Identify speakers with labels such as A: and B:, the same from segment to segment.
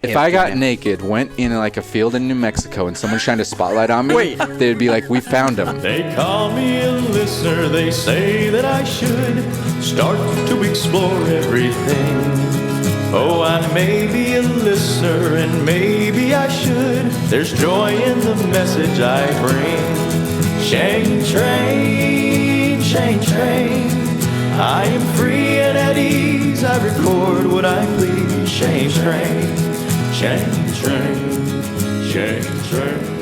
A: If I got naked, went in like a field in New Mexico, and someone shined a spotlight on me, they'd be like, "We found him."
B: They call me a listener. They say that I should start to explore everything. Oh, I may be a listener, and maybe I should. There's joy in the message I bring. ShaneTrain, ShaneTrain. I am free and at ease. I record what I please. ShaneTrain, ShaneTrain, ShaneTrain.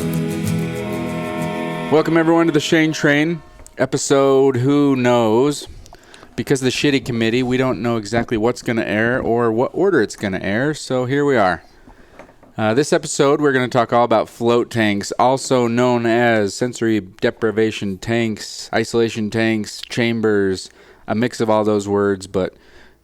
A: Welcome everyone to the ShaneTrain episode. Who knows? Because of the shitty committee, we don't know exactly what's going to air or what order it's going to air. So here we are. This episode, we're going to talk all about float tanks, also known as sensory deprivation tanks, isolation tanks, chambers, a mix of all those words, but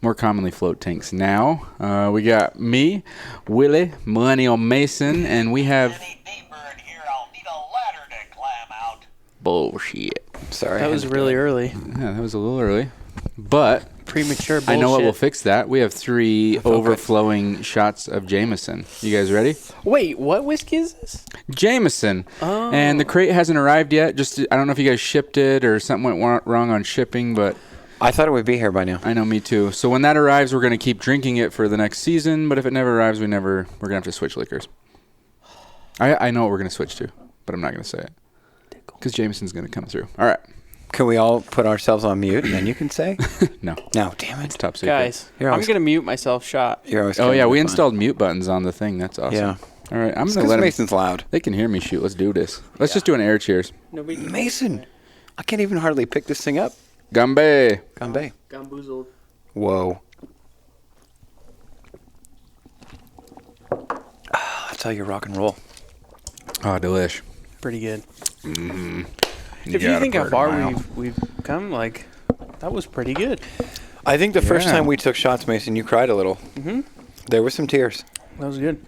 A: more commonly float tanks. Now, we got me, Willie, Millennial Mason, and we have...
C: Any deeper in here, I'll need a ladder to climb out.
A: Bullshit.
D: Sorry.
E: That was really early.
A: Yeah, that was a little early. But...
E: Premature bullshit.
A: I know what will fix that. We have 3 overflowing shots of Jameson. You guys ready?
E: Wait, what whiskey is this?
A: Jameson.
E: Oh.
A: And the crate hasn't arrived yet. Just I don't know if you guys shipped it or something went wrong on shipping, but...
D: I thought it would be here by now.
A: I know, me too. So when that arrives, we're going to keep drinking it for the next season, but if it never arrives, we're going to have to switch liquors. I know what we're going to switch to, but I'm not going to say it. Because Jameson's going to come through. All right.
D: Can we all put ourselves on mute and then you can say?
A: No.
D: No, damn it.
A: It's top secret.
E: Guys,
D: You're
E: I'm
D: always-
E: going to mute myself shot.
D: You're always
A: Oh, yeah, we
D: fun.
A: installed mute buttons on the thing. That's awesome.
D: Yeah.
A: All right, I'm
D: It's
A: going to
D: 'cause
A: let them...
D: Mason's loud.
A: They can hear me shoot. Let's do this. Let's just do an air cheers.
D: Mason, I can't even hardly pick this thing up.
A: Gambe.
D: Gambe.
E: Gamboozled.
D: Whoa. That's how you rock and roll.
A: Oh, delish.
E: Pretty good.
A: Mm-hmm.
E: If you think how far we've come, like, that was pretty good.
D: I think the first
A: Yeah.
D: time we took shots, Mason, you cried a little.
E: Mm-hmm.
D: There were some tears.
E: That was good.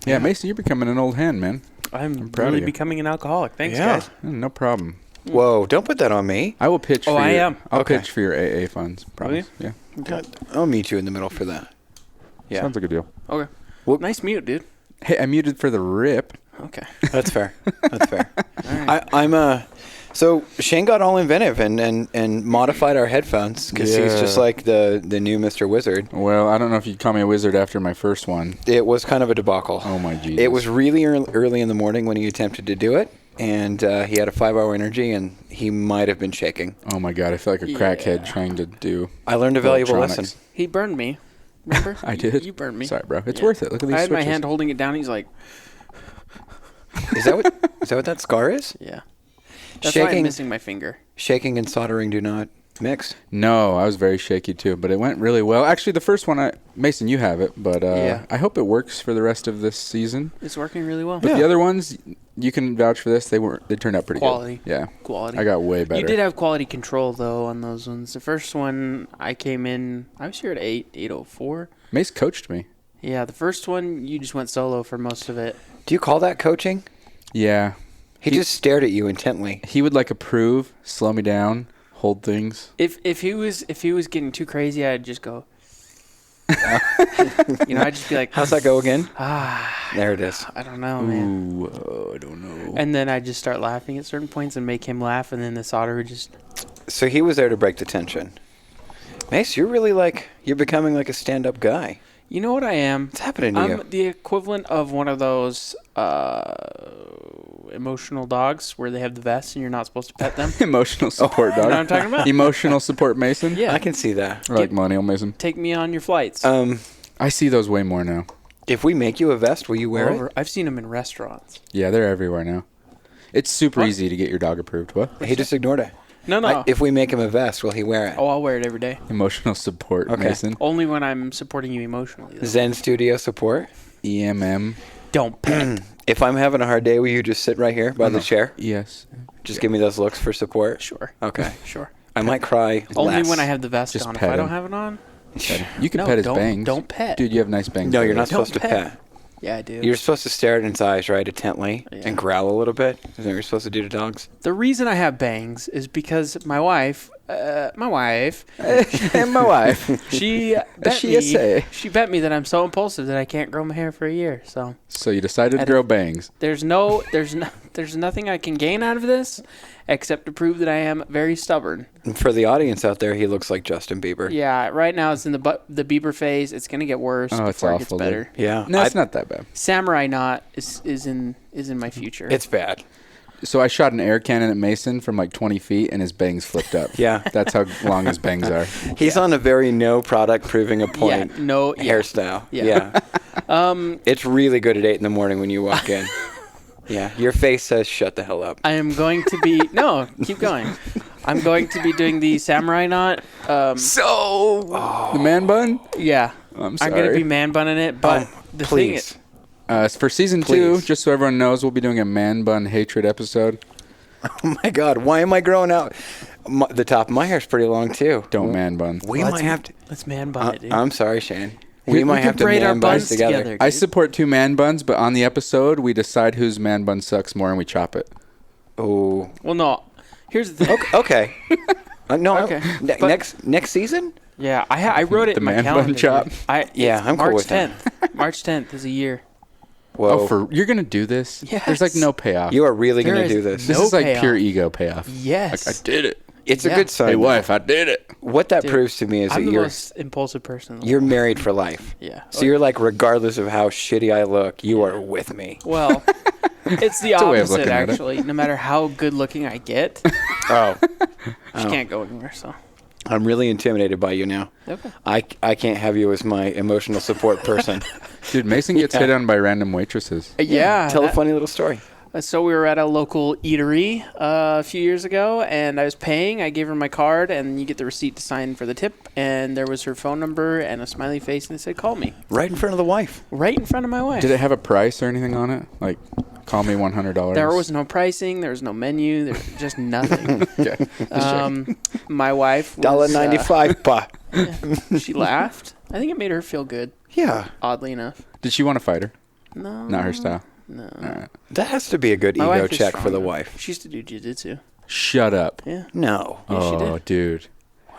A: Yeah, Mason, you're becoming an old hand, man.
E: I'm
A: proud of
E: really
A: you.
E: becoming an alcoholic. Thanks,
D: Yeah.
E: guys.
A: No problem.
D: Whoa, don't put that on me.
A: I will pitch
E: Oh,
A: for
E: I
A: your...
E: am.
A: I'll
D: Okay.
A: pitch for your AA funds. Promise.
E: Will
A: Yeah.
D: I'll meet you in the middle for that. Yeah,
A: Sounds like a deal.
E: Okay.
D: Whoop.
E: Nice mute, dude.
A: Hey, I muted for the rip.
E: Okay.
D: that's fair. That's fair.
E: All right.
D: I'm So Shane got all inventive and modified our headphones because he's
A: Yeah.
D: just like the new Mr. Wizard.
A: Well, I don't know if you'd call me a wizard after my first one.
D: It was kind of a debacle.
A: Oh, my Jesus.
D: It was really early in the morning when he attempted to do it, and he had a 5-hour energy, and he might have been shaking.
A: Oh, my God. I feel like a crackhead trying to do...
D: I learned a valuable
A: electronics.
D: lesson.
E: He burned me. Remember?
A: I did?
E: You burned me.
A: Sorry, bro. It's
E: Yeah.
A: worth it. Look at these
E: I had my
A: switches.
E: hand holding it down. He's like,
D: Is that what that scar is?
E: yeah. That's why I'm
D: Shaking.
E: missing my finger.
D: Shaking and soldering do not mix.
A: No, I was very shaky, too. But it went really well. Actually, the first one, Mason, you have it. But
E: Yeah.
A: I hope it works for the rest of this season.
E: It's working really well.
A: But
D: Yeah.
A: the other ones, you can vouch for this. They turned out pretty
E: Quality.
A: good. Yeah.
E: Quality.
A: I got way better.
E: You did have quality control, though, on those ones. The first one, I came in, I was here at 8:04.
A: Mace coached me.
E: Yeah, the first one, you just went solo for most of it.
D: Do you call that coaching?
A: Yeah.
D: He just stared at you intently.
A: He would like approve, slow me down, hold things.
E: If he was getting too crazy, I'd just go. I'd just be like,
D: How's that go again?
E: ah,
D: There it is.
E: I don't know, man.
A: Ooh, I don't know.
E: And then I'd just start laughing at certain points and make him laugh, and then the solder would just.
D: So he was there to break the tension. Mace, you're really you're becoming like a stand-up guy.
E: You know what I am?
D: What's happening to
E: I'm
D: you?
E: the equivalent of one of those emotional dogs where they have the vest and you're not supposed to pet them.
A: Emotional support
E: You know
A: dog.
E: what I'm talking about?
A: Emotional support Mason?
E: Yeah.
D: I can see that.
A: Or like Millennial Mason.
E: Take me on your flights.
A: I see those way more now.
D: If we make you a vest, will you wear it?
E: I've seen them in restaurants.
A: Yeah, they're everywhere now. It's super
E: What?
A: easy to get your dog approved. What?
D: He just ignored it.
E: No.
D: If we make him a vest, will he wear it?
E: Oh, I'll wear it every day.
A: Emotional support
D: Okay.
A: Mason.
E: Only when I'm supporting you emotionally. though.
D: Zen Studio support.
A: EMM.
E: Don't pet.
D: If I'm having a hard day, will you just sit right here by the chair?
A: Yes.
D: Just give me those looks for support.
E: Sure.
D: Okay.
E: Sure.
D: I might cry
E: Only
D: less.
E: when I have the vest
A: Just
E: on. If
A: pet
E: I don't
A: him.
E: have it on,
A: You can
E: No,
A: pet his
E: don't-
A: bangs.
E: don't pet.
A: Dude, you have nice bangs.
D: No, you're not
E: Don't
D: supposed to
E: pet.
D: pet.
E: yeah, I do.
D: You're supposed to stare in its eyes, right, intently, and growl a little bit. Isn't that what you're supposed to do to dogs?
E: The reason I have bangs is because my wife my wife,
D: And my wife.
E: she bet me that I'm so impulsive that I can't grow my hair for a year. So
A: you decided to grow bangs.
E: there's nothing I can gain out of this except to prove that I am very stubborn.
D: And for the audience out there, he looks like Justin Bieber.
E: Yeah, right now it's in the Bieber phase. It's gonna get worse
A: Oh, it's
E: before it
A: awful,
E: gets better.
A: dude.
D: Yeah.
A: No, it's not that bad.
E: Samurai knot is in my future.
D: It's bad.
A: So I shot an air cannon at Mason from like 20 feet, and his bangs flipped up.
D: Yeah.
A: That's how long his bangs are.
D: He's on a very no product proving a point hairstyle.
E: Yeah.
D: It's really good at 8 in the morning when you walk in. Yeah. Your face says shut the hell up.
E: I am going to be keep going. I'm going to be doing the samurai knot.
A: The man bun?
E: Yeah.
A: I'm
E: I'm going to
A: sorry.
E: be man bunning it, but the thing
D: Please.
E: is,
A: For season
D: Please.
A: 2, just so everyone knows, we'll be doing a man bun hatred episode.
D: Oh my God. Why am I growing out? The top of my hair's pretty long too.
A: Don't man bun.
D: We might have to.
E: let's man bun it, dude.
D: I'm sorry, Shane.
A: We
D: We might
E: can
D: have to
E: braid our
D: man buns
E: buns
D: together.
E: together.
A: I
E: dude.
A: support 2 man buns, but on the episode, we decide whose man bun sucks more and we chop it.
D: Oh.
E: Well, no. Here's the thing.
D: Okay. No.
E: Okay.
D: Next season.
E: Yeah, I wrote it
A: The
E: in my
A: man bun
E: calendar.
A: chop?
E: dude.
D: Yeah,
E: it's
D: I'm cool
E: March
D: with that.
E: 10th. March 10th is a year.
D: Whoa.
A: Oh, you're going to do this?
E: Yes.
A: There's like no payoff.
D: You are really going
E: There
D: to do
E: is
D: this.
A: This
E: no
A: is like
E: payoff.
A: pure ego payoff.
E: Yes.
A: Like, I did it.
D: It's
E: Yeah.
D: a good sign.
A: Hey, wife, I did it.
D: What that
E: Dude,
D: proves to me is
E: I'm
D: that
E: the
D: you're
E: most impulsive person. In the
D: you're
E: world.
D: married for life.
E: Yeah.
D: So you're like, regardless of how shitty I look, you are with me.
E: Well, it's the
A: a way of
E: opposite,
A: looking at it.
E: actually. No matter how good looking I get,
D: Oh,
E: she can't go anywhere. So.
D: I'm really intimidated by you now.
E: Okay.
D: I can't have you as my emotional support person.
A: Dude, Mason gets hit on by random waitresses.
E: Yeah.
D: Tell a funny little story.
E: So we were at a local eatery a few years ago, and I was paying. I gave her my card, and you get the receipt to sign for the tip. And there was her phone number and a smiley face, and it said, "Call me."
D: Right in front of the wife.
E: Right in front of my wife.
A: Did it have a price or anything on it? Like, call me $100?
E: There was no pricing. There was no menu. There was just nothing.
A: Okay.
E: My wife was,
D: $1.95, pa.
E: she laughed. I think it made her feel good,
D: Yeah,
E: oddly enough.
A: Did she want to fight her?
E: No.
A: Not her style.
E: No.
A: All right.
D: that has to be a good
E: My
D: ego
E: wife is
D: check for the
E: stronger.
D: wife.
E: She used to do jiu-jitsu.
A: Shut up.
E: Yeah.
D: No.
E: Yeah, she
A: Oh,
E: did.
A: dude.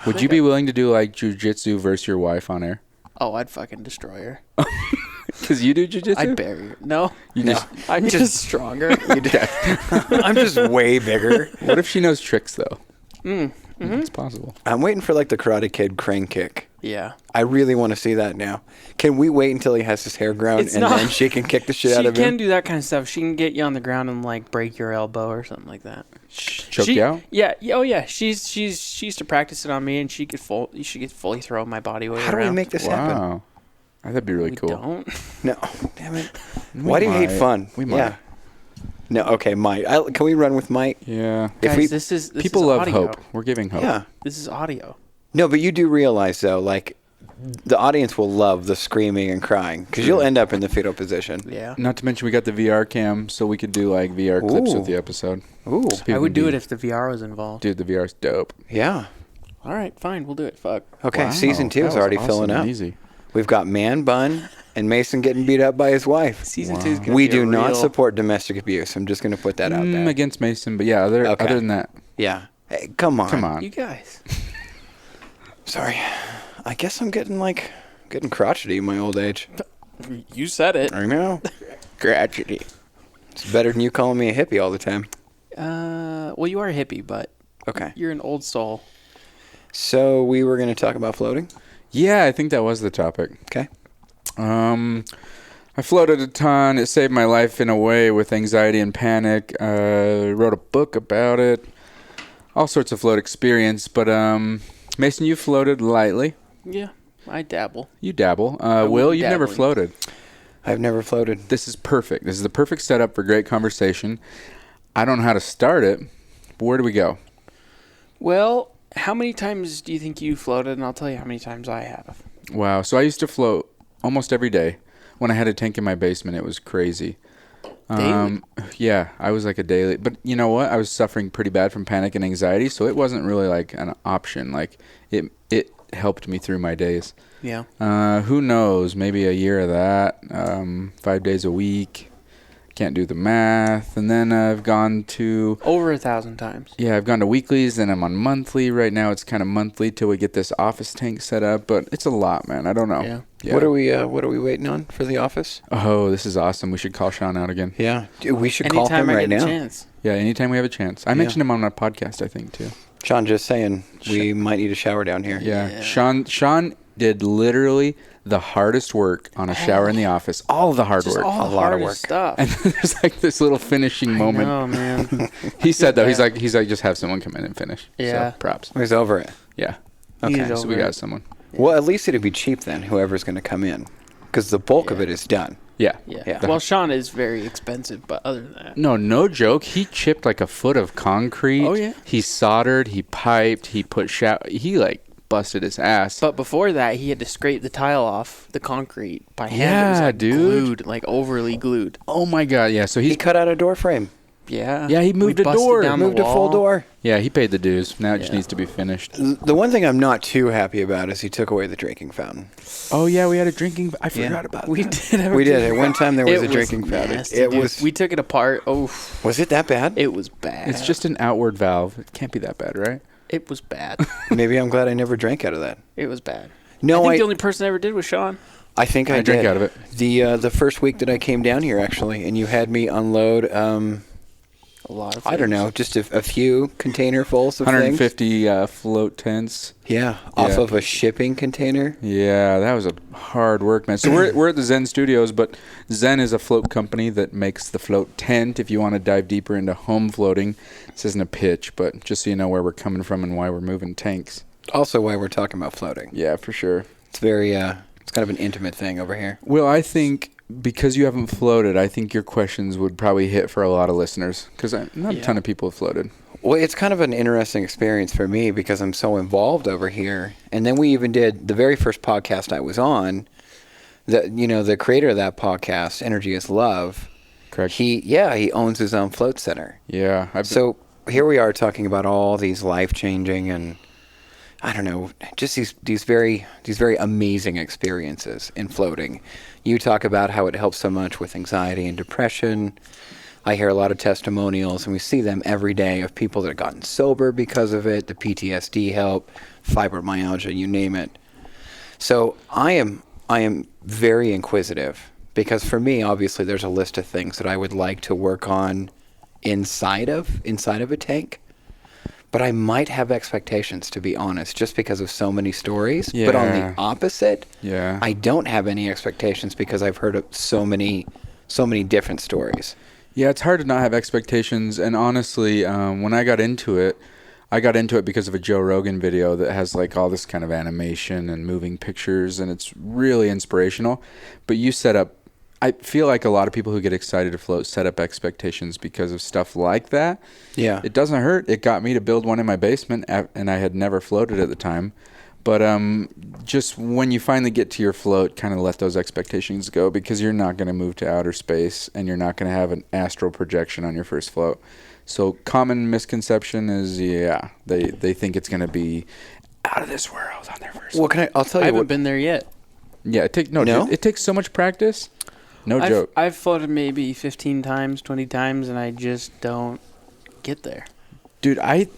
A: Would you be willing to do like jujitsu versus your wife on air?
E: Oh, I'd fucking destroy her.
A: Because you do jujitsu?
E: I'd bury her. No.
A: You
D: No.
A: just.
E: I'm just stronger.
D: I'm just way bigger.
A: What if she knows tricks though? It's possible.
D: I'm waiting for like the Karate Kid crane kick.
E: Yeah.
D: I really want to see that now. Can we wait until he has his hair grown
E: It's
D: and
E: not-
D: then she can kick the shit
E: She
D: out of
E: can
D: him?
E: do that kind of stuff. She can get you on the ground and like break your elbow or something like that.
A: Choke
E: She-
A: you out?
E: Yeah. Oh yeah. She used to practice it on me, and she could fully throw my body weight
D: How do
E: around.
D: we make this happen?
A: Wow. That'd be really
E: We
A: cool.
E: don't.
D: No, damn it. Why do you hate
A: might.
D: fun?
A: We might.
D: Yeah. No, okay, might. Can we run with might?
A: Yeah.
D: If
E: Guys,
D: we-
E: this is
A: People love
E: audio.
A: hope. We're giving hope.
D: Yeah.
E: This is audio.
D: No, but you do realize though, like, the audience will love the screaming and crying because you'll end up in the fetal position.
E: Yeah.
A: Not to mention we got the VR cam, so we could do like VR clips
D: Ooh.
A: with the episode.
D: Ooh,
E: I would do it if the VR was involved.
A: Dude, the VR's dope.
D: yeah.
E: All right, fine, we'll do it. Fuck.
D: Okay,
A: Wow,
D: season 2
A: that
D: is
A: was
D: already
A: awesome
D: filling
A: and
D: up.
A: Easy.
D: We've got Man Bun and Mason getting beat up by his wife.
E: Season 2 is gonna
D: We
E: be a
D: do not
E: real-
D: support domestic abuse. I'm just going to put that out there.
A: Against Mason, but yeah, other
D: Okay.
A: than that,
D: Yeah. Hey, come on.
A: come on.
E: You guys.
D: Sorry. I guess I'm getting crotchety in my old age.
E: You said it.
D: I know.
A: Tragedy.
D: It's better than you calling me a hippie all the time.
E: Well, you are a hippie, but
D: Okay.
E: you're an old soul.
D: So we were going to talk about floating.
A: Yeah, I think that was the topic.
D: Okay.
A: I floated a ton. It saved my life in a way with anxiety and panic. Wrote a book about it. All sorts of float experience. But Mason, you floated lightly.
E: Yeah, I dabble.
A: You dabble.
E: will
A: Will,
E: be
A: you've never
E: dabbling.
A: floated.
D: I've never floated.
A: This is perfect. This is the perfect setup for great conversation. I don't know how to start it, but where do we go?
E: Well, how many times do you think you floated? And I'll tell you how many times I have.
A: Wow. So I used to float almost every day. When I had a tank in my basement, it was crazy.
E: Daily?
A: Yeah, I was like a daily. But you know what? I was suffering pretty bad from panic and anxiety, so it wasn't really like an option. Like it helped me through my days.
E: Yeah.
A: Who knows? Maybe a year of that. 5 days a week. Can't do the math. And then I've gone to
E: Over 1,000 times.
A: Yeah, I've gone to weeklies, then I'm on monthly. Right now it's kind of monthly till we get this office tank set up, but it's a lot, man. I don't know.
E: Yeah.
D: What are we waiting on for the office?
A: Oh, this is awesome. We should call Sean out again.
D: Yeah. Dude, we should call him
E: Anytime I
D: right
E: get
D: now.
E: a chance.
A: Yeah, anytime we have a chance. I mentioned him on my podcast, I think, too.
D: Sean, just saying, we might need a shower down here.
A: Yeah. Sean did literally the hardest work on a shower in the office. All the hard
E: Just
A: work.
E: all the
D: lot of
E: hardest
D: work.
E: stuff.
A: And there's like this little finishing moment.
E: Oh man.
A: He said though,
E: Yeah.
A: he's like, just have someone come in and finish.
E: Yeah.
A: So props.
D: He's over it.
A: Yeah.
D: Okay.
E: He's
A: So
E: over
A: we
E: it.
A: got someone.
D: Well, at least it'd be cheap then, whoever's going to come in. Because the bulk of it is done.
A: Yeah.
E: Yeah. Well, Sean is very expensive, but other than that,
A: No joke. He chipped like a foot of concrete.
E: Oh, yeah?
A: He soldered, he piped, he put he like busted his ass.
E: But before that, he had to scrape the tile off the concrete by hand. It was
A: Yeah,
E: like
A: dude.
E: Glued, like overly glued.
A: Oh my god, yeah. So
D: He
A: he's
D: cut out a door frame.
E: Yeah.
A: Yeah, he moved
E: We
A: a
E: busted
A: door.
E: down the
D: Moved a full
E: wall.
D: door.
A: yeah, he paid the dues. Now it just
E: Yeah.
A: needs to be finished.
D: The one thing I'm not too happy about is he took away the drinking fountain.
A: Oh yeah, we had a drinking. I forgot about
E: We
A: that.
E: did. Have a
D: We did.
E: drink.
D: At one time there was
E: It
D: a drinking fountain.
E: nasty,
D: It
E: dude.
D: was.
E: We took it apart. Oh,
D: Was it that bad?
E: it was bad.
A: It's just an outward valve. It can't be that bad, right?
E: It was bad.
D: Maybe I'm glad I never drank out of that.
E: It was bad.
D: No,
E: I think the only person I ever did was Sean.
D: I think I
A: drank
D: did.
A: out of it.
D: The first week that I came down here, actually, and you had me unload.
E: A lot of.
D: I don't know, just a few containerfuls of things.
A: 150 float tents.
D: Yeah, off
A: Yeah.
D: of a shipping container.
A: Yeah, that was a hard work, man. So we're at the Zen Studios, but Zen is a float company that makes the float tent. If you want to dive deeper into home floating, this isn't a pitch, but just so you know where we're coming from and why we're moving tanks.
D: Also, why we're talking about floating.
A: Yeah, for sure.
D: It's very, it's kind of an intimate thing over here.
A: Well, I think because you haven't floated, I think your questions would probably hit for a lot of listeners because not a ton of people have floated.
D: Well, it's kind of an interesting experience for me because I'm so involved over here. And then we even did the very first podcast I was on. The creator of that podcast, Energy is Love.
A: Correct.
D: He owns his own float center.
A: Yeah.
D: So here we are talking about all these life-changing and I don't know, just these very amazing experiences in floating. You talk about how it helps so much with anxiety and depression. I hear a lot of testimonials, and we see them every day of people that have gotten sober because of it, the PTSD help, fibromyalgia, you name it. So I am very inquisitive because for me, obviously, there's a list of things that I would like to work on inside of a tank. But I might have expectations, to be honest, just because of so many stories.
A: Yeah.
D: But on the opposite,
A: Yeah.
D: I don't have any expectations because I've heard of so many different stories.
A: Yeah, it's hard to not have expectations. And honestly, when I got into it because of a Joe Rogan video that has like all this kind of animation and moving pictures, and it's really inspirational. But I feel like a lot of people who get excited to float set up expectations because of stuff like that.
D: Yeah.
A: It doesn't hurt. It got me to build one in my basement, and I had never floated at the time. But just when you finally get to your float, kind of let those expectations go because you're not going to move to outer space and you're not going to have an astral projection on your first float. So common misconception is, they think it's going to be out of this world on their first
D: Well,
A: float.
D: I'll tell
E: I
D: you
E: haven't
D: what.
E: been there yet.
A: Yeah,
D: No?
A: dude, it takes so much practice. No joke.
E: I've floated maybe 15 times, 20 times, and I just don't get there.
A: Dude, I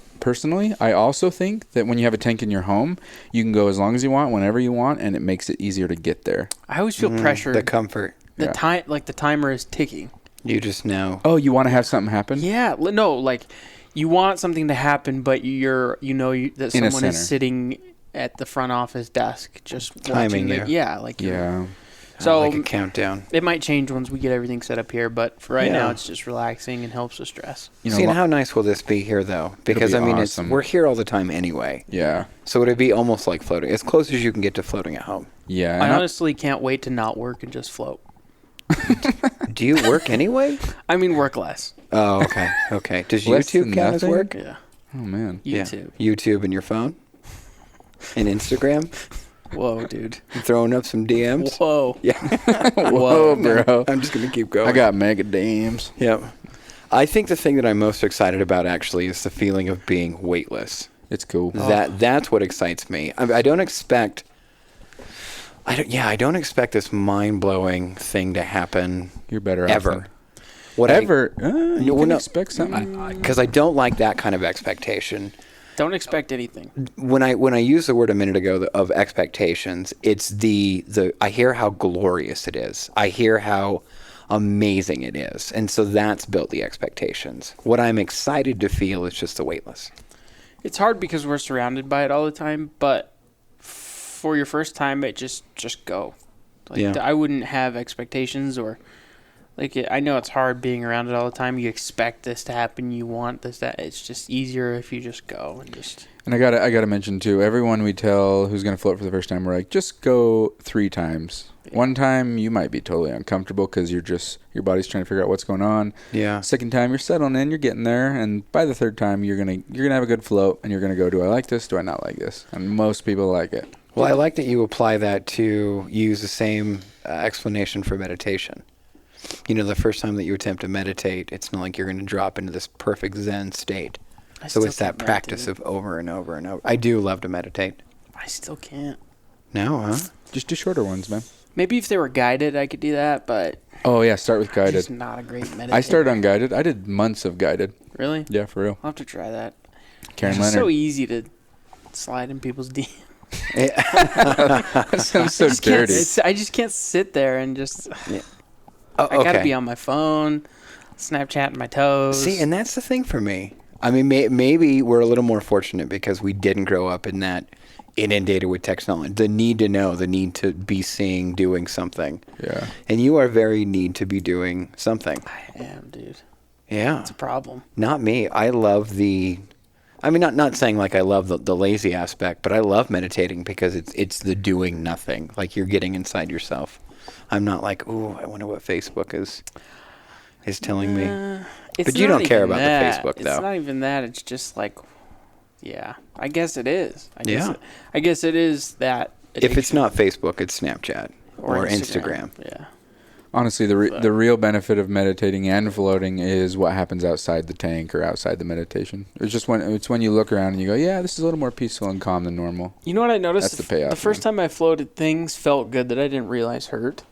A: also think that when you have a tank in your home, you can go as long as you want, whenever you want, and it makes it easier to get there.
E: I always feel pressure.
D: The comfort.
E: The timer is ticking.
D: You just know.
A: Oh, you want to have something happen?
E: Yeah, no, like you want something to happen, but that someone
A: center.
E: is sitting at the front office desk just
D: Timing
E: watching.
D: you.
E: Yeah, like
A: Yeah.
E: So
D: like a countdown.
E: it might change once we get everything set up here, but for right
D: Yeah.
E: now, it's just relaxing and helps with stress.
A: You know,
D: See, and how nice will this be here, though? Because,
A: be
D: I mean,
A: awesome.
D: we're here all the time anyway.
A: Yeah.
D: So would it be almost like floating? As close as you can get to floating at home.
A: Yeah.
E: I
A: and
E: honestly can't wait to not work and just float.
D: Do you work anyway?
E: I mean, work less.
D: Oh, okay. Okay. Does
A: Less
D: YouTube
A: than
D: count as
A: nothing?
D: work?
E: Yeah,
A: oh, man.
E: YouTube.
D: Yeah. YouTube and your phone? And Instagram?
E: Whoa, dude.
D: You throwing up some DMs?
E: Whoa.
D: Yeah.
A: Whoa, bro.
D: I'm just going to keep going.
A: I got mega dams.
D: Yep. I think the thing that I'm most excited about actually is the feeling of being weightless.
A: It's cool.
D: That's what excites me. I don't expect this mind-blowing thing to happen
A: You're better
D: ever.
A: off. Whatever. You
D: well,
A: can
D: no,
A: expect something.
D: because I don't like that kind of expectation.
E: Don't expect anything.
D: When I used the word a minute ago of expectations, it's the I hear how glorious it is. I hear how amazing it is, and so that's built the expectations. What I'm excited to feel is just the weightless.
E: It's hard because we're surrounded by it all the time, but for your first time, it just go. Like,
D: Yeah.
E: I wouldn't have expectations or I know it's hard being around it all the time. You expect this to happen. You want this, that. It's just easier if you just go and just.
A: And I gotta mention too. Everyone we tell who's gonna float for the first time, we're like, just go 3 times.
E: Yeah.
A: One time you might be totally uncomfortable because your body's trying to figure out what's going on.
D: Yeah.
A: Second time you're settling in, you're getting there, and by the third time you're gonna have a good float, and you're gonna go, do I like this? Do I not like this? And most people like it.
D: Well, I like that you apply that to use the same explanation for meditation. You know, the first time that you attempt to meditate, it's not like you're going to drop into this perfect Zen state. So it's that practice of over and over and over. I do love to meditate.
E: I still can't.
D: No, huh?
A: Just do shorter ones, man.
E: Maybe if they were guided, I could do that, but
A: Oh yeah, start with
E: I'm
A: guided.
E: just not a great meditator.
A: I started on guided. I did months of guided.
E: Really?
A: Yeah, for real.
E: I'll have to try that.
A: Karen
E: It's
A: Leonard.
E: so easy to slide in people's DMs.
A: That sounds so dirty.
E: I just can't sit there and just.
D: Oh,
E: I gotta be on my phone, Snapchatting my toes.
D: See, and that's the thing for me. I mean, maybe we're a little more fortunate because we didn't grow up in that inundated with technology. The need to know, the need to be seeing, doing something.
A: Yeah.
D: And you are very need to be doing something.
E: I am, dude.
D: Yeah.
E: It's a problem.
D: Not me. I love not saying like I love the lazy aspect, but I love meditating because it's the doing nothing. Like you're getting inside yourself. I'm not like, ooh, I wonder what Facebook is telling me.
E: It's
D: But you
E: not
D: don't care
E: even
D: about the
E: that.
D: Facebook, though.
E: It's not even that. It's just like, yeah. I guess it is.
D: Yeah.
E: I guess it is that.
D: If it's
E: addiction.
D: not Facebook, it's Snapchat or Instagram.
E: Yeah.
A: Honestly, the real benefit of meditating and floating is what happens outside the tank or outside the meditation. It's when you look around and you go, yeah, this is a little more peaceful and calm than normal.
E: You know what I noticed?
A: That's the payoff,
E: The first time I floated, things felt good that I didn't realize hurt.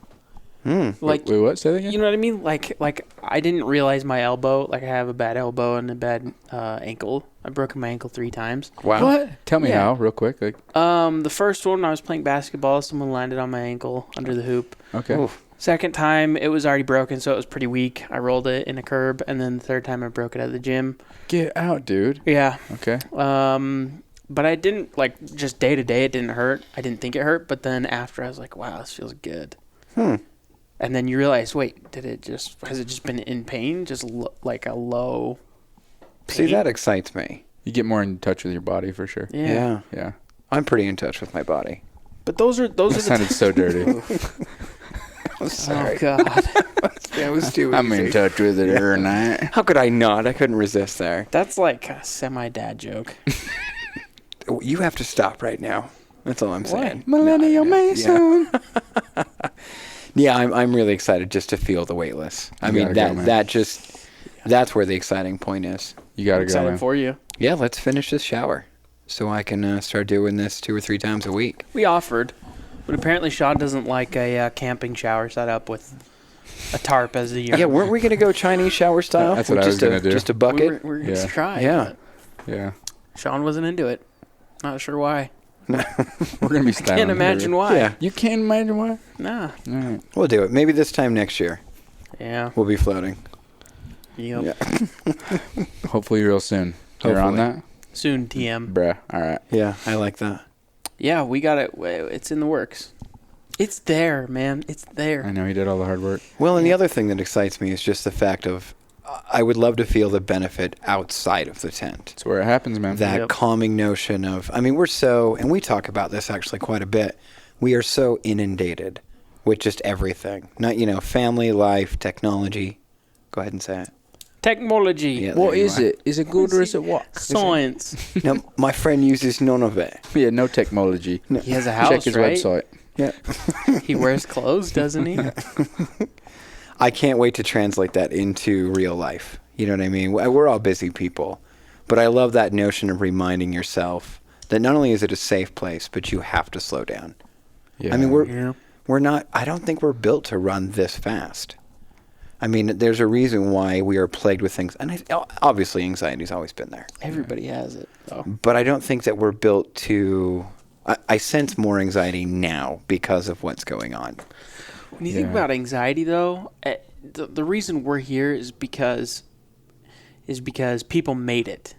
E: Like,
A: Wait, what? Say that again?
E: you know what I mean? Like I didn't realize my elbow. Like I have a bad elbow and a bad ankle. I've broken my ankle 3 times.
D: Wow.
A: What? Tell me
E: Yeah.
A: how, real quick. Like,
E: The first one, I was playing basketball. Someone landed on my ankle under the hoop.
A: okay.
D: Oof.
E: Second time, it was already broken, so it was pretty weak. I rolled it in a curb, and then the third time, I broke it at the gym.
A: Get out, dude.
E: Yeah.
A: Okay.
E: But I didn't, just day to day, it didn't hurt. I didn't think it hurt, but then after, I was like, wow, this feels good. And then you realize, wait, has it just been in pain? Just like a low pain?
D: See, that excites me.
A: You get more in touch with your body for sure.
E: Yeah.
A: Yeah.
D: I'm pretty in touch with my body.
E: But those are
A: That
E: the
A: sounded so dirty.
D: I'm sorry.
E: Oh, God.
D: That was too
A: I'm in
D: easy.
A: touch with it every night.
D: How could I not? I couldn't resist there.
E: That's like a semi-dad joke.
D: You have to stop right now. That's all I'm saying.
A: Millennial Mason.
D: Yeah, I'm really excited just to feel the weightless. I
A: You
D: mean,
A: gotta go, man.
D: that's where the exciting point is.
A: You gotta
E: I'm
A: go,
E: excited
A: man.
E: for you.
D: Yeah, let's finish this shower so I can start doing this 2 or 3 times a week.
E: We offered, but apparently Sean doesn't like a camping shower set up with a tarp as the
D: Yeah, weren't we going to go Chinese shower style?
A: That's what
D: With
A: I was
D: just
A: gonna do.
D: Just a bucket?
E: We're going to
A: Yeah.
E: try.
D: Yeah.
A: Yeah.
E: but Sean wasn't into it. Not sure why.
A: We're gonna be styling.
E: Can't imagine why.
D: Yeah.
A: You can't imagine why?
E: Nah.
A: All right.
D: We'll do it. Maybe this time next year
E: Yeah.
D: we'll be floating.
E: Yep.
D: Yeah.
A: Hopefully real soon. You're on
D: Hopefully.
A: that?
E: Soon, TM.
A: Bruh. All right.
D: Yeah, I like that.
E: Yeah, we got it. It's in the works. It's there, man. It's
A: I
E: there.
A: know he did all the hard work.
D: Well, and the other thing that excites me is just the fact of I would love to feel the benefit outside of the tent.
A: It's where it happens, man.
D: That
E: Yep.
D: calming notion of, I mean, we're so, and we talk about this actually quite a bit, we are so inundated with just everything. Not, family, life, technology. Go ahead and say it.
E: Technology.
D: Yeah,
A: What
D: there you
A: is
D: are.
A: it? Is it good or is it what?
E: Science.
D: No, my friend uses none of it.
A: Yeah, no technology.
E: He has a house,
A: Check his
E: right?
A: website.
D: Yeah.
E: He wears clothes, doesn't he?
D: I can't wait to translate that into real life. You know what I mean? We're all busy people. But I love that notion of reminding yourself that not only is it a safe place, but you have to slow down.
A: Yeah.
D: I mean, we're not, I don't think we're built to run this fast. I mean, there's a reason why we are plagued with things. And obviously, anxiety's always been there.
E: Everybody has it. Though.
D: But I don't think that we're built to... I sense more anxiety now because of what's going on.
E: When you think about anxiety, though, the reason we're here is because people made it.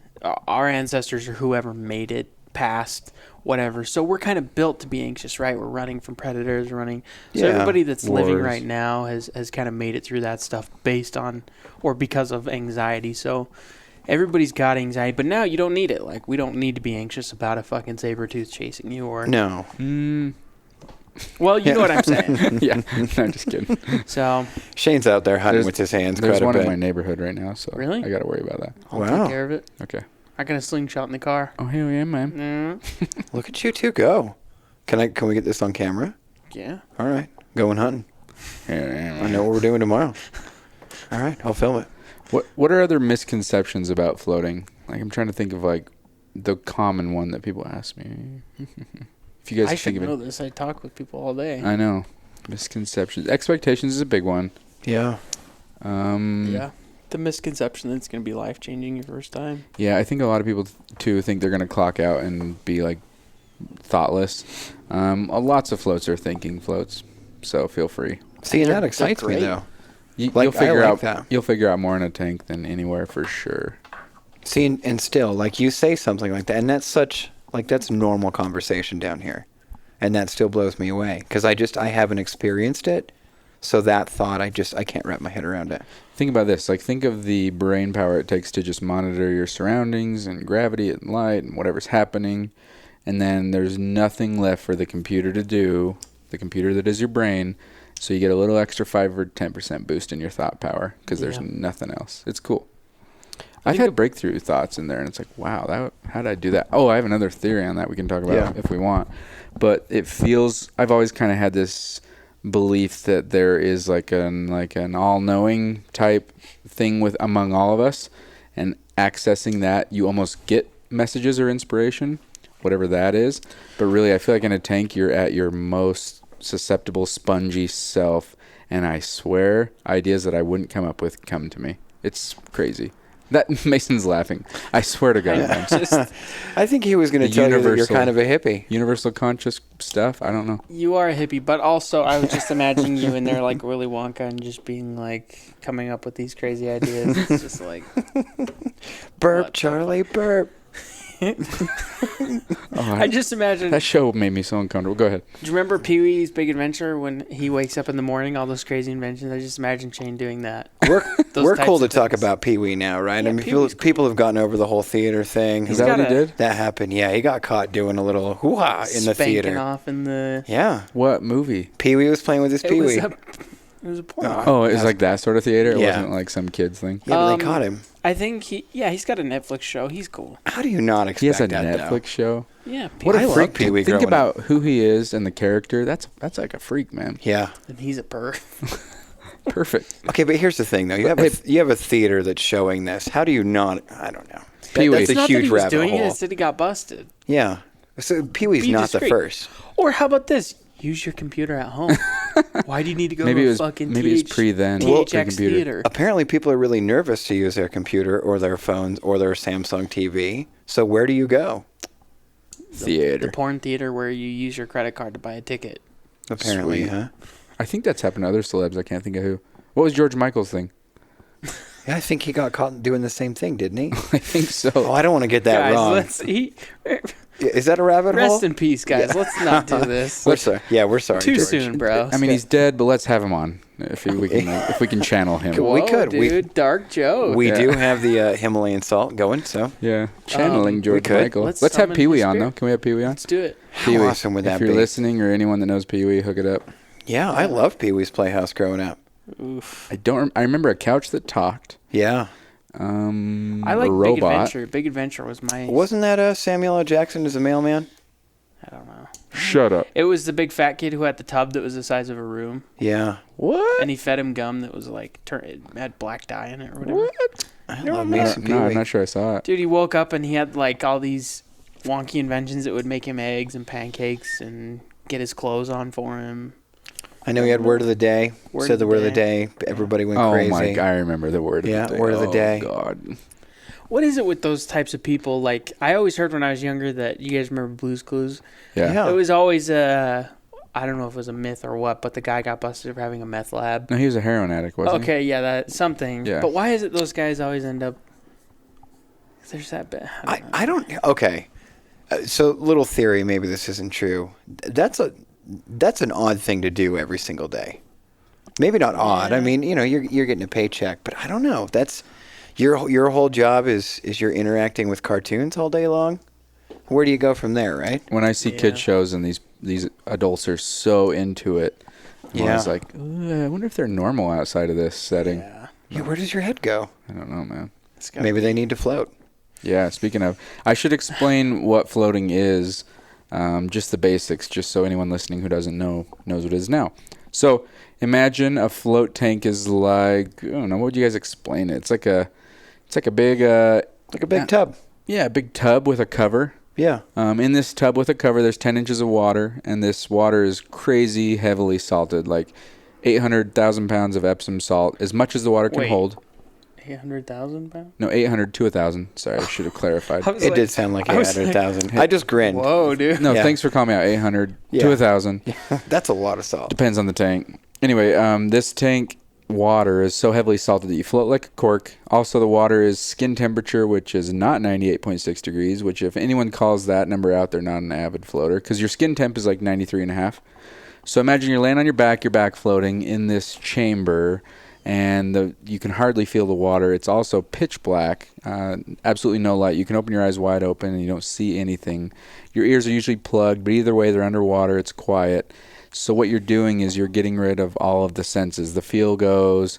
E: Our ancestors or whoever made it, past, whatever. So we're kind of built to be anxious, right? We're running from predators, So everybody that's living right now has kind of made it through that stuff based on or because of anxiety. So everybody's got anxiety, but now you don't need it. Like, we don't need to be anxious about a fucking saber tooth chasing you or...
D: No.
E: Well, you know what I'm saying.
A: Yeah, no, just kidding.
E: So
D: Shane's out there hunting with his hands
A: There's
D: quite a
A: one
D: bit.
A: in my neighborhood right now, so
E: Really?
A: I got to worry about that.
E: I'll
D: Wow.
E: take care of it.
A: Okay.
E: I got a slingshot in the car.
A: Oh, here I am, man.
E: Mm.
D: Look at you two go. Can we get this on camera?
E: Yeah.
D: All right. Going hunting.
A: Here I am.
D: I know what we're doing tomorrow. All right. I'll film it.
A: What are other misconceptions about floating? Like, I'm trying to think of, like, the common one that people ask me. If you guys
E: I
A: think
E: should
A: of
E: know
A: it.
E: this. I talk with people all day.
A: I know. Misconceptions. Expectations is a big one.
D: Yeah.
E: Yeah. The misconception that it's going to be life-changing your first time.
A: Yeah, I think a lot of people, too, think they're going to clock out and be, like, thoughtless. Lots of floats are thinking floats, so feel free.
D: See, and that
E: They're
D: excites me,
E: great.
D: though.
A: You'll figure
D: I like
A: out
D: that.
A: You'll figure out more in a tank than anywhere for sure.
D: See, and still, like, you say something like that, and that's normal conversation down here. And that still blows me away, because I haven't experienced it, so that thought, I can't wrap my head around it.
A: Think about this. Like, think of the brain power it takes to just monitor your surroundings and gravity and light and whatever's happening. And then there's nothing left for the computer to do, the computer that is your brain. So you get a little extra 5 or 10% boost in your thought power because there's nothing else. It's cool. I've had breakthrough thoughts in there, and it's like, wow, how did I do that? Oh, I have another theory on that we can talk about if we want. But it feels, I've always kind of had this belief that there is like an all-knowing type thing with among all of us, and accessing that, you almost get messages or inspiration, whatever that is. But really, I feel like in a tank, you're at your most susceptible, spongy self, and I swear, ideas that I wouldn't come up with come to me. It's crazy. That Mason's laughing. I swear to God. Man.
D: I think he was going to tell you that you're kind of a hippie.
A: Universal conscious stuff. I don't know.
E: You are a hippie, but also I was just imagining you in there like Willy Wonka and just being like coming up with these crazy ideas. It's just like
D: burp, Charlie, burp.
E: I just imagine.
A: That show made me so uncomfortable. Go ahead.
E: Do you remember Pee-wee's Big Adventure when he wakes up in the morning, all those crazy inventions? I just imagine Shane doing that.
D: We're cool to talk about Pee-wee now, right?
E: Yeah,
D: I mean, people have gotten over the whole theater thing.
A: Is that what he did?
D: That happened. Yeah, he got caught doing a little hoo-ha in the theater.
E: Off in the.
D: Yeah.
A: What movie?
D: Pee-wee was playing with his Pee-wee.
E: It was a porno.
A: Oh, it was like that sort of theater? It
D: Yeah.
A: wasn't like some kids thing?
D: Yeah, but they caught him.
E: I think he's got a Netflix show. He's cool.
D: How do you not expect
A: He has a
D: that,
A: Netflix show?
E: Yeah.
A: What a
D: I love
A: freak.
D: Pee-wee
A: Think
D: growing
A: about who he is and the character. That's like a freak, man.
D: Yeah.
E: And he's a perv.
A: Perfect.
D: Okay, but here's the thing, though. You have a theater that's showing this. How do you not? I don't know.
A: Pee-wee.
D: That's
E: It's
D: a
E: not that
D: huge
E: he was
D: rabbit
E: doing
D: hole.
E: it. It's that he got busted.
D: Yeah. So Pee-wee's
E: Be
D: not the
E: discreet.
D: first.
E: Or how about this? Use your computer at home. Why do you need to go
A: Maybe
E: to
A: it
E: a
A: was
E: fucking
A: maybe it was pre then.
E: THX theater?
D: Apparently, people are really nervous to use their computer or their phones or their Samsung TV. So where do you go?
A: Theater.
E: The porn theater where you use your credit card to buy a ticket.
D: Apparently,
A: Sweet.
D: huh?
A: I think that's happened to other celebs. I can't think of who. What was George Michael's thing?
D: Yeah, I think he got caught doing the same thing, didn't he?
A: I think so.
D: Oh, I don't want to get that
E: Guys,
D: wrong. Is that a rabbit hole?
E: rest in peace, guys. Let's not do this.
D: We're sorry. Yeah, we're sorry.
E: Too
D: George.
E: soon, bro.
A: I mean, he's dead, but let's have him on if we can channel him.
D: Cool. we
E: Whoa,
D: could.
E: dude. Dark joke.
D: We
A: Yeah.
D: do have the Himalayan salt going, so
A: Yeah, channeling George
D: could.
A: Michael.
E: Let's
A: Let's have
E: summon
A: Pee-wee
E: his
A: on, though.
E: spirit.
A: Can we have Pee-wee on?
E: Let's do it.
D: how
A: Pee-wee.
D: awesome would that
A: If you're
D: be?
A: listening or anyone that knows Pee-wee, hook it up.
D: Yeah, I love Pee-wee's Playhouse growing up.
E: Oof.
A: I remember a couch that talked.
D: Yeah.
E: I
A: A
E: like Big
A: robot.
E: Adventure. Big Adventure was my.
D: Wasn't that Samuel L. Jackson as a mailman?
E: I don't know.
A: Shut up.
E: It was the big fat kid who had the tub that was the size of a room,
D: Yeah.
A: What?
E: and he fed him gum that was like it had black dye in it or whatever.
A: What?
D: I
E: You
D: love
E: don't
D: me
E: know?
D: some
A: No, I'm
D: Pee-wee.
A: not sure I saw it.
E: Dude, he woke up and he had like all these wonky inventions that would make him eggs and pancakes and get his clothes on for him.
D: I know you had word of the day.
E: Word
D: Said
E: of
D: the
E: the
D: word of the
E: day.
D: day. Everybody went
A: Oh
D: crazy.
A: my! I remember the word.
D: Yeah,
A: of the day.
D: word of the
A: Oh,
D: day.
A: God.
E: What is it with those types of people? Like, I always heard when I was younger that, you guys remember Blue's Clues?
A: Yeah.
D: Yeah.
E: It was always I don't know if it was a myth or what, but the guy got busted for having a meth lab.
A: No, he was a heroin addict, wasn't he?
E: Okay, yeah, that's something.
A: Yeah.
E: But why is it those guys always end up? There's that bit.
D: I don't. Okay. So, little theory. Maybe this isn't true. That's an odd thing to do every single day. Maybe not odd. I mean, you're getting a paycheck, but I don't know. That's your whole job is you're interacting with cartoons all day long. Where do you go from there, right?
A: When I see
E: Yeah.
A: kid shows and these adults are so into it, I'm
D: Yeah.
A: always like, I wonder if they're normal outside of this setting.
E: Yeah.
D: Yeah. Where does your head go?
A: I don't know, man.
E: It's gotta
D: Maybe
E: be-
D: they need to float.
A: Yeah, speaking of, I should explain what floating is, just the basics, just so anyone listening who doesn't know knows what it is now. So imagine a float tank is like, I don't know, what would you guys explain it? It's like a big,
D: Like a big tub.
A: yeah, a big tub with a cover.
D: Yeah.
A: In this tub with a cover, there's 10 inches of water, and this water is crazy heavily salted, like 800,000 pounds of Epsom salt, as much as the water can
E: Wait.
A: hold.
E: 800,000 pounds?
A: No, 800 to 1,000. Sorry, I should have clarified.
E: I was
D: It
E: like-
D: did sound like
E: I was like,
D: 800,000. I just grinned.
E: Whoa, dude.
A: No,
D: Yeah.
A: thanks for calling me out. 800
D: Yeah.
A: to 1,000.
D: That's a lot of salt.
A: Depends on the tank. Anyway, this tank water is so heavily salted that you float like a cork. Also, the water is skin temperature, which is not 98.6 degrees, which if anyone calls that number out, they're not an avid floater, because your skin temp is like 93.5. So imagine you're laying on your back floating in this chamber, and you can hardly feel the water. It's also pitch black, absolutely no light. You can open your eyes wide open and you don't see anything. Your ears are usually plugged, but either way, they're underwater. It's quiet. So what you're doing is you're getting rid of all of the senses. The feel goes,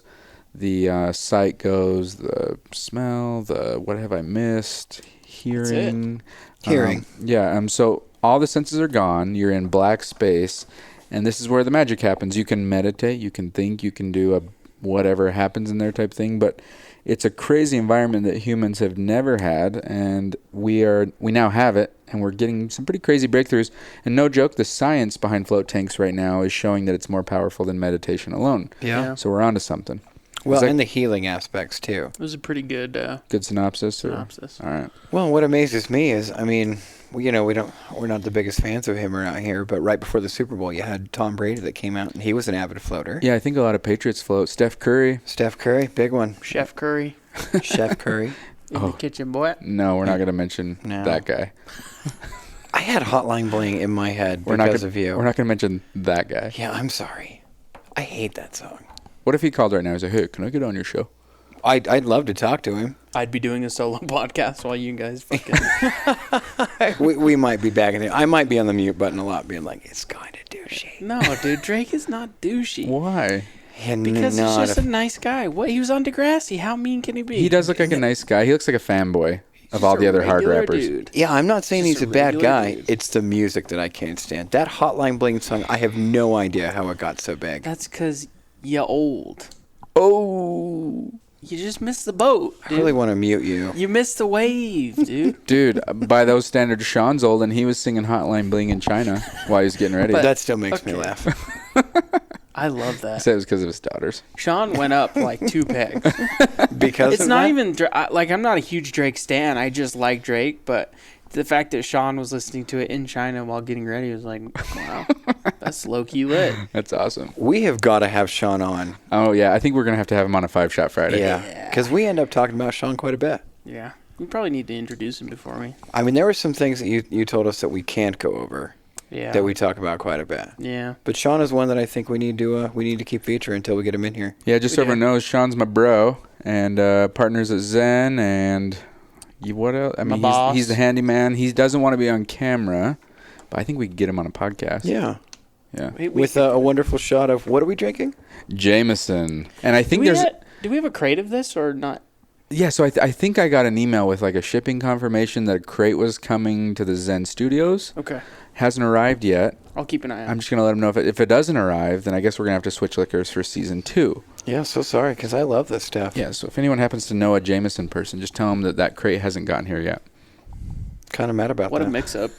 A: the sight goes, the smell, the what have I missed, hearing.
D: Hearing.
A: So all the senses are gone. You're in black space, and this is where the magic happens. You can meditate, you can think, you can do whatever happens in there type thing, but it's a crazy environment that humans have never had, and we now have it, and we're getting some pretty crazy breakthroughs. And no joke, the science behind float tanks right now is showing that it's more powerful than meditation alone.
D: Yeah.
A: So we're onto something.
D: Well,
A: Is that
D: and the healing aspects too.
E: It was a pretty good
A: good synopsis?
E: synopsis.
A: All right.
D: Well, what amazes me is, I mean, we're not the biggest fans of him around here, but right before the Super Bowl, you had Tom Brady that came out, and he was an avid floater.
A: Yeah, I think a lot of Patriots float. Steph Curry.
D: Steph Curry, big one.
E: Chef Curry
D: Chef Curry.
E: in the kitchen, boy.
A: No, we're not going to mention
D: No.
A: that guy.
D: I had Hotline Bling in my head
A: We're not
D: because
A: gonna,
D: of you.
A: We're not going to mention that guy.
D: Yeah, I'm sorry. I hate that song.
A: What if he called right now and said, hey, can I get on your show?
D: I'd love to talk to him.
E: I'd be doing a solo podcast while you guys fucking.
D: we might be back in there. I might be on the mute button a lot, being like, it's kind of douchey.
E: No, dude, Drake is not douchey.
A: Why?
D: And
E: Because he's
D: not
E: just a nice guy. What? He was on Degrassi. How mean can he be?
A: He does look like a nice guy. He looks like a fanboy of all
E: Just
A: the
E: a
A: other hard
E: regular
A: rappers.
E: Dude.
D: Yeah, I'm not saying
E: Just
D: he's
E: a
D: a bad
E: regular
D: guy.
E: dude.
D: It's the music that I can't stand. That Hotline Bling song, I have no idea how it got so big.
E: That's because you're old.
A: Oh.
E: You just missed the boat,
D: I
E: dude.
D: really want to mute you.
E: You missed the wave, dude.
A: Dude, by those standards, Sean's old, and he was singing Hotline Bling in China while he was getting ready.
E: But-
D: That still makes me
E: okay.
D: laugh.
E: I love
A: I
E: that.
A: said it was because of his daughters.
E: Sean went up like 2 pegs.
D: Because
E: It's
D: of
E: not
D: that?
E: even like I'm not a huge Drake stan. I just like Drake, but the fact that Sean was listening to it in China while getting ready was like, wow, that's low key lit.
A: That's awesome.
D: We have got to have Sean on.
A: Oh, yeah. I think we're going to have him on a 5-Shot Friday.
D: Yeah. Because we end up talking about Sean quite a bit.
E: Yeah, you probably need to introduce him before me.
D: I mean, there were some things that you told us that we can't go over,
E: Yeah,
D: that we talk about quite a bit.
E: Yeah,
D: But Sean is one that I think we need to keep featuring until we get him in here.
A: Yeah, just so
E: We
A: everyone
E: do.
A: knows, Sean's my bro and partners at Zen, and what else? I mean,
E: boss.
A: he's the handyman. He doesn't want to be on camera, but I think we could get him on a podcast.
D: Yeah.
A: Yeah.
D: With a wonderful shot of, what are we drinking?
A: Jameson. And I think
E: do we have a crate of this or not?
A: Yeah, so I think I got an email with like a shipping confirmation that a crate was coming to the Zen Studios.
E: Okay,
A: Hasn't arrived yet.
E: I'll keep an eye on
A: I'm
E: it.
A: just going to let them know if it doesn't arrive, then I guess we're going to have to switch liquors for season 2.
D: Yeah, so sorry, because I love this stuff.
A: Yeah, so if anyone happens to know a Jameson person, just tell them that crate hasn't gotten here yet.
D: Kind of mad about
E: What
D: that.
E: a mix-up.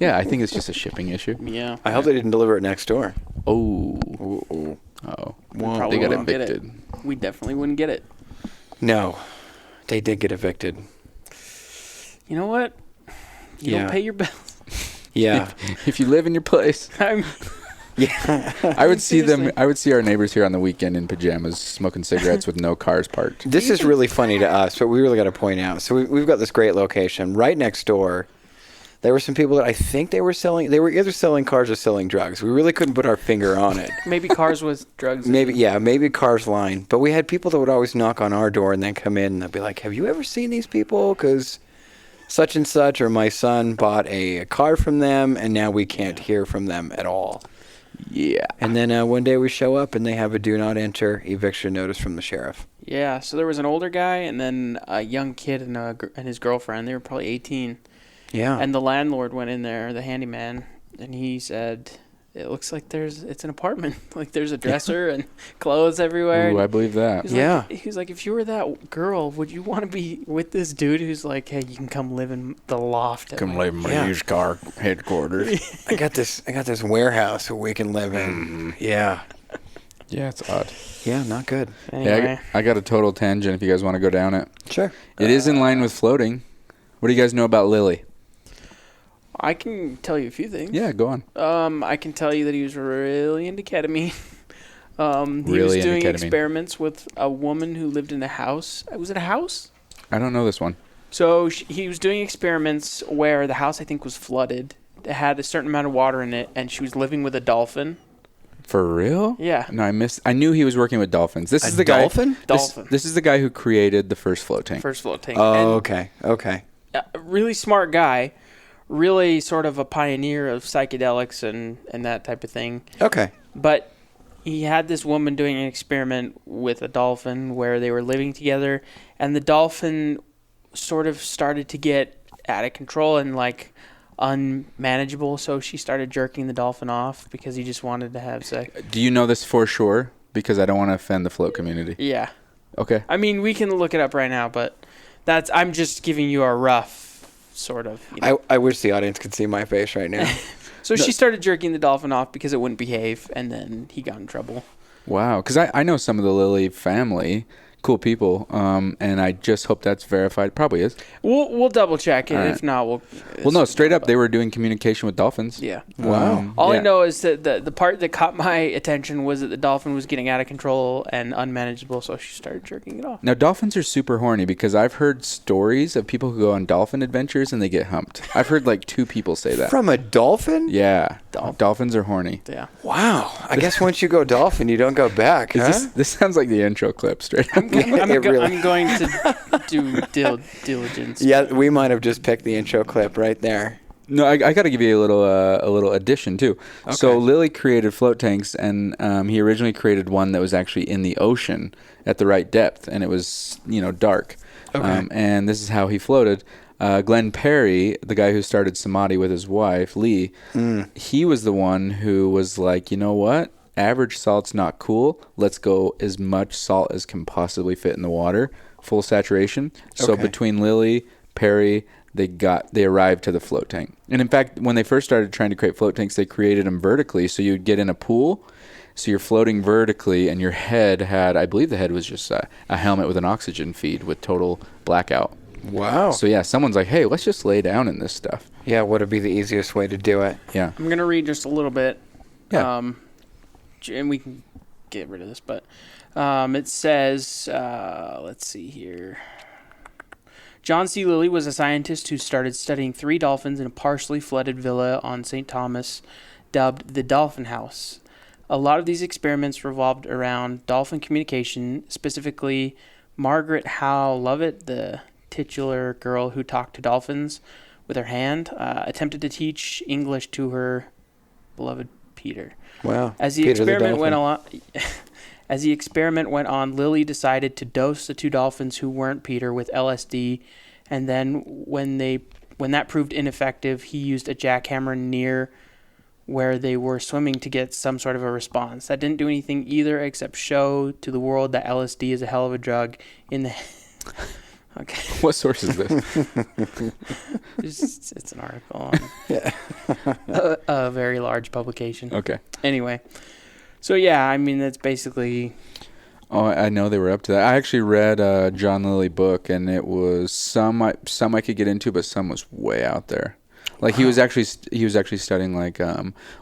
A: Yeah, I think it's just a shipping issue.
E: Yeah.
D: I hope they didn't deliver it next door.
A: Oh.
D: Ooh.
A: Oh.
E: Probably
A: They got
E: wouldn't get it.
A: evicted.
E: We definitely wouldn't get it.
D: No, they did get evicted.
E: You know what? You
D: Yeah.
E: don't pay your bills.
D: Yeah.
A: If you live in your place.
E: I'm,
D: Yeah.
A: I would see them.
E: Seriously.
A: I would see our neighbors here on the weekend in pajamas, smoking cigarettes with no cars parked.
D: This is really funny to us, but we really got to point out. So we've got this great location right next door. There were some people that I think they were either selling cars or selling drugs. We really couldn't put our finger on it.
E: maybe cars with drugs.
D: Maybe cars line. But we had people that would always knock on our door and then come in and they'd be like, "Have you ever seen these people? Because such and such, or my son bought a car from them, and now we can't hear from them at all."
A: Yeah.
D: And then one day we show up and they have a do not enter eviction notice from the sheriff.
E: Yeah, so there was an older guy and then a young kid and his girlfriend. They were probably 18.
D: Yeah.
E: And the landlord went in there, the handyman, and he said, "It looks like it's an apartment. Like there's a dresser and clothes everywhere."
A: Ooh, I believe that.
E: He was like, "If you were that girl, would you want to be with this dude who's like, hey, you can come live in the loft?"
A: Come live in my used car headquarters.
D: I got this warehouse that we can live in. Yeah.
A: Yeah, it's odd.
D: Yeah, not good.
E: Anyway,
A: Yeah, I got a total tangent if you guys want to go down it.
D: Sure.
A: It is in line with floating. What do you guys know about Lily?
E: I can tell you a few things.
A: Yeah, go on.
E: I can tell you that he was really into ketamine. He
A: Really
E: was
A: into
E: doing
A: ketamine.
E: experiments with a woman who lived in a house. Was it a house?
A: I don't know this one.
E: So he was doing experiments where the house, I think, was flooded. It had a certain amount of water in it, and she was living with a dolphin.
A: For real?
E: Yeah.
A: No, I knew he was working with dolphins. This is the
D: dolphin?
A: guy.
E: Dolphin.
A: This is the guy who created the first float tank.
E: First float tank.
D: Oh,
E: And
D: okay.
E: a really smart guy, really sort of a pioneer of psychedelics and that type of thing.
D: Okay.
E: But he had this woman doing an experiment with a dolphin where they were living together, and the dolphin sort of started to get out of control and like unmanageable, so she started jerking the dolphin off because he just wanted to have sex.
A: Do you know this for sure? Because I don't want to offend the float community.
E: Yeah.
A: Okay.
E: I mean, we can look it up right now, but I'm just giving you a rough sort of. You know.
D: I wish the audience could see my face right now.
E: So she started jerking the dolphin off because it wouldn't behave, and then he got in trouble.
A: Wow. Because I know some of the Lily family, cool people, and I just hope that's verified. Probably is.
E: We'll double check it.
A: All right.
E: If not,
A: Well, no, straight up, they were doing communication with dolphins.
E: Yeah.
D: Wow.
E: All
A: yeah.
E: I know is that the part that caught my attention was that the dolphin was getting out of control and unmanageable, so she started jerking it off.
A: Now, dolphins are super horny because I've heard stories of people who go on dolphin adventures and they get humped. I've heard like 2 people say that.
D: From a dolphin?
A: Yeah.
E: Dolphin.
A: Dolphins are horny.
E: Yeah.
D: Wow. I guess once you go dolphin, you don't go back, huh?
A: This sounds like the intro clip straight up.
E: I'm going to do diligence.
D: Yeah, we might have just picked the intro clip right there.
A: No, I got to give you a little addition too.
D: Okay.
A: So Lily created float tanks, and he originally created one that was actually in the ocean at the right depth, and it was dark.
D: Okay.
A: And this is how he floated. Glenn Perry, the guy who started Samadhi with his wife Lee, he was the one who was like, you know what? Average salt's not cool. Let's go as much salt as can possibly fit in the water, full saturation. So
D: Okay.
A: between Lily, Perry, they arrived to the float tank. And in fact, when they first started trying to create float tanks, they created them vertically. So you'd get in a pool, so you're floating vertically, and your head had, I believe the head was just a helmet with an oxygen feed with total blackout.
D: Wow.
A: So yeah, someone's like, hey, let's just lay down in this stuff.
D: Yeah, what would be the easiest way to do it?
A: Yeah.
E: I'm going to read just a little bit.
A: Yeah.
E: And we can get rid of this, but it says, let's see here. John C. Lilly was a scientist who started studying 3 dolphins in a partially flooded villa on St. Thomas, dubbed the Dolphin House. A lot of these experiments revolved around dolphin communication, specifically Margaret Howe Lovett, the titular girl who talked to dolphins with her hand, attempted to teach English to her beloved Peter.
D: Wow.
E: As the
D: Peter
E: experiment went
D: dolphin.
E: on, as the experiment went on, Lily decided to dose the 2 dolphins who weren't Peter with LSD, and then when that proved ineffective, he used a jackhammer near where they were swimming to get some sort of a response. That didn't do anything either, except show to the world that LSD is a hell of a drug. Okay.
A: What source is this?
E: It's an article on a very large publication.
A: Okay.
E: Anyway, so yeah, I mean that's basically.
A: Oh, I know they were up to that. I actually read a John Lilly book, and it was some I could get into, but some was way out there. Like he was actually studying like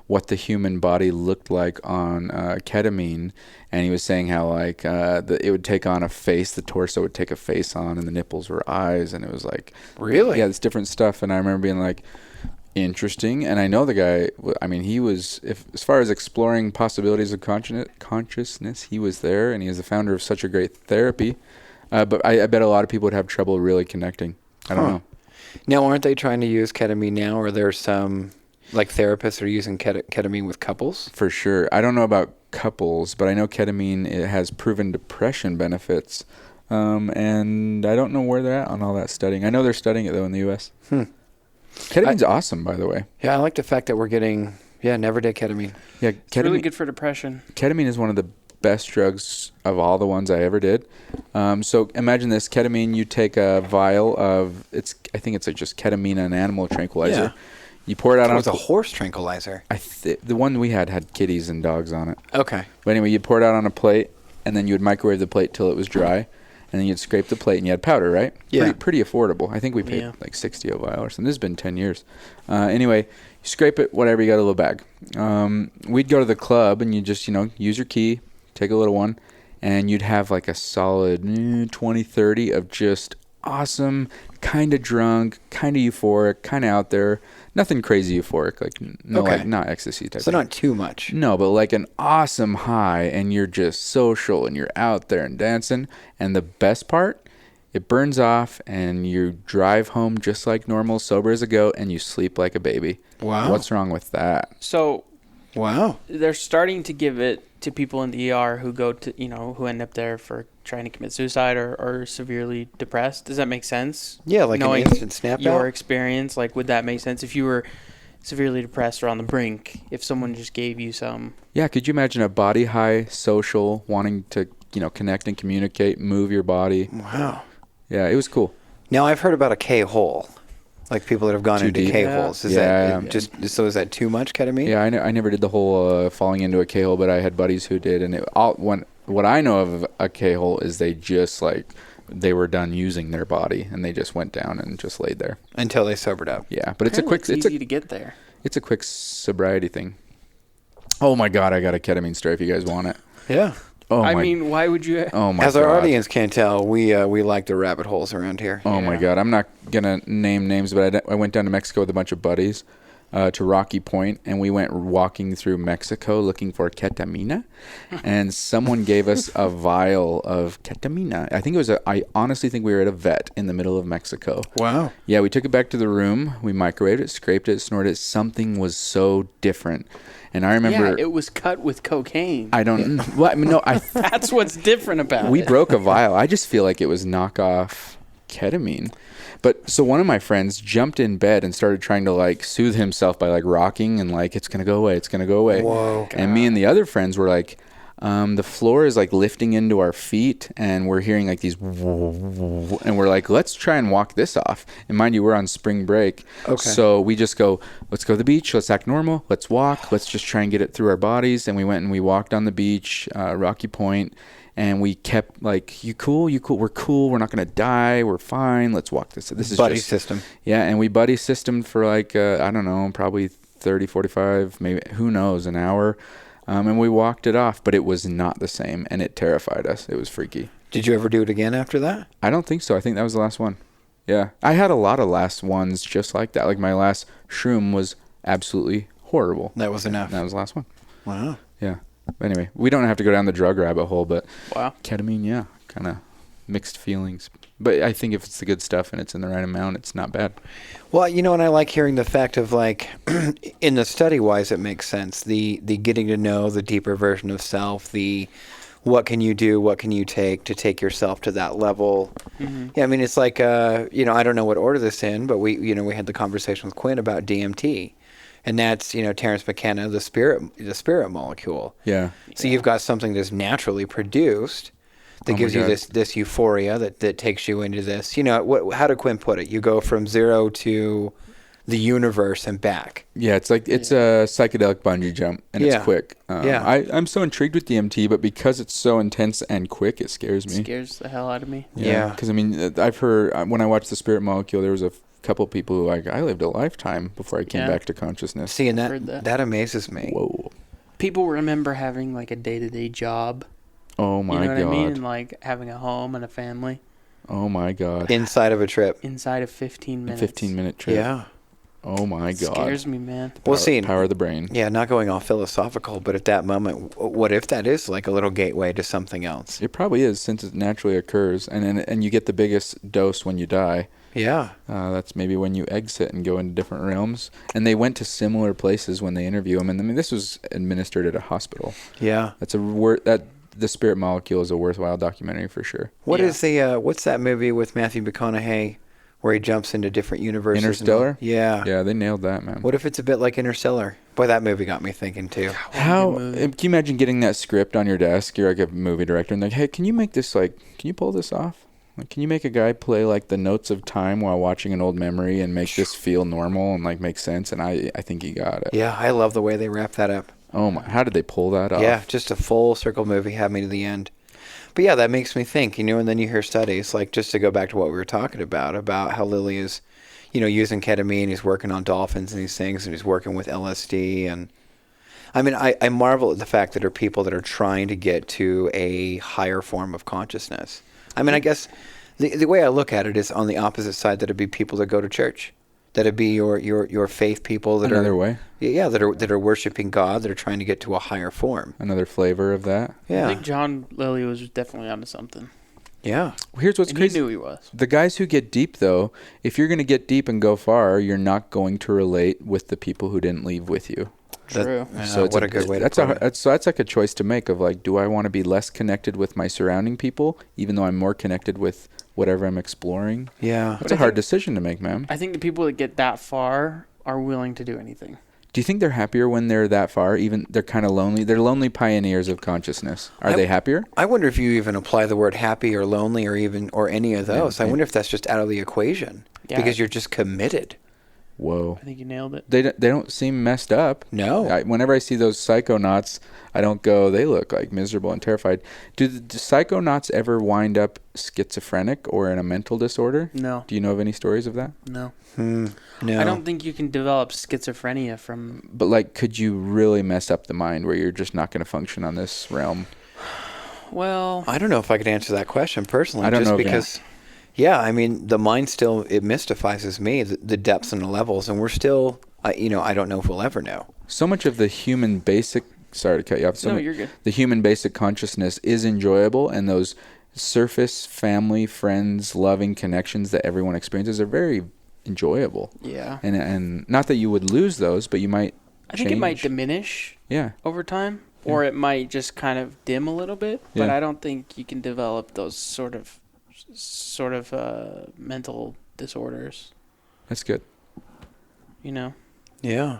A: what the human body looked like on ketamine, and he was saying how like it would take on a face, the torso would take a face on, and the nipples were eyes, and it was like
D: Really?
A: yeah, it's different stuff. And I remember being like, interesting. And I know the guy. I mean, he was as far as exploring possibilities of consciousness, he was there, and he is the founder of such a great therapy. But I bet a lot of people would have trouble really connecting. I don't know.
D: Now, aren't they trying to use ketamine now, or there's some like therapists are using ketamine with couples?
A: For sure. I don't know about couples, but I know ketamine, it has proven depression benefits. And I don't know where they're at on all that studying. I know they're studying it, though, in the U.S. Ketamine's awesome, by the way.
D: Yeah, I like the fact that we're getting, never did ketamine.
A: Yeah,
E: It's really good for depression.
A: Ketamine is one of the best drugs of all the ones I ever did. So imagine this: ketamine. You take a vial of I think it's just ketamine, an animal tranquilizer.
D: Yeah.
A: You pour it out
D: It
A: on
D: was a horse tranquilizer.
A: the one we had kitties and dogs on it.
D: Okay.
A: But anyway, you'd pour it out on a plate, and then you would microwave the plate till it was dry, and then you'd scrape the plate, and you had powder, right?
D: Yeah.
A: Pretty affordable. I think we paid like $60 a vial or something. This has been 10 years. Anyway, you scrape it, whatever, you got a little bag. We'd go to the club, and you just, use your key, take a little one, and you'd have like a solid 20, 30 of just awesome, kind of drunk, kind of euphoric, kind of out there. Nothing crazy euphoric, like not ecstasy type.
D: So
A: thing.
D: not too much.
A: No, but like an awesome high, and you're just social, and you're out there and dancing. And the best part, it burns off, and you drive home just like normal, sober as a goat, and you sleep like a baby.
D: Wow.
A: What's wrong with that?
E: So
D: Wow.
E: they're starting to give it to people in the ER who go to, who end up there for trying to commit suicide or severely depressed. Does that make sense?
D: Yeah, like
E: Knowing
D: an instant snap
E: your
D: out.
E: experience, like, would that make sense if you were severely depressed or on the brink, if someone just gave you some?
A: Yeah, could you imagine a body high, social, wanting to, connect and communicate, move your body?
D: Wow.
A: Yeah, it was cool.
D: Now I've heard about a K-hole. Like people that have gone
A: Too
D: into
A: deep?
D: K-holes. Is
A: Yeah.
D: that so is that too much ketamine?
A: Yeah, I never did the whole falling into a K-hole, but I had buddies who did. And what I know of a K-hole is they just they were done using their body, and they just went down and just laid there.
D: Until they sobered up.
A: Yeah, but it's
E: easy to get there.
A: It's a quick sobriety thing. Oh my God, I got a ketamine story if you guys want it.
D: Yeah.
A: Oh
E: I
A: my,
E: mean, why would you?
A: oh my
D: As
A: God.
D: our audience can't tell, we like the rabbit holes around here.
A: Oh my God, I'm not gonna name names, but I went down to Mexico with a bunch of buddies to Rocky Point, and we went walking through Mexico looking for ketamina, and someone gave us a vial of ketamina. I honestly think we were at a vet in the middle of Mexico.
D: Wow.
A: Yeah, we took it back to the room, we microwaved it, scraped it, snorted it. Something was so different. And I remember...
E: Yeah, it was cut with cocaine.
A: I don't... Well, I mean, no,
E: That's what's different about it.
A: we broke a vial. I just feel like it was knockoff ketamine. But so one of my friends jumped in bed and started trying to soothe himself by rocking and it's going to go away. It's going to go away.
D: Whoa.
A: And me and the other friends were like, the floor is lifting into our feet, and we're hearing these, and we're like, let's try and walk this off. And mind you, we're on spring break.
D: Okay.
A: So we just go, let's go to the beach. Let's act normal. Let's walk. Let's just try and get it through our bodies. And we went and we walked on the beach, Rocky Point, and we kept you cool? We're cool. We're not going to die. We're fine. Let's walk this. This is
D: Buddy
A: just,
D: system.
A: Yeah. And we buddy systemed for I don't know, probably 30, 45, maybe, who knows, an hour. And we walked it off, but it was not the same, and it terrified us. It was freaky.
D: Did you ever do it again after that?
A: I don't think so. I think that was the last one. Yeah. I had a lot of last ones just like that. My last shroom was absolutely horrible.
D: That was enough.
A: That was the last one.
D: Wow.
A: Yeah. But anyway, we don't have to go down the drug rabbit hole, but
E: Wow.
A: ketamine, yeah, kind of mixed feelings. But I think if it's the good stuff and it's in the right amount, it's not bad.
D: Well, and I like hearing the fact of in the study-wise, it makes sense. The getting to know the deeper version of self, the what can you do, what can you take to take yourself to that level. Mm-hmm. Yeah, I mean, it's I don't know what order this in, but we had the conversation with Quinn about DMT. And that's, Terrence McKenna, the spirit molecule.
A: Yeah.
D: So you've got something that's naturally produced that
A: Oh my
D: gives you
A: God.
D: this euphoria that takes you into this. You know, how did Quinn put it? You go from zero to the universe and back.
A: Yeah, it's like it's a psychedelic bungee jump, and
D: Yeah.
A: it's quick.
D: Yeah.
A: I'm so intrigued with DMT, but because it's so intense and quick, it scares me.
E: Scares the hell out of me.
D: Yeah.
A: Because I mean, I've heard when I watched The Spirit Molecule, there was a couple people who like I lived a lifetime before I came
E: Yeah.
A: back to consciousness.
D: See, and
E: Heard
D: that
E: that.
D: amazes me.
A: Whoa!
E: People remember having like a day-to-day job.
A: Oh my
E: You know what
A: God!
E: I mean? And like having a home and a family
A: Oh my God!
D: Inside of a trip.
E: inside of 15
A: A
E: minutes.
A: 15-minute trip.
D: Yeah.
A: Oh my God!
E: Scares me, man.
D: Well, see,
A: Power of the brain.
D: yeah, not going all philosophical, but at that moment, what if that is like a little gateway to something else?
A: It probably is, since it naturally occurs, and you get the biggest dose when you die.
D: Yeah.
A: That's maybe when you exit and go into different realms. And they went to similar places when they interview him. And I mean, this was administered at a hospital.
D: Yeah.
A: That's The Spirit Molecule is a worthwhile documentary for sure.
D: What
E: Yeah.
D: is the what's that movie with Matthew McConaughey where he jumps into different universes? and all-
A: Interstellar?
D: Yeah.
A: Yeah, they nailed that, man.
D: What if it's a bit like Interstellar? Boy, that movie got me thinking too.
A: How
E: Good movie.
A: can you imagine getting that script on your desk? You're like a movie director, and like, hey, can you make this can you pull this off? Like, can you make a guy play like the notes of time while watching an old memory and make this feel normal and like make sense? And I think he got it.
D: Yeah, I love the way they wrap that up.
A: Oh my! How did they pull that off?
D: Yeah, just a full circle movie had me to the end. But yeah, that makes me think, you know, and then you hear studies, like just to go back to what we were talking about how Lily is, you know, using ketamine, he's working on dolphins and these things, and he's working with LSD. And I mean, I marvel at the fact that there are people that are trying to get to a higher form of consciousness. I mean, I guess the way I look at it is on the opposite side, that it'd be people that go to church. That'd be your faith people that
A: Another
D: are
A: way,
D: that are worshiping God, that are trying to get to a higher form.
A: another flavor of that.
D: Yeah.
E: I think John Lilly was definitely onto something.
D: Yeah.
A: Here's what's
E: And
A: crazy.
E: he knew he was.
A: The guys who get deep, though, if you're going to get deep and go far, you're not going to relate with the people who didn't leave with you.
E: True.
A: So it's
D: what a good way to
A: that's
D: put it.
A: that's like a choice to make of like, do I want to be less connected with my surrounding people, even though I'm more connected with whatever I'm exploring?
D: Yeah.
A: That's a hard decision to make, man.
E: I think the people that get that far are willing to do anything.
A: Do you think they're happier when they're that far? Even they're kind of lonely. They're lonely pioneers of consciousness. Are they happier?
D: I wonder if you even apply the word happy or lonely or any of those. I wonder if that's just out of the equation
E: Yeah.
D: because you're just committed.
A: Whoa.
E: I think you nailed it.
A: They don't seem messed up.
D: No.
A: Whenever I see those psychonauts, I don't go, they look like miserable and terrified. Do psychonauts ever wind up schizophrenic or in a mental disorder?
E: No.
A: Do you know of any stories of that?
E: No.
D: No.
E: I don't think you can develop schizophrenia from.
A: But like, could you really mess up the mind where you're just not going to function on this realm?
E: Well,
D: I don't know if I could answer that question personally.
A: I don't
D: just
A: know,
D: because. Yeah, I mean, the mind still, it mystifies me, the depths and the levels, and we're still, I don't know if we'll ever know.
A: So much of the human basic, sorry to cut you off.
E: No, you're good.
A: The human basic consciousness is enjoyable, and those surface family, friends, loving connections that everyone experiences are very enjoyable.
E: yeah.
A: And not that you would lose those, but you might
E: I think it might
A: change.
E: diminish
A: Yeah.
E: over time, or it might just kind of dim a little bit. But
A: Yeah.
E: I don't think you can develop those sort of mental disorders.
A: That's good.
E: You know.
D: Yeah.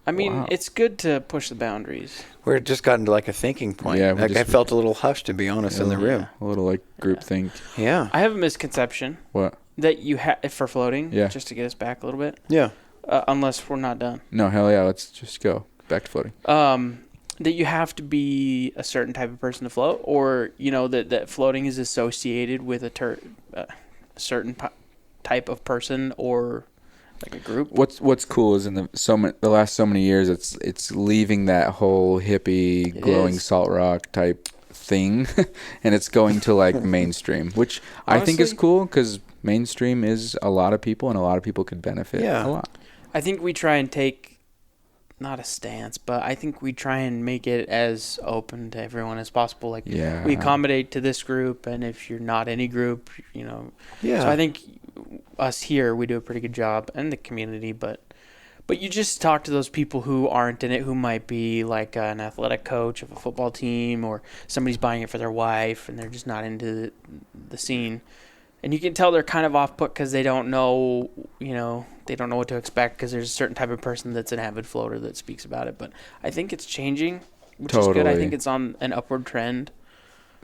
E: I mean,
A: Wow.
E: it's good to push the boundaries.
D: We're just gotten to like a thinking point.
A: Yeah, we
D: Like, I
A: just-
D: felt a little hushed, to be honest, in the room.
A: A little like group think.
D: Yeah.
E: I have a misconception
A: What?
E: that you have for floating.
A: Yeah.
E: Just to get us back a little bit.
D: Yeah.
E: Unless we're not done.
A: No, hell yeah. Let's just go back to floating.
E: That you have to be a certain type of person to float, or that floating is associated with a certain type of person or like a group.
A: What's cool is in the last so many years, it's leaving that whole hippie glowing
E: is.
A: salt rock type thing, and it's going to like mainstream, which I think is
E: Honestly-
A: cool because mainstream is a lot of people, and a lot of people could benefit
D: Yeah.
A: a lot.
E: I think we try and take, not a stance, but I think we try and make it as open to everyone as possible. Like,
A: Yeah.
E: we accommodate to this group, and if you're not any group,
D: Yeah.
E: So I think us here, we do a pretty good job, and the community, but you just talk to those people who aren't in it, who might be like an athletic coach of a football team, or somebody's buying it for their wife, and they're just not into the scene. And you can tell they're kind of off put because they don't know, they don't know what to expect because there's a certain type of person that's an avid floater that speaks about it. But I think it's changing, which is good. I
A: Totally.
E: think it's on an upward trend.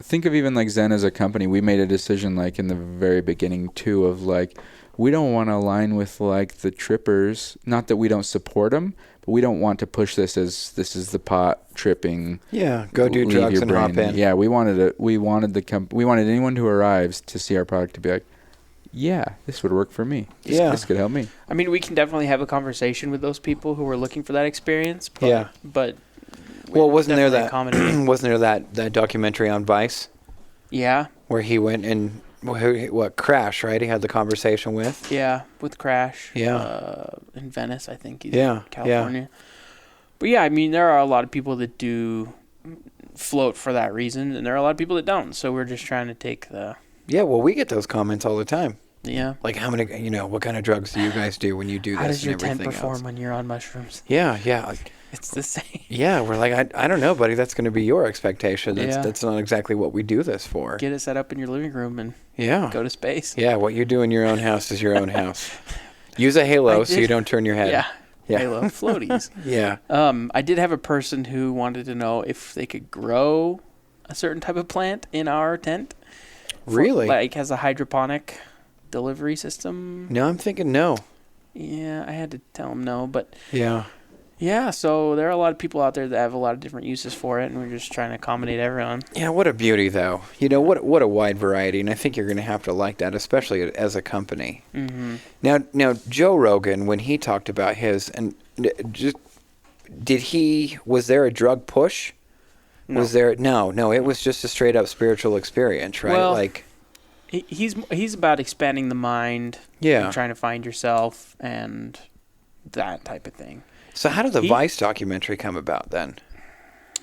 A: think of even like Zen as a company. We made a decision like in the very beginning too of like, we don't want to align with like the trippers. Not that we don't support them, but we don't want to push this as this is the pot tripping.
D: Yeah, go do
A: leave
D: drugs
A: your
D: and
A: brain.
D: hop in.
A: Yeah, we wanted anyone who arrives to see our product to be like, yeah, this would work for me. This could help me.
E: I mean, we can definitely have a conversation with those people who are looking for that experience. But, but
D: well, wasn't there
E: that
D: documentary on Vice?
E: Yeah.
D: Where he went and Crash, right? He had the conversation with.
E: Yeah, with Crash.
D: Yeah.
E: In Venice, I think. He's
D: in
E: California. Yeah. But yeah, I mean, there are a lot of people that do float for that reason, and there are a lot of people that don't. So we're just trying to take the.
D: Yeah, well, we get those comments all the time.
E: Yeah.
D: Like, how many, what kind of drugs do you guys do when you do this?
E: How does your tent
D: perform
E: perform when you're on mushrooms?
D: Yeah.
E: It's the same.
D: Yeah, we're like, I don't know, buddy. That's going to be your expectation. That's not exactly what we do this for.
E: Get it set up in your living room and go to space.
D: Yeah, what you do in your own house is your own house. Use a halo so you don't turn your head.
E: Yeah. Halo floaties.
D: Yeah.
E: I did have a person who wanted to know if they could grow a certain type of plant in our tent.
D: Really?
E: Like as a hydroponic delivery system.
D: No, I'm thinking no.
E: Yeah, I had to tell him no, but
D: yeah.
E: So there are a lot of people out there that have a lot of different uses for it, and we're just trying to accommodate everyone.
D: Yeah, what a beauty, though. What a wide variety, and I think you're going to have to like that, especially as a company.
E: Mm-hmm.
D: Now, Joe Rogan, when he talked about his, and was there a drug push?
E: No.
D: Was there? No, it was just a straight up spiritual experience, right?
E: Well,
D: like
E: he's about expanding the mind, and trying to find yourself and that type of thing.
D: So how did the Vice documentary come about then?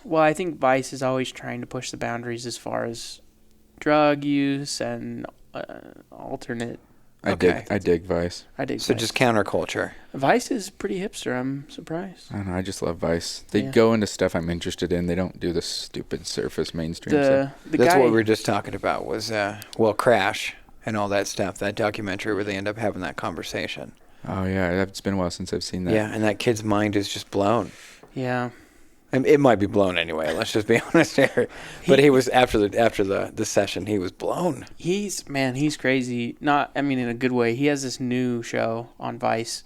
E: Well, I think Vice is always trying to push the boundaries as far as drug use and alternate.
A: I dig Vice.
E: I dig.
D: So
E: Vice.
D: just counterculture.
E: Vice is pretty hipster. I'm surprised.
A: I don't know. I just love Vice. They go into stuff I'm interested in. They don't do the stupid surface mainstream stuff.
D: That's what we were just talking about was, Crash and all that stuff, that documentary where they end up having that conversation.
A: Oh, yeah. It's been a while since I've seen that.
D: Yeah, and that kid's mind is just blown.
E: Yeah.
D: It might be blown anyway. Let's just be honest here. But he was after the session. He was blown.
E: He's crazy. In a good way. He has this new show on Vice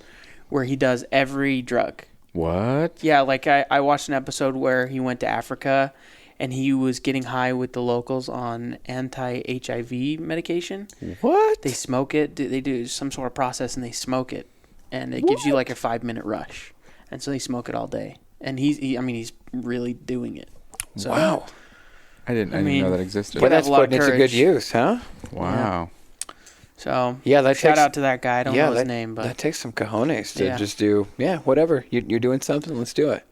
E: where he does every drug.
A: What?
E: Yeah, like I watched an episode where he went to Africa and he was getting high with the locals on anti-HIV medication.
A: What?
E: They smoke it. They do some sort of process and they smoke it, and it gives you like a 5-minute rush. And so they smoke it all day. And he's really doing it. So,
A: wow. I didn't know that existed.
D: But that's putting it to good use, huh?
A: Wow.
E: Yeah. So
D: shout
E: out to that guy. I don't know his name, but
D: that takes some cojones to just do. Yeah, whatever. You're doing something. Let's do it.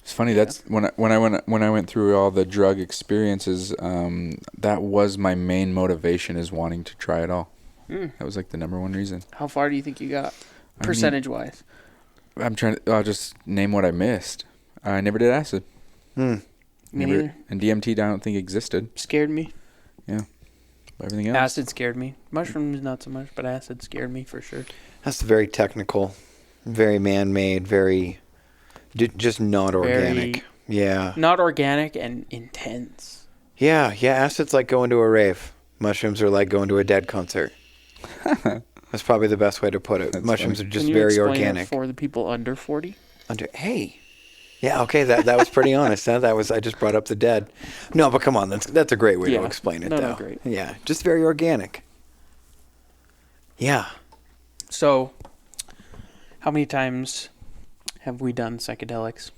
A: It's funny. That's when I went through all the drug experiences. That was my main motivation, is wanting to try it all. That was like the number one reason.
E: How far do you think you got, percentage-wise?
A: I'm trying to. I'll just name what I missed. I never did acid.
E: Me neither.
A: And DMT, I don't think existed.
E: Scared me.
A: Yeah. Everything else.
E: Acid scared me. Mushrooms not so much, but acid scared me for sure.
D: That's very technical, very man-made, very just not organic. Yeah.
E: Not organic and intense.
D: Yeah. Acid's like going to a rave. Mushrooms are like going to a Dead concert. That's probably the best way to put it. Mushrooms are just very organic.
E: It for the people under 40?
D: Yeah, okay, that was pretty honest. Huh? I just brought up the Dead. No, but come on, that's a great way to explain it, though.
E: No, great.
D: Yeah, just very organic. Yeah.
E: So, how many times have we done psychedelics?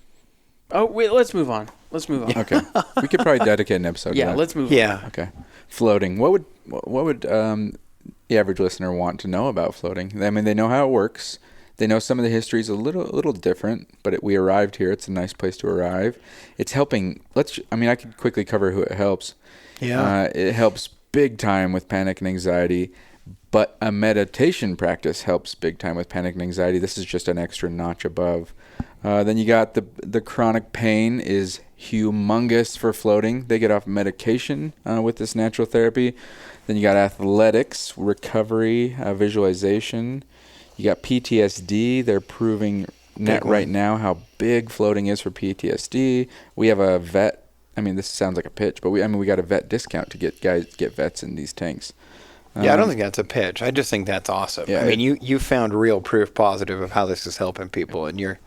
E: Oh, wait, let's move on.
A: Okay. We could probably dedicate an episode to that.
E: Let's move on.
D: Yeah.
A: Okay. Floating. What would the average listener want to know about floating? I mean, they know how it works. They know some of the history is a little different, but we arrived here. It's a nice place to arrive. It's helping. I could quickly cover who it helps.
D: Yeah.
A: It helps big time with panic and anxiety, but a meditation practice helps big time with panic and anxiety. This is just an extra notch above. Then you got the chronic pain is humongous for floating. They get off medication with this natural therapy. Then you got athletics, recovery, visualization. You got PTSD. They're proving right now how big floating is for PTSD. We have a vet I mean, this sounds like a pitch, but we got a vet discount to get vets in these tanks.
D: Yeah, I don't think that's a pitch. I just think that's awesome.
A: Yeah,
D: I mean, you found real proof positive of how this is helping people, and you're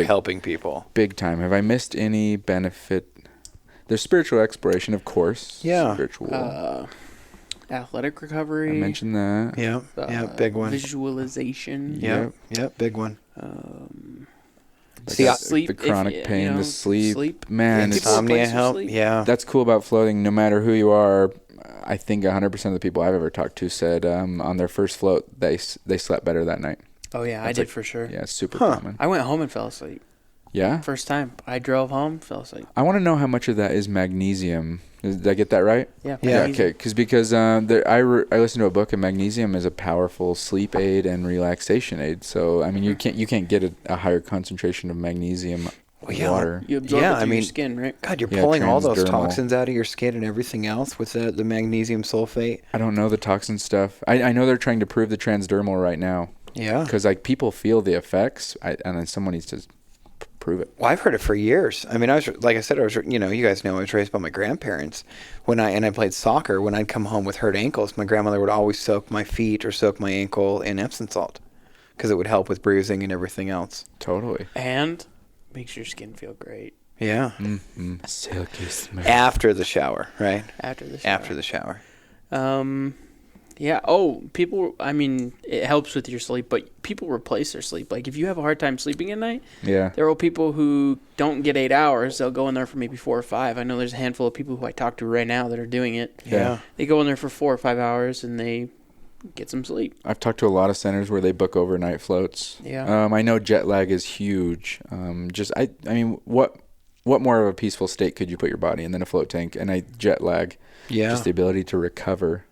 D: helping people.
A: Big time. Have I missed any benefit? There's spiritual exploration, of course.
D: Yeah.
A: Spiritual.
E: Athletic recovery.
A: I mentioned that.
D: Yeah, big one.
E: Visualization.
D: Yeah, big one.
A: Like
E: sleep.
A: the chronic pain, the sleep.
E: Yeah,
A: Man, it's,
E: people
D: Insomnia
E: replace their
D: help.
E: sleep.
D: Yeah.
A: that's cool about floating. No matter who you are, I think 100% of the people I've ever talked to said on their first float they slept better that night.
E: Oh yeah, I
A: That's
E: did
A: like-
E: for sure.
A: Yeah, it's super common.
E: I went home and fell asleep.
A: Yeah?
E: First time. I drove home, fell asleep.
A: I want to know how much of that is magnesium. Did I get that right?
E: Yeah.
D: Yeah,
A: Okay, because I listened to a book, and magnesium is a powerful sleep aid and relaxation aid. So I mean, you can't get a higher concentration of magnesium in
D: yeah.
A: water.
E: You absorb
D: Yeah,
E: it through
D: I mean-
E: your skin, right?
D: God, you're
A: Yeah,
D: pulling all those
A: transdermal.
D: toxins out of your skin and everything else with the magnesium sulfate.
A: I don't know the toxin stuff. I know they're trying to prove the transdermal right now
D: Yeah.
A: because like people feel the effects, and then someone needs to prove it.
D: Well, I've heard it for years. I mean, I was you guys know, I was raised by my grandparents. I played soccer. When I'd come home with hurt ankles, my grandmother would always soak my feet or soak my ankle in Epsom salt because it would help with bruising and everything else.
A: Totally.
E: And makes your skin feel great
D: Yeah.
A: Silky smooth.
D: After the shower, right?
E: after the shower.
D: After the shower.
E: Yeah. Oh, people. I mean, it helps with your sleep, but people replace their sleep. Like if you have a hard time sleeping at night,
A: Yeah.
E: there are people who don't get 8 hours. They'll go in there for maybe 4 or 5. I know there's a handful of people who I talk to right now that are doing it.
D: Yeah.
E: They go in there for 4 or 5 hours and they get some sleep.
A: I've talked to a lot of centers where they book overnight floats.
E: Yeah.
A: I know jet lag is huge. I mean, what more of a peaceful state could you put your body in than a float tank? And jet lag,
D: Yeah.
A: just the ability to recover.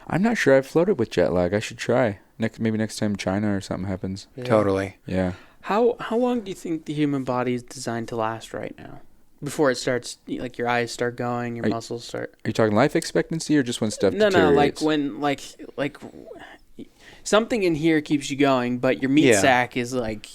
A: I'm not sure I've floated with jet lag. I should try maybe next time China or something happens.
E: Yeah.
D: Totally.
A: Yeah.
E: How long do you think the human body is designed to last right now? Before it starts, like your eyes start going, your muscles start.
A: Are you talking life expectancy or just when stuff
E: No,
A: deteriorates?
E: like when like something in here keeps you going, but your meat
D: Yeah.
E: sack is like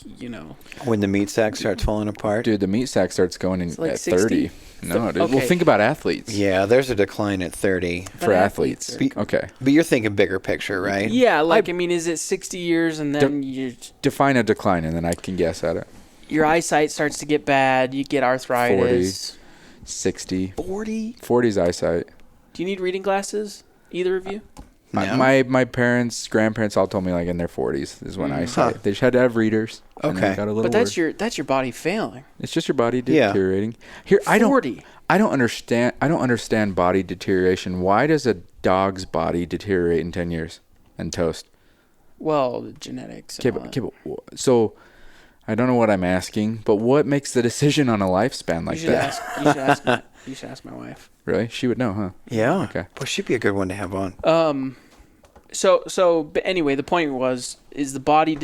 D: When the meat sack starts falling apart.
A: Dude, the meat sack starts going in
E: like
A: at
E: 60?
A: 30. No, dude.
E: Okay.
A: Well, think about athletes.
D: Yeah, there's a decline at 30.
A: For athletes.
E: athletes
A: Okay.
D: But you're thinking bigger picture, right?
E: Yeah, like I mean, is it 60 years and then
A: Define a decline, and then I can guess at it.
E: your eyesight starts to get bad, you get arthritis.
A: 60.
E: 40?
A: 40's eyesight.
E: Do you need reading glasses? Either of you?
D: No.
A: My parents, grandparents all told me like in their 40s is when eyesight. They just had to have readers. and
D: Okay.
A: they got a little
E: But that's
A: worse.
E: your body failing.
A: It's just your body
D: Yeah.
A: deteriorating. Here,
E: 40.
A: I don't understand body deterioration. Why does a dog's body deteriorate in 10 years and toast?
E: Well, the genetics. And all that.
A: So I don't know what I'm asking, but what makes the decision on a lifespan like
E: you should
A: that?
E: you should ask my wife.
A: Really? She would know, huh?
D: Yeah.
A: Okay.
D: Well, she'd be a good one to have on.
E: But anyway, the point is the body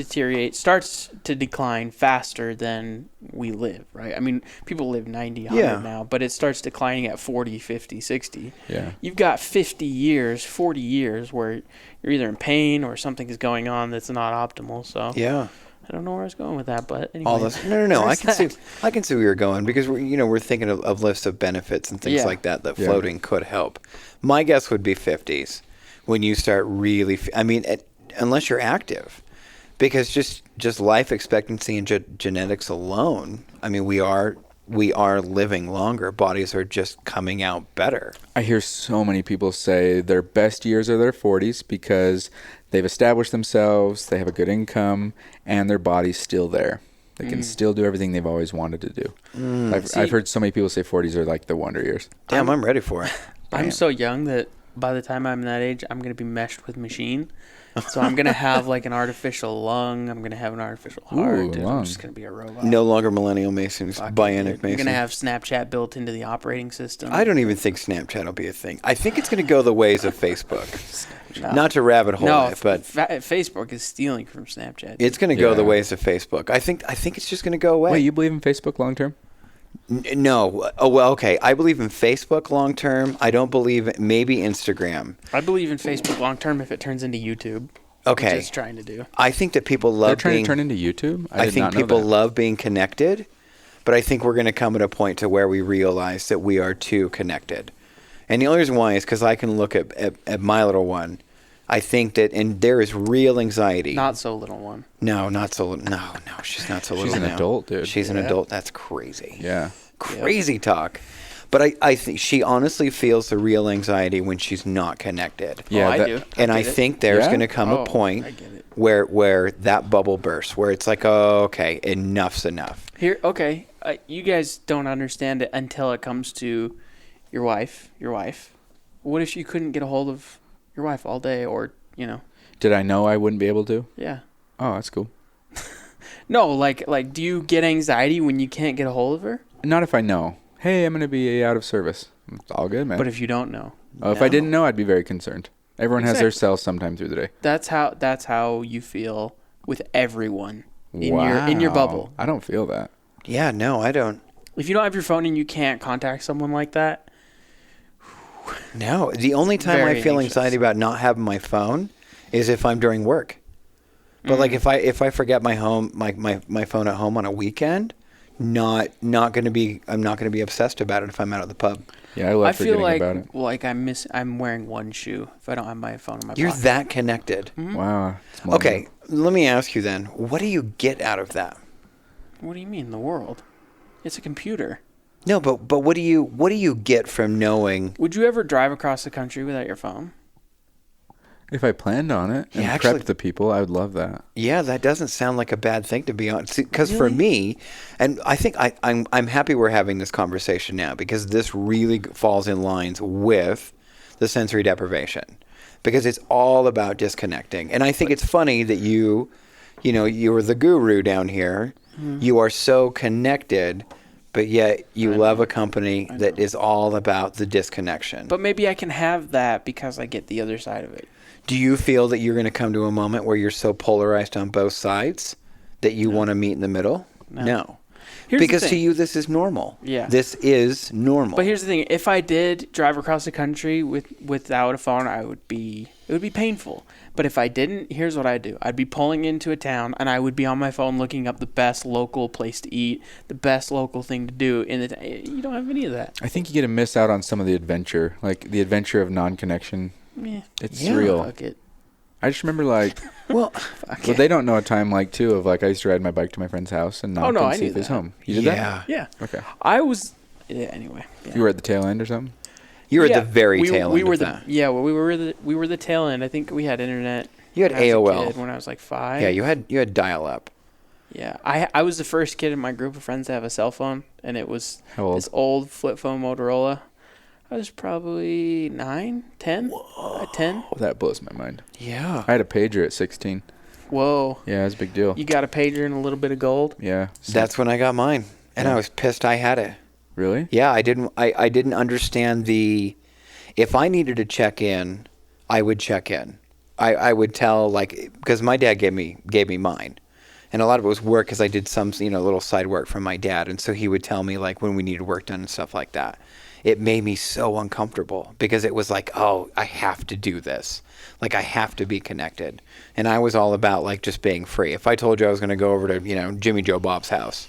E: starts to decline faster than we live, right? I mean, people live 90, 100
D: Yeah.
E: now, but it starts declining at 40, 50, 60.
A: Yeah.
E: You've got 40 years where you're either in pain or something is going on that's not optimal. So
D: Yeah.
E: I don't know where I was going with that, but anyway.
D: All this. No. I
E: there's
D: can see where you're going because we're thinking of lists of benefits and things
E: Yeah.
D: like that
A: Yeah.
D: floating could help. My guess would be 50s when you start really. Unless you're active, because just life expectancy and genetics alone. I mean, we are living longer. Bodies are just coming out better.
A: I hear so many people say their best years are their 40s because they've established themselves, they have a good income, and their body's still there. They can still do everything they've always wanted to do. I've heard so many people say 40s are like the wonder years.
D: Damn, I'm ready for it.
E: I'm so young that by the time I'm that age, I'm going to be meshed with machine. So I'm going to have like an artificial lung. I'm going to have an artificial heart.
A: Ooh,
E: and
A: lung.
E: I'm just going to be a robot.
D: No longer millennial Masons,
E: Fuck it,
D: bionic
E: dude. You're
D: Masons.
E: going to have Snapchat built into the operating system.
D: I don't even think Snapchat will be a thing. I think it's going to go the ways of Facebook.
E: No.
D: Not to rabbit hole
E: No,
D: it, but
E: Facebook is stealing from Snapchat.
D: it's going to go the
A: Yeah.
D: ways of Facebook. I think it's just going to go away.
A: Wait, you believe in Facebook long term?
D: No. Oh, well, okay. I believe in Facebook long term. I don't believe maybe Instagram.
E: I believe in Facebook long term if it turns into YouTube.
D: Okay.
E: Which it's trying to do.
D: I think that people
A: They're
D: love
A: trying
D: being.
A: to turn into YouTube?
D: I
A: did
D: think
A: not know
D: people
A: that.
D: love being connected, but I think we're going to come at a point to where we realize that we are too connected. And the only reason why is because I can look at my little one. I think that, and there is real anxiety.
E: Not so little one.
D: No, not so little. No, she's not so little.
A: She's an
D: now.
A: adult, dude.
D: She's an adult. That's crazy.
A: Yeah.
D: Crazy talk. But I think she honestly feels the real anxiety when she's not connected.
A: Yeah,
E: I do.
D: And I think there's
A: Yeah?
D: going to come a
E: I
D: point
E: get it.
D: where that bubble bursts, where it's like, oh, okay, enough's enough.
E: Here, okay, you guys don't understand it until it comes to your wife. What if you couldn't get a hold of your wife all day, or
A: Did I know I wouldn't be able to?
E: Yeah.
A: Oh, that's cool.
E: No, like, do you get anxiety when you can't get a hold of her?
A: Not if I know. Hey, I'm going to be out of service. It's all good, man.
E: But if you don't know,
A: If I didn't know, I'd be very concerned. Everyone has their
E: Exactly.
A: cells sometime through the day.
E: that's how you feel with everyone in your bubble.
A: I don't feel that.
D: Yeah, no, I don't.
E: If you don't have your phone and you can't contact someone like that,
D: No, the only time
E: Very
D: I feel
E: anxious.
D: anxiety about not having my phone is if I'm during work. But like if I forget my phone at home on a weekend, I'm not going to be obsessed about it if I'm out at the pub.
A: Yeah, I love
E: I feel
A: forgetting about it.
E: like I'm wearing one shoe if I don't have my phone in my
D: You're
E: pocket.
D: that connected.
A: Wow. It's
D: Okay, let me ask you then. What do you get out of that?
E: What do you mean, the world? It's a computer.
D: No, but what do you get from knowing?
E: Would you ever drive across the country without your phone?
A: If I planned on it and
D: Yeah, actually-
A: prepped the people, I would love that.
D: Yeah, that doesn't sound like a bad thing, to be honest. Because for me, and I think I'm happy we're having this conversation now, because this really falls in lines with the sensory deprivation, because it's all about disconnecting. And I think it's funny that you're the guru down here. You are so connected, but yet you love a company that is all about the disconnection.
E: But maybe I can have that because I get the other side of it.
D: Do you feel that you're going to come to a moment where you're so polarized on both sides that you want to meet in the middle? No.
E: Here's the
D: Because to
E: thing.
D: you, this is normal.
E: Yeah.
D: This is normal.
E: But here's the thing: if I did drive across the country without a phone, it would be painful. But if I didn't, here's what I'd do: I'd be pulling into a town, and I would be on my phone looking up the best local place to eat, the best local thing to do. You don't have any of that.
A: I think you get to miss out on some of the adventure, like the adventure of non-connection.
E: Yeah.
A: It's
D: Yeah.
A: surreal.
E: Fuck it.
A: I just remember like,
D: well,
A: well, they don't know a time like too of like I used to ride my bike to my friend's house and knock
E: no, I
A: and see
E: knew
A: if he's
E: that.
A: home. You did
D: yeah.
E: Yeah.
A: that? Okay.
E: I was. Yeah. Anyway. Yeah.
A: You were at the tail end or something?
D: You're
E: Yeah,
D: at the very tail
E: we
D: end
E: were
D: of
E: the,
D: that.
E: Yeah, well, we were the tail end. I think we had internet.
D: You had
E: when I was a
D: AOL.
E: kid when I was like 5.
D: Yeah, you had dial-up.
E: Yeah, I was the first kid in my group of friends to have a cell phone, and it was
A: How old?
E: this old flip phone Motorola. I was probably 9, 10. 10.
A: Oh, that blows my mind.
D: Yeah.
A: I had a pager at 16.
E: Whoa.
A: Yeah, it was a big deal.
E: You got a pager and a little bit of gold?
A: Yeah.
D: That's when I got mine, and I was pissed I had it.
A: Really?
D: Yeah, I didn't understand if I needed to check in, I would check in. I would tell, like, because my dad gave me mine, and a lot of it was work because I did some little side work from my dad, and so he would tell me like when we needed work done and stuff like that. It made me so uncomfortable because it was like, oh, I have to do this. Like, I have to be connected. And I was all about, like, just being free. If I told you I was going to go over to, Jimmy Joe Bob's house,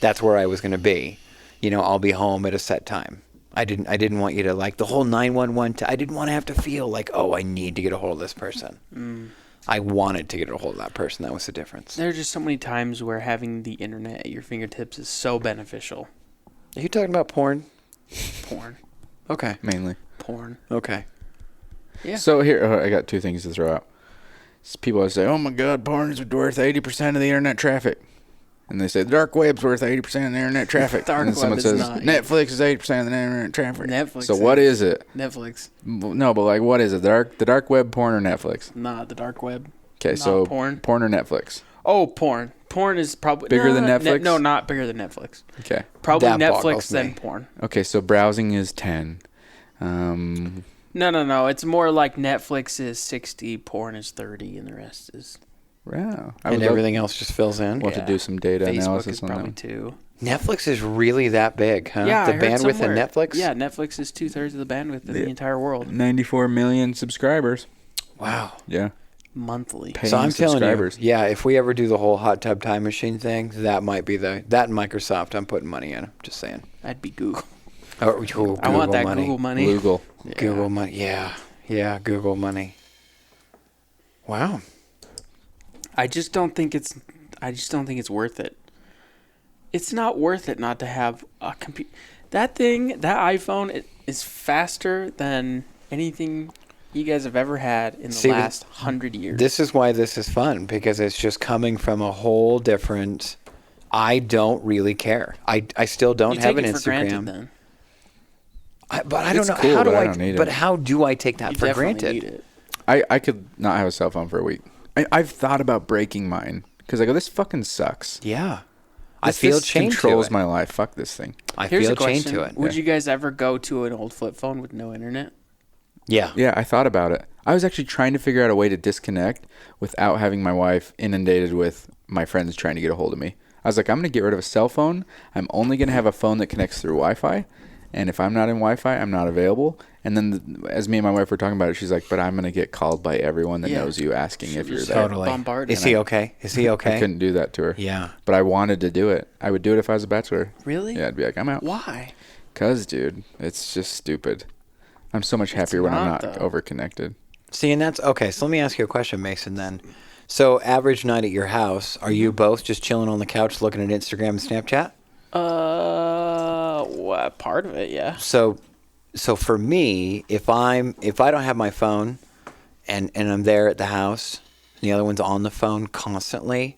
D: that's where I was going to be. I'll be home at a set time. I didn't want you to, like, the whole 911. I didn't want to have to feel like, oh, I need to get a hold of this person. I wanted to get a hold of that person. That was the difference.
E: There are just so many times where having the internet at your fingertips is so beneficial.
D: Are you talking about porn?
E: Porn.
D: Okay.
A: Mainly.
E: Porn.
D: Okay.
E: Yeah.
A: So here, I got two things to throw out. People always say, oh my God, porn is worth 80% of the internet traffic. And they say the dark web's worth 80% of the internet traffic.
E: Dark
A: and then someone
E: web is
A: says
E: not.
A: Netflix is 80% of the internet traffic.
E: Netflix
A: So what is it?
E: Netflix.
A: No, but like, what is it? The dark web, porn, or Netflix?
E: Not the dark web.
A: Okay,
E: Not
A: so
E: porn.
A: or Netflix.
E: Oh, porn. Porn is probably
A: Bigger than Netflix?
E: No, not bigger than Netflix.
A: Okay.
E: Probably
D: That
E: Netflix
D: boggles
E: then
D: me.
E: porn.
A: Okay, so browsing is 10.
E: No. It's more like Netflix is 60, porn is 30, and the rest is
A: Wow.
D: And everything else just fills in.
A: We'll have to do some data
E: Facebook
A: analysis
E: is
A: on
E: probably
A: that.
E: 2.
D: Netflix is really that big, huh?
E: Yeah,
D: The
E: I heard
D: bandwidth
E: somewhere.
D: in Netflix?
E: Yeah, Netflix is 2/3 of the bandwidth in the entire world.
A: 94 million subscribers.
D: Wow.
A: Yeah.
E: monthly.
A: Paying
D: So I'm telling you,
A: subscribers.
D: yeah, if we ever do the whole hot tub time machine thing, that might be that and Microsoft. I'm putting money in. Just saying.
E: That'd be Google.
D: Oh, Google
E: I want that
D: money.
E: Google money.
A: Google.
E: Yeah.
D: Google money. Yeah, Google money. Wow.
E: I just don't think it's worth it. It's not worth it not to have a computer. That iPhone is faster than anything you guys have ever had in the last 100 years.
D: This is why this is fun, because it's just coming from a whole different. I don't really care. I still don't
E: you
D: have
E: take
D: an
E: it for granted,
D: Instagram.
E: then.
D: But I don't
A: It's
D: know
A: cool,
D: how do
A: but I
D: I.
A: don't need
D: But
A: it.
D: how do I take that
E: You
D: for
E: definitely
D: granted?
E: need it.
A: I could not have a cell phone for a week. I've thought about breaking mine because I go, this fucking sucks.
D: Yeah.
A: This,
D: I feel
A: this
D: chained
A: controls
D: to it.
A: my life. Fuck this thing.
D: I
E: Here's
D: feel
E: a question.
D: chained to it.
E: Would you guys ever go to an old flip phone with no internet?
D: Yeah.
A: Yeah, I thought about it. I was actually trying to figure out a way to disconnect without having my wife inundated with my friends trying to get a hold of me. I was like, I'm going to get rid of a cell phone. I'm only going to have a phone that connects through Wi-Fi. And if I'm not in Wi-Fi, I'm not available. And then as me and my wife were talking about it, she's like, but I'm going to get called by everyone that
E: Yeah.
A: knows you asking if you're
E: just
A: there.
D: Totally.
E: Bombarded.
D: Is he okay? Is he okay?
A: I couldn't do that to her.
D: Yeah.
A: But I wanted to do it. I would do it if I was a bachelor.
E: Really?
A: Yeah, I'd be like, I'm out.
E: Why?
A: Because, dude, it's just stupid. I'm so much happier when I'm
E: not,
A: not
E: though.
A: over-connected.
D: See, and that's okay. So let me ask you a question, Mason, then. So, average night at your house, are you both just chilling on the couch looking at Instagram and Snapchat?
E: What part of it? Yeah.
D: So for me, if I don't have my phone and I'm there at the house and the other one's on the phone constantly,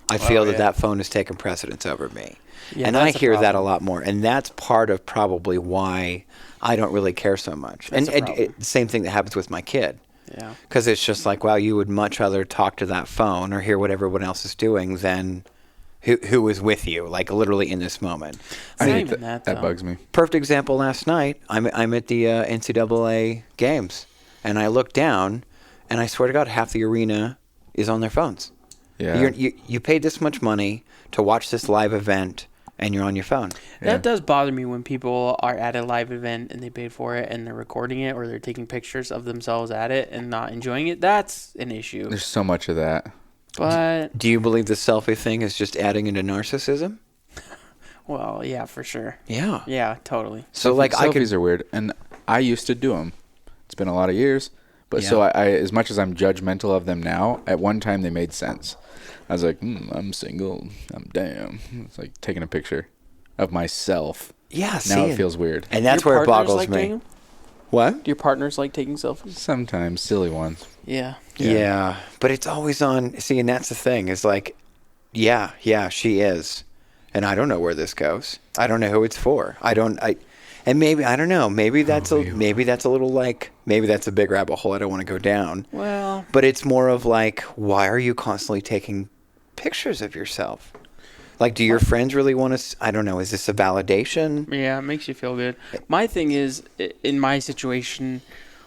D: I feel that phone is taking precedence over me.
E: Yeah,
D: and I
E: that's a
D: hear that a
E: problem.
D: lot more. And that's part of probably why I don't really care so much.
E: That's a
D: And
E: problem.
D: the same thing that happens with my kid.
E: Yeah.
D: Because it's just like, wow, you would much rather talk to that phone or hear what everyone else is doing than who is with you, like literally in this moment.
E: It's not even that,
A: That
E: though.
A: bugs me.
D: Perfect example last night. I'm at the NCAA games, and I look down, and I swear to God, half the arena is on their phones.
A: Yeah.
D: You paid this much money to watch this live event, and you're on your phone.
A: Yeah.
E: That does bother me when people are at a live event and they paid for it and they're recording it or they're taking pictures of themselves at it and not enjoying it. That's an issue.
A: There's so much of that.
E: But,
D: Do you believe the selfie thing is just adding into narcissism?
E: well, yeah, for sure.
D: Yeah.
E: Yeah, totally.
D: So like I
A: Selfies
D: could.
A: are weird, and I used to do them. It's been a lot of years, but
D: Yeah.
A: so I as much as I'm judgmental of them now, at one time they made sense. I was like, I'm single. I'm damn. It's like taking a picture of myself.
D: Yeah.
A: Now
D: see,
A: it feels weird.
D: And that's
E: Your
D: where it
E: partners
D: boggles
E: like
D: me.
E: taking 'em?
D: What?
E: Do your partners like taking selfies?
A: Sometimes silly ones.
E: Yeah.
D: Yeah. But it's always on. See, and that's the thing. Is like, yeah, she is, and I don't know where this goes. I don't know who it's for. And maybe I don't know. Maybe that's maybe that's a little like maybe that's a big rabbit hole I don't want to go down.
E: Well,
D: But it's more of like, why are you constantly taking pictures of yourself? Like, do your friends really want to? I don't know. Is this a validation?
E: yeah, it makes you feel good. My thing is, in my situation,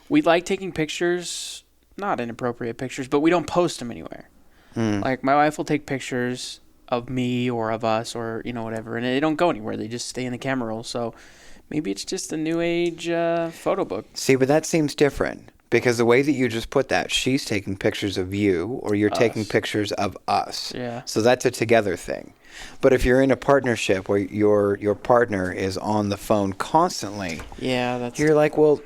E: we like taking pictures, not inappropriate pictures, but we don't post them anywhere. Like, my wife will take pictures of me or of us or, whatever, and they don't go anywhere. They just stay in the camera roll. So maybe it's just a new age photo book.
D: See, but that seems different because the way that you just put that, she's taking pictures of you or you're taking pictures of us.
E: Yeah.
D: So that's a together thing. But if you're in a partnership where your partner is on the phone constantly,
E: Yeah, that's...
D: you're like, well,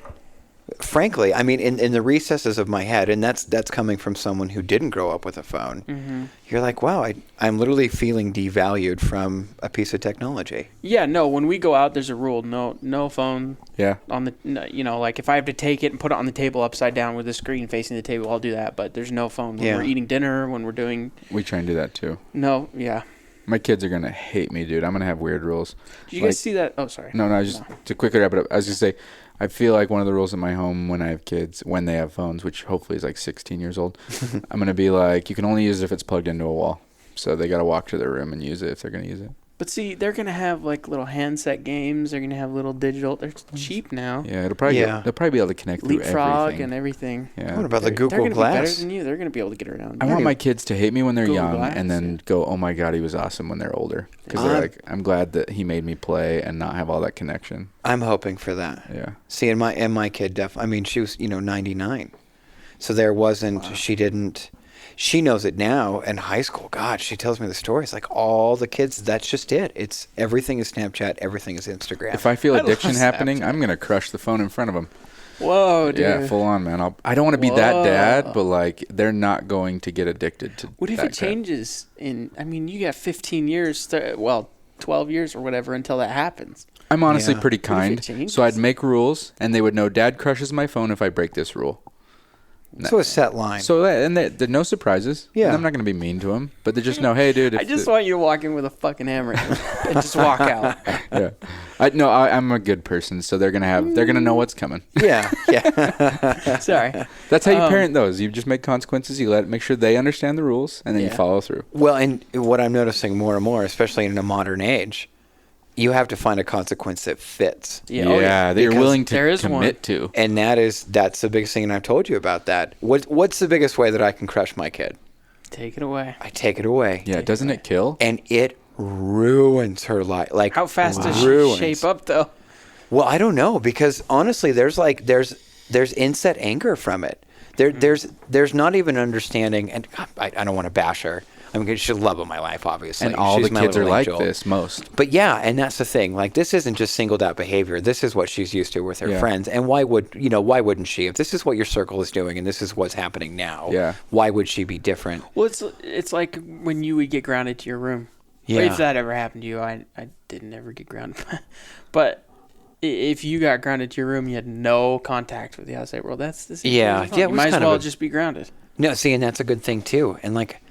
D: frankly, I mean, in the recesses of my head, and that's coming from someone who didn't grow up with a phone, you're like, wow, I'm literally feeling devalued from a piece of technology.
E: Yeah, no, when we go out, there's a rule. No phone
A: Yeah.
E: on the... No, like, if I have to take it and put it on the table upside down with the screen facing the table, I'll do that. But there's no phone when
D: Yeah.
E: we're eating dinner, when we're doing...
A: We try and do that too.
E: No, yeah.
A: My kids are gonna hate me, dude. I'm gonna have weird rules.
E: Did you guys see that? Oh, sorry.
A: No, to quickly wrap it up. I was gonna say, I feel like one of the rules in my home when I have kids, when they have phones, which hopefully is like 16 years old, I'm gonna be like, you can only use it if it's plugged into a wall. So they gotta walk to their room and use it if they're gonna use it.
E: But see, they're going to have, like, little handset games. They're going to have little digital... They're cheap now.
A: Yeah, they'll probably be able to connect through
E: Leapfrog
A: everything.
E: and everything.
A: Yeah.
D: What about the
E: They're
D: Google
E: going to be better
D: Glass?
E: than you. They're going to be able to get around.
A: I want my kids to hate me when they're
E: Google
A: young
E: Glass,
A: and then go, oh my God, he was awesome when they're older. Because they're like, I'm glad that he made me play and not have all that connection.
D: I'm hoping for that.
A: Yeah.
D: See, and my kid I mean, she was 99, So there wasn't, she knows it now in high school. God, she tells me the stories. Like all the kids, that's just it. It's everything is Snapchat, everything is Instagram.
A: If I feel
E: I love
A: addiction happening,
E: Snapchat.
A: I'm going to crush the phone in front of them.
E: Whoa, dude.
A: Yeah, full on, man. I don't want to be that dad, but like they're not going to get addicted to
E: What if
A: that
E: it changes you got 15 years, 12 years or whatever until that happens.
A: I'm honestly
D: Yeah.
A: pretty
E: What if it
A: kind,
E: changes?
A: so I'd make rules, and they would know Dad crushes my phone if I break this rule.
D: So a set line.
A: So and there no surprises.
D: Yeah.
A: And I'm not going to be mean to them, but they just know, hey, dude. If
E: I just want you to walk in with a fucking hammer and just walk out.
A: Yeah. I'm a good person, so they're gonna know what's coming.
D: yeah, yeah.
E: Sorry.
A: That's how you parent those. You just make consequences. You make sure they understand the rules, and then you
E: Yeah.
A: follow through.
D: Well, and what I'm noticing more and more, especially in a modern age, you have to find a consequence that fits.
E: Yeah, oh, yeah.
A: that you're
D: Because
A: willing to
E: there is
A: commit
E: one.
A: to.
D: And that's the biggest thing, and I've told you about that. What's the biggest way that I can crush my kid?
E: Take it away.
D: I take it away.
A: Yeah, doesn't it kill?
D: And it ruins her life. Like
E: How fast does
D: ruins.
E: she shape up, though?
D: Well, I don't know, because honestly, there's inset anger from it. There's not even understanding, and I don't want to bash her. I mean, she's the love of my life, obviously.
A: And all
D: She's
A: the
D: my
A: kids are
D: little
A: like
D: angel.
A: this, most.
D: But yeah, and that's the thing. Like, this isn't just singled out behavior. This is what she's used to with her
A: Yeah.
D: friends. And why wouldn't she? If this is what your circle is doing and this is what's happening now,
A: Yeah.
D: why would she be different?
E: Well, it's like when you would get grounded to your room.
D: Yeah.
E: If that ever happened to you, I didn't ever get grounded. But if you got grounded to your room, you had no contact with the outside world. This
D: Yeah.
E: is fun.
D: Yeah, it
E: You
D: was
E: might as
D: kind of
E: well
D: a-
E: just be grounded.
D: No, see, and that's a good thing too. And like,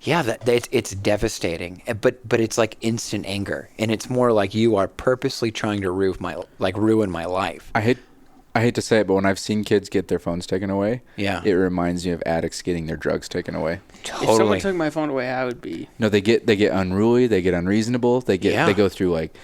D: yeah, it's devastating. But it's like instant anger, and it's more like you are purposely trying to ruin my life.
A: I hate to say it, but when I've seen kids get their phones taken away,
D: Yeah.
A: it reminds me of addicts getting their drugs taken away.
E: If someone
D: Totally.
E: took my phone away, I would be.
A: No, they get unruly, they get unreasonable, they
D: Yeah.
A: go through like,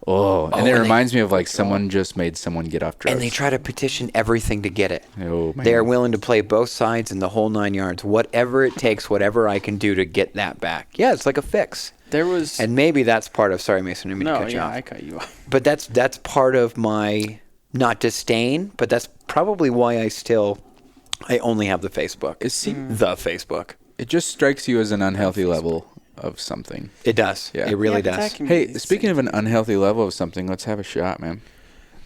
A: and
D: and
A: it
D: they-
A: reminds me of like someone just made someone get off drugs.
D: And they try to petition everything to get it.
A: Oh, man.
D: They are willing to play both sides in the whole 9 yards. Whatever it takes, whatever I can do to get that back. Yeah, it's like a fix.
E: There was.
D: And maybe that's part of. Sorry, Mason, I didn't mean to
E: no,
D: cut you
E: yeah,
D: off.
E: I cut you off.
D: But that's part of my not disdain, but that's probably why I only have the Facebook. The Facebook.
A: It just strikes you as an unhealthy level of something.
D: It does.
A: Yeah.
D: It really
E: Yeah, but
D: does.
E: that can
A: Hey,
E: be the
A: speaking
E: same.
A: of an unhealthy level of something, let's have a shot, man.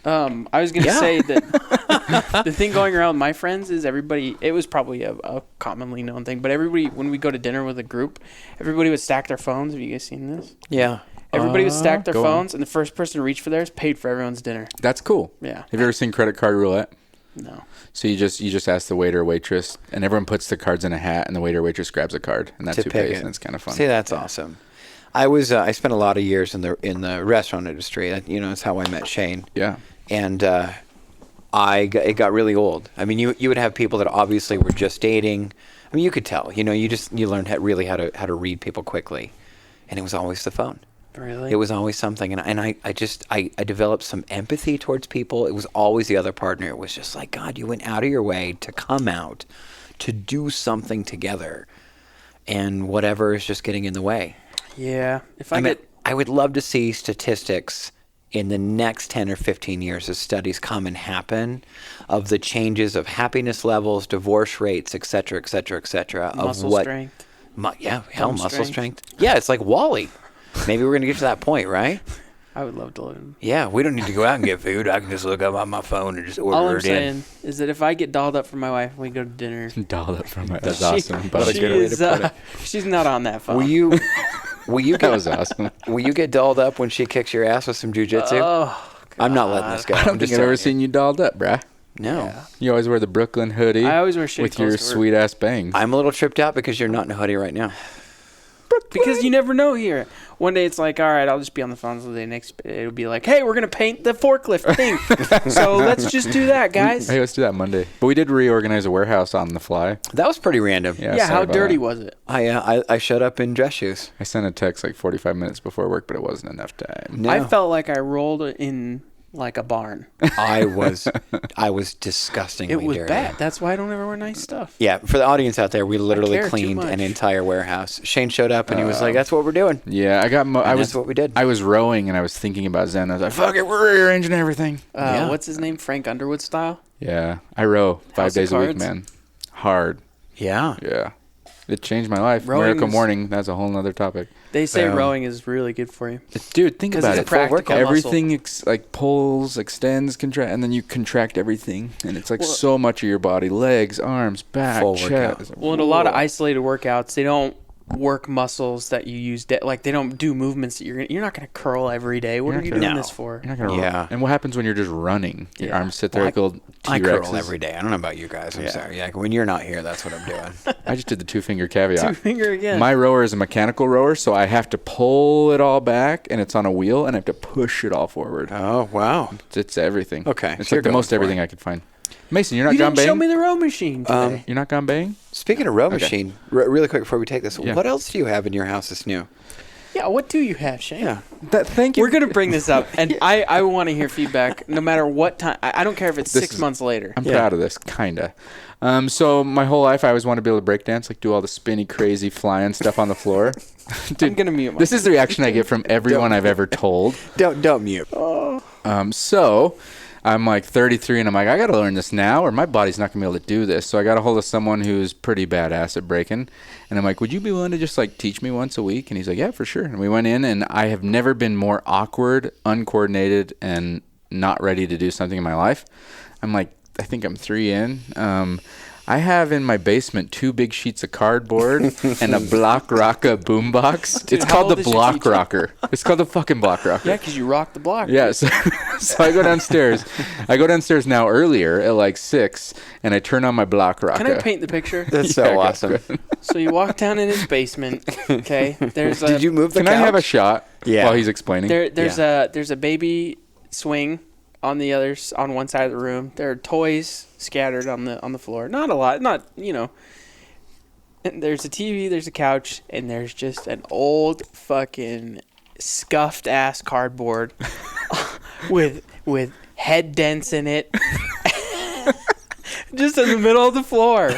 E: I was gonna
D: Yeah.
E: say that the thing going around with my friends is everybody. It was probably a commonly known thing, but everybody when we go to dinner with a group, everybody would stack their phones. Have you guys seen this?
D: Yeah.
E: Everybody would stack their
A: go on.
E: phones, and the first person to reach for theirs paid for everyone's dinner.
A: That's cool.
E: Yeah.
A: Have you ever seen credit card roulette?
E: No.
A: So you just ask the waiter or waitress, and everyone puts the cards in a hat, and the waiter or waitress grabs a card, and that's
D: To
A: who
D: pick
A: pays,
D: it.
A: and it's kind of fun.
D: See, that's awesome. I spent a lot of years in the restaurant industry. That's how I met Shane.
A: Yeah.
D: And it got really old. I mean, you would have people that obviously were just dating. I mean, you could tell. You learned how to read people quickly, and it was always the phone.
E: Really?
D: It was always something, and I developed some empathy towards people. It was always the other partner. It was just like, God, you went out of your way to come out, to do something together, and whatever is just getting in the way.
E: Yeah. If
D: I
E: I
D: mean,
E: get.
D: I would love to see statistics in the next 10 or 15 years as studies come and happen of the changes of happiness levels, divorce rates, et cetera, et cetera, et cetera. Of
E: Muscle
D: what,
E: strength.
D: Muscle strength. Yeah, it's like Wall-E. Maybe we're going to get to that point, right?
E: I would love to live in.
D: Yeah, we don't need to go out and get food. I can just look up on my phone and just order
E: All I'm
D: it in.
E: saying is that if I get dolled up for my wife and we go to dinner,
A: Dolled up from it. That's
E: she-
A: awesome. But
D: What a good way to put it.
E: she's not on that phone.
D: Will you
A: that
D: get
A: was awesome.
D: will you get dolled up when she kicks your ass with some jujitsu?
E: Oh,
D: I'm not letting this go.
A: I don't
D: I'm
A: think
D: just
A: I've ever
D: telling
A: seen you dolled up, bruh.
D: you. No.
E: Yeah.
A: You always wear the Brooklyn hoodie.
E: I always wear shitty
A: with your
E: clothes to work.
A: sweet ass bangs.
D: I'm a little tripped out because you're not in a hoodie right now.
E: Because you never know here. One day it's like, all right, I'll just be on the phone. So the next it'll be like, hey, we're gonna paint the forklift thing. So let's just do that, guys.
A: Hey, let's do that Monday. But we did reorganize a warehouse on the fly.
D: That was pretty random.
A: Yeah,
E: Yeah,
A: sorry
E: how
A: about
E: dirty
A: that.
E: was it?
D: I showed up in dress shoes.
A: I sent a text like 45 minutes before work, but it wasn't enough time.
D: No,
E: I felt like I rolled in like a barn.
D: I was disgustingly
E: It was
D: dirty.
E: bad. That's why I don't ever wear nice stuff.
D: Yeah, for the audience out there, we literally
E: care too
D: cleaned
E: much.
D: an entire warehouse. Shane showed up and he was like, "That's what we're doing."
A: Yeah,
D: that's what we did.
A: I was rowing and I was thinking about Zen. I was like, fuck it, we're rearranging everything.
D: Yeah.
E: What's his name? Frank Underwood style?
A: Yeah, I row 5
E: House of
A: days a week,
E: Cards?
A: man. hard.
D: Yeah.
A: Yeah. It changed my life.
E: Rowing
A: Miracle
E: is-
A: Morning, that's a whole nother topic.
E: They say
D: Boom.
E: rowing is really good for you.
A: Dude, think
E: 'Cause
A: about
E: it's
A: it.
E: a practical
A: Everything like pulls, extends, contract, and then you contract everything, and it's like so much of your body: legs, arms, back,
D: Full
A: chest.
D: workout.
E: Well, in a lot of isolated workouts, they don't work muscles that you use. Like they don't do movements that you're not going to curl every day. What
A: You're
E: are you
A: not
E: doing
A: gonna-
E: this for?
A: You're not gonna
D: Yeah.
A: And what happens when you're just running? Your
E: Yeah.
A: arms sit there
D: Well,
A: like little
D: I
A: T-Rexes.
D: curl every day. I don't know about you guys. I'm sorry. Yeah, when you're not here, that's what I'm doing.
A: I just did the 2-finger caveat.
E: 2-finger again.
A: My rower is a mechanical rower, so I have to pull it all back, and it's on a wheel, and I have to push it all forward.
D: Oh, wow.
A: It's everything.
D: Okay,
A: It's
D: so you're
A: like the
D: going
A: most
D: for
A: everything
D: it.
A: I could find. Mason, you're not
E: you
A: gone
E: didn't show me
A: bang?
E: the row machine today.
A: You're not gone bang?
D: Speaking of row machine, really quick before we take this,
A: Yeah.
D: what else do you have in your house that's new?
E: Yeah, what do you have, Shane?
D: Yeah.
A: Thank you.
E: We're going to bring this up, and I want to hear feedback no matter what time. I don't care if it's
A: This
E: 6
A: is-
E: months later.
A: I'm proud of this, kinda. So my whole life, I always wanted to be able to break dance, like do all the spinny, crazy, flying stuff on the floor. Dude,
E: I'm going to mute
A: this is the reaction I get from everyone I've ever told.
D: Don't mute.
A: So I'm like 33, and I'm like, I got to learn this now, or my body's not going to be able to do this. So I got a hold of someone who's pretty badass at breaking. And I'm like, would you be willing to just like teach me once a week? And he's like, yeah, for sure. And we went in, and I have never been more awkward, uncoordinated, and not ready to do something in my life. I'm like, I think I'm 3 in. I have in my basement 2 big sheets of cardboard and a Block Rocka boombox.
E: Dude,
A: It's
E: how
A: called
E: old
A: the
E: is your
A: Block
E: teacher?
A: Rocker. It's called the fucking Block Rocker.
E: Yeah, because you rock the block.
A: Yeah, so I go downstairs. I go downstairs now earlier at like 6, and I turn on my Block Rocker.
E: Can I paint the picture?
D: That's
A: Yeah,
D: so
A: go
D: awesome.
E: So you walk down in his basement. Okay, there's a
D: Did you move the
A: Can
D: couch?
A: I have a shot
D: Yeah.
A: while he's explaining?
E: there's a baby swing on the on one side of the room. There are toys scattered on the floor. Not a lot. Not And there's a TV. There's a couch, and there's just an old fucking scuffed ass cardboard with head dents in it. Just in the middle of the floor.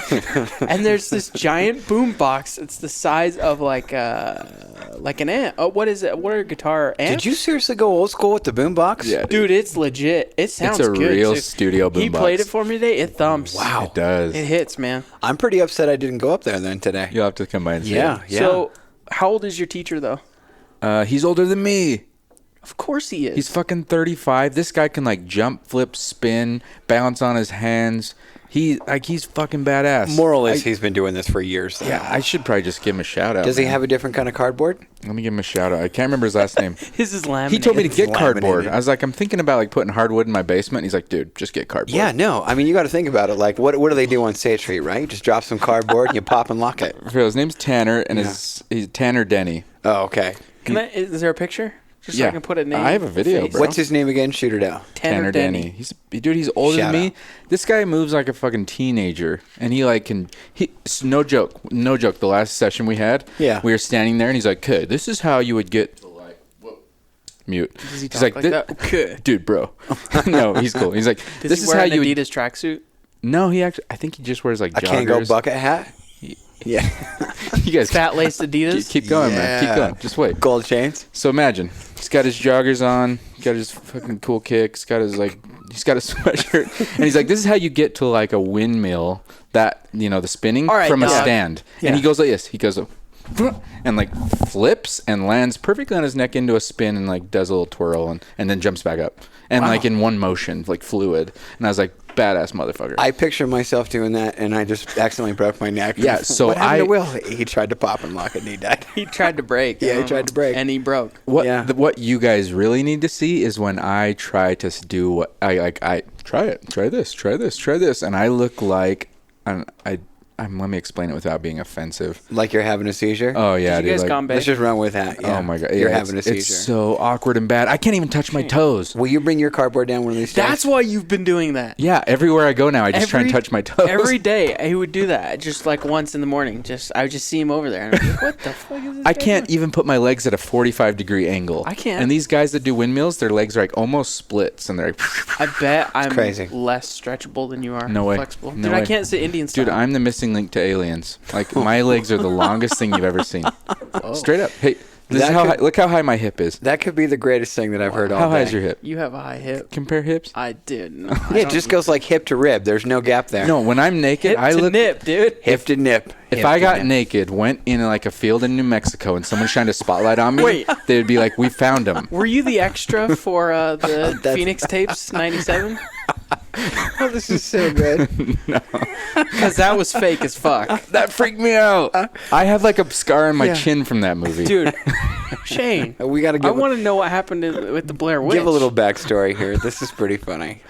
E: And there's this giant boom box. It's the size of like an amp. Oh, what is it? What are guitar amps?
D: Did you seriously go old school with the boombox?
A: Yeah,
E: Dude, it's legit. It sounds
A: it's a
E: good.
A: real
E: too.
A: studio
E: He
A: boombox.
E: played it for me today. It thumps.
D: Wow.
A: It does.
E: It hits, man.
D: I'm pretty upset I didn't go up there then today.
A: You'll have to come by and see
D: Yeah.
E: So, how old is your teacher, though?
A: it. He's older than me.
E: Of course he is.
A: He's fucking 35. This guy can like jump, flip, spin, balance on his hands. He's fucking badass.
D: Moral is he's been doing this for years.
A: Yeah, I should probably just give him a shout out.
D: Does he
A: man.
D: have a different kind of cardboard?
A: Let me give him a shout out. I can't remember his last name.
E: His is laminated.
A: He told me to get cardboard.
D: laminated.
A: I was like, I'm thinking about like putting hardwood in my basement. He's like, dude, just get cardboard.
D: Yeah, no. I mean, you got to think about it. Like, what do they do on State Street, right? You just drop some cardboard and you pop and lock it.
A: His name's Tanner, and he's Tanner Denny.
D: Oh, okay.
E: Is there a picture? Just so
A: Yeah.
E: I can put a name.
A: I have a video,
E: face.
A: bro.
D: What's his name again? Shoot it out.
E: Tanner Denny.
A: He's older
D: Shout
A: than me.
D: out.
A: This guy moves like a fucking teenager, and it's no joke. The last session we had,
D: Yeah.
A: we were standing there, and he's like, "Okay, this is how you would get to like mute."
E: Does he
A: He's
E: talk like
A: "Thi-
E: that? Okay.
A: dude, bro." No, he's cool. He's like,
E: Does
A: "This
E: he
A: is
E: wear
A: how
E: an
A: you would."
E: Adidas tracksuit?
A: No, I think he just wears like
D: A
A: joggers.
D: can't go bucket hat. Yeah.
A: You guys
E: Fat laced Adidas?
A: keep going, man. Keep
D: Yeah.
A: going. Just wait.
D: Gold chains.
A: So imagine he's got his joggers on, got his fucking cool kicks, he's got a sweatshirt, and he's like, "This is how you get to like a windmill that the spinning
E: All right,
A: from a
E: dog.
A: stand."
D: Yeah.
A: And he goes like this. He goes and like flips and lands perfectly on his neck into a spin and like does a little twirl and then jumps back up and like in one motion, like fluid. And I was like, badass motherfucker.
D: I picture myself doing that, and I just accidentally broke my neck.
A: Yeah, so
D: what happened to Will? He tried to pop and lock it, and he died.
E: He tried to break.
D: Yeah, he tried to break.
E: And he broke.
A: What
D: Yeah.
A: what you guys really need to see is when I try to do what I try it, try this, and I look like let me explain it without being offensive.
D: Like you're having a seizure.
A: Oh yeah,
E: Did you
A: dude,
E: guys
A: like,
E: gone big?
D: Let's just run with that. Yeah.
A: oh my god,
D: You're
A: yeah,
D: having a seizure.
A: It's so awkward and bad. I can't even touch my toes.
D: Will you bring your cardboard down one of these days?
E: That's why you've been doing that.
A: Yeah, everywhere I go now, I just try and touch my toes.
E: Every day, he would do that. Just like once in the morning. I would just see him over there. And I'm like, what the fuck is this
A: I
E: guy
A: can't
E: doing?
A: even put my legs at a 45-degree angle.
E: I can't.
A: And these guys that do windmills, their legs are like almost splits, and they're like,
E: I bet I'm
D: crazy.
E: less stretchable than you are.
A: No way.
E: Flexible.
A: No
E: Dude, I
A: way.
E: can't sit Indian style.
A: dude, I'm the missing link to aliens. Like my legs are the longest thing you've ever seen. Straight up. Hey, Look how high my hip is.
D: That could be the greatest thing that I've heard all
A: How
D: day.
A: high is your hip?
E: You have a high hip.
A: Compare hips.
E: I did. No,
D: Yeah, it just goes like hip to rib. There's no gap there.
A: No, when I'm naked,
E: hip
A: I
E: to
A: look.
E: nip, dude.
D: Hip to nip.
A: If
D: Hip
A: I
D: to
A: got
D: nip.
A: naked, went in like a field in New Mexico, and someone shined a spotlight on me,
E: Wait.
A: they'd be like, "We found him."
E: Were you the extra for the Phoenix Tapes '97?
D: Oh, this is so good.
E: Because that was fake as fuck,
A: That freaked me out. I have like a scar on my chin from that movie.
E: dude. Shane,
D: We got to
E: I
D: give,
E: want to know what happened with the Blair Witch.
D: give a little backstory here. This is pretty funny.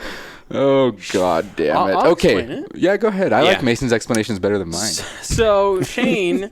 A: Oh God damn it.
E: I'll
A: Okay.
E: explain it.
A: Yeah, go ahead. I
D: Yeah.
A: like Mason's explanations better than mine.
E: So Shane,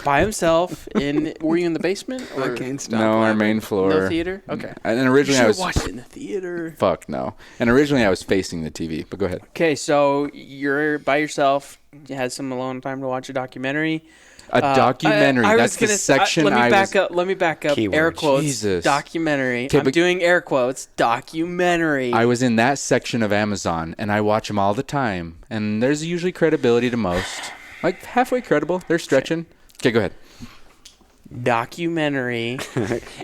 E: by himself, were you in the basement or
D: I can't stop.
A: No, our
D: laughing.
A: main floor.
E: no theater? Okay.
A: And then
E: You
A: originally
E: should
A: I
E: have
A: was
E: watched it in the theater.
A: fuck no. And originally I was facing the TV. But go ahead.
E: Okay, so you're by yourself. You had some alone time to watch a documentary.
A: A documentary.
E: I
A: That's
E: was
A: the
E: gonna
A: section
E: let me
A: I
E: back
A: was.
E: up. Let me back up.
D: Keyword.
E: Air quotes.
A: Jesus.
E: Documentary.
A: Okay,
E: I'm
A: but-
E: doing air quotes. Documentary.
A: I was in that section of Amazon, and I watch them all the time. And there's usually credibility to most, like halfway credible. They're stretching. Okay, go ahead.
E: Documentary.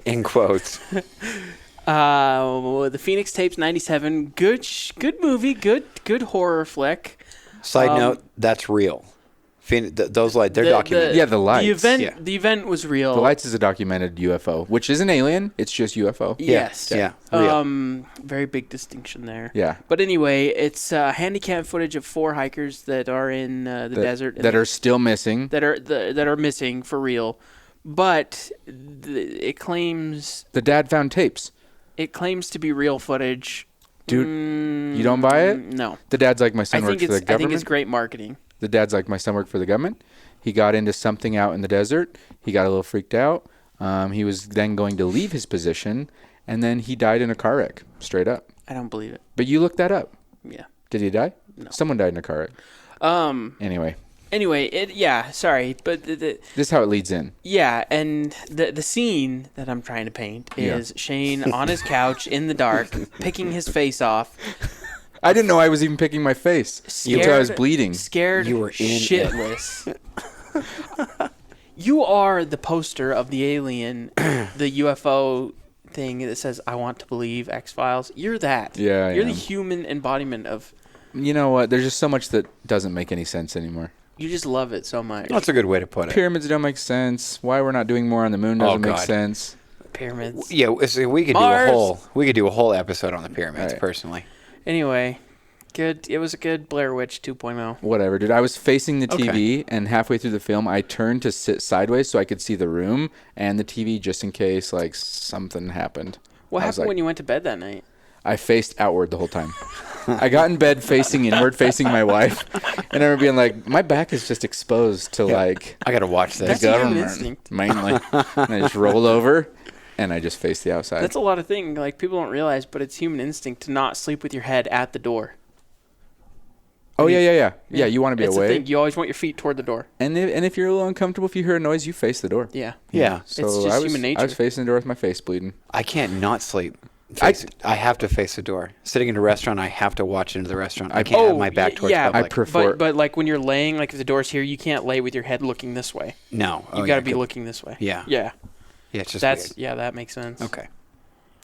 D: In quotes.
E: The Phoenix Tapes '97. Good movie. Good horror flick.
D: Side note, that's real. Those lights, they're documented.
A: Yeah, the lights.
E: The event.
D: Yeah.
E: The event was real.
A: The Lights is a documented UFO, which is an alien. It's just UFO.
E: Yes.
D: Yeah, real.
E: Very big distinction there.
A: Yeah.
E: But anyway, it's handycam footage of 4 hikers that are in the desert
A: That are still missing.
E: that are missing for real. But it claims
A: The dad found tapes.
E: to be real footage.
A: Dude, you don't buy it?
E: No.
A: The dad's like, my
E: I
A: son
E: think
A: works for the
E: it's
A: government.
E: great marketing.
A: The dad's like, my son worked for the government. He got into something out in the desert. He got a little freaked out. He was then going to leave his position, and then he died in a car wreck, straight up.
E: I don't believe it.
A: But you looked that up.
E: Yeah.
A: Did he die?
E: No.
A: Someone died in a car wreck. Anyway,
E: sorry, but
A: this is how it leads in.
E: yeah, and the scene that I'm trying to paint is Shane on his couch in the dark, picking his face off,
A: I didn't know I was even picking my face until I was bleeding.
E: scared
D: You were in it.
E: shitless. You are the poster of the alien, the UFO thing that says, I want to believe X-Files. You're that.
A: Yeah, I
E: You're the
A: am.
E: human embodiment of,
A: You know what? There's just so much that doesn't make any sense anymore.
E: you just love it so much.
D: That's a good way to put it.
A: Pyramids don't make sense. Why we're not doing more on the moon doesn't make
D: God.
A: sense.
E: Pyramids.
D: Yeah, so we could
E: Mars.
D: do a whole episode on the pyramids.
A: Right.
D: Personally,
E: Anyway, good. It was a good Blair Witch 2.0.
A: Whatever, dude. I was facing the TV, and halfway through the film, I turned to sit sideways so I could see the room and the TV, just in case like something happened.
E: What
A: I was
E: happened
A: like-
E: when you went to bed that night?
A: I faced outward the whole time. I got in bed facing inward, facing my wife, and I remember being like, my back is just exposed to like
D: I gotta watch
A: the
D: this.
E: That's a human
A: government
E: instinct.
A: mainly. And I just roll over, and I just face the outside.
E: That's a lot of things like people don't realize, but it's human instinct to not sleep with your head at the door.
A: Oh yeah. Yeah, you want to be
E: It's a
A: away.
E: thing. You always want your feet toward the door.
A: And if you're a little uncomfortable, if you hear a noise, you face the door.
E: Yeah.
D: Yeah,
A: So
E: It's just
A: I was,
E: human nature.
A: I was facing the door with my face bleeding.
D: I can't not sleep. I have to face the door. Sitting in a restaurant, I have to watch into the restaurant. I can't have my back towards
E: yeah,
D: public.
A: I prefer-
E: But like when you're laying, like if the door's here, you can't lay with your head looking this way.
D: No,
E: You got to be looking this way.
D: Yeah.
E: Yeah.
D: Yeah, it's just
E: That's
D: weird.
E: that makes sense.
D: Okay.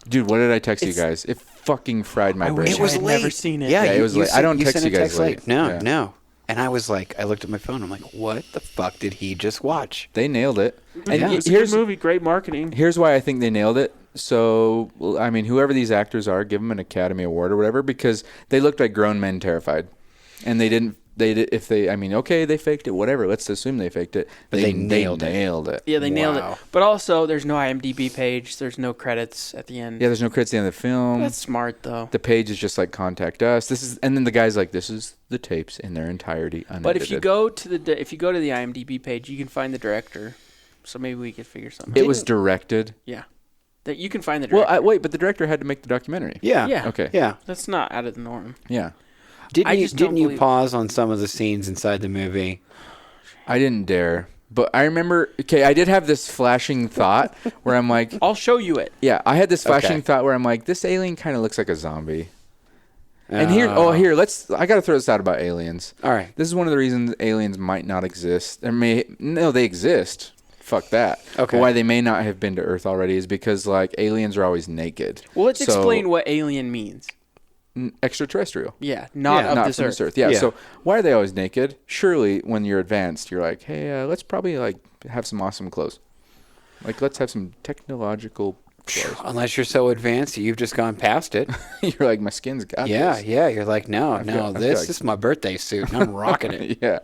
A: Dude, what did I text you
E: It's-
A: guys? It fucking fried my
E: I
A: brain.
E: wish
D: It was
E: had
D: late.
E: never seen it.
D: Yeah,
A: Yeah, it was late. I don't text
D: sent
A: you
D: a
A: guys late.
D: No,
A: Yeah.
D: no. And I was like, I looked at my phone. I'm like, what the fuck did he just watch?
A: They nailed it. And
D: Yeah.
E: It's a
A: here's
E: good movie, great marketing.
A: here's why I think they nailed it. So, well, I mean, whoever these actors are, give them an Academy Award or whatever, because they looked like grown men terrified, and they didn't. They did. If they, I mean, okay, they faked it. Whatever. Let's assume they faked it.
D: But they nailed it.
A: Nailed it.
E: Yeah, they nailed
D: Wow.
E: it. But also, there's no IMDb page. There's no credits at the end.
A: Yeah, there's no credits at the end of the film.
E: That's smart though.
A: The page is just like contact us. This is, and then the guy's like, this is the tapes in their entirety, unedited.
E: But if you go to the IMDb page, you can find the director. So maybe we could figure something.
A: it
E: out.
A: was directed.
E: Yeah, that you can find the
A: Well,
E: director.
A: wait, but the director had to make the documentary.
D: Yeah.
E: Yeah.
A: Okay.
D: Yeah.
E: That's not out of the norm.
A: Yeah.
E: I just don't
D: Didn't you
E: believe-
D: pause on some of the scenes inside the movie?
A: I didn't dare. But I remember, okay, I did have this flashing thought where I'm like,
E: I'll show you it.
A: yeah, I had this flashing
D: Okay.
A: thought where I'm like, this alien kind of looks like a zombie. And here, I got to throw this out about aliens.
D: All right.
A: This is one of the reasons aliens might not exist. They exist fuck that.
D: Okay.
A: But why they may not have been to Earth already is because, like, aliens are always naked.
E: Well, let's
A: So-
E: explain what alien means.
A: Extraterrestrial.
E: Yeah, not
D: Yeah,
E: of
A: Not
E: this
A: from
E: earth.
A: this Earth. Yeah,
D: Yeah.
A: so why are they always naked? Surely, when you're advanced, you're like, hey, let's probably, like, have some awesome clothes. Like, let's have some technological clothes.
D: Unless you're so advanced, you've just gone past it.
A: You're like, my skin's got
D: Yeah,
A: this.
D: yeah. You're like, no,
A: I've got-
D: this is my birthday suit, and I'm rocking it.
A: Yeah.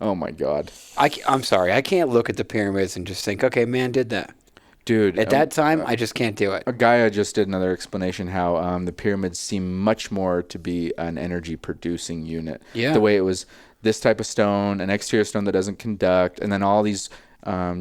A: Oh, my God.
D: I'm sorry, I can't look at the pyramids and just think, okay, man did that.
A: Dude.
D: At that time, I just can't do it.
A: A guy just did another explanation how the pyramids seem much more to be an energy producing unit.
D: Yeah.
A: The way it was this type of stone, an exterior stone that doesn't conduct, and then all these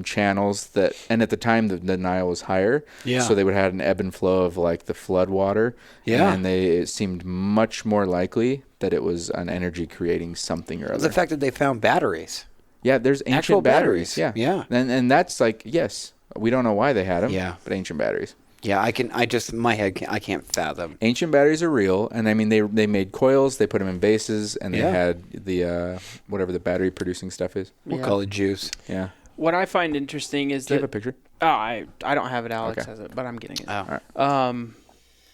A: channels that, and at the time the Nile was higher.
D: Yeah.
A: So they would have an ebb and flow of like the flood water.
D: Yeah.
A: And it seemed much more likely that it was an energy creating something or other.
D: The fact that they found batteries.
A: Yeah, there's ancient
D: Actual
A: batteries.
D: batteries.
A: Yeah.
D: Yeah.
A: And that's like, yes, we don't know why they had them.
D: Yeah.
A: But ancient batteries.
D: Yeah, I can't fathom.
A: Ancient batteries are real, and I mean they made coils, they put them in bases, and they
D: Yeah.
A: had the whatever the battery producing stuff is.
D: We'll
E: Yeah.
D: call it juice.
A: Yeah.
E: What I find interesting is
A: Do you have a
E: that
A: picture?
E: I don't have it. Alex
A: Okay.
E: has it, but I'm getting it.
D: Oh.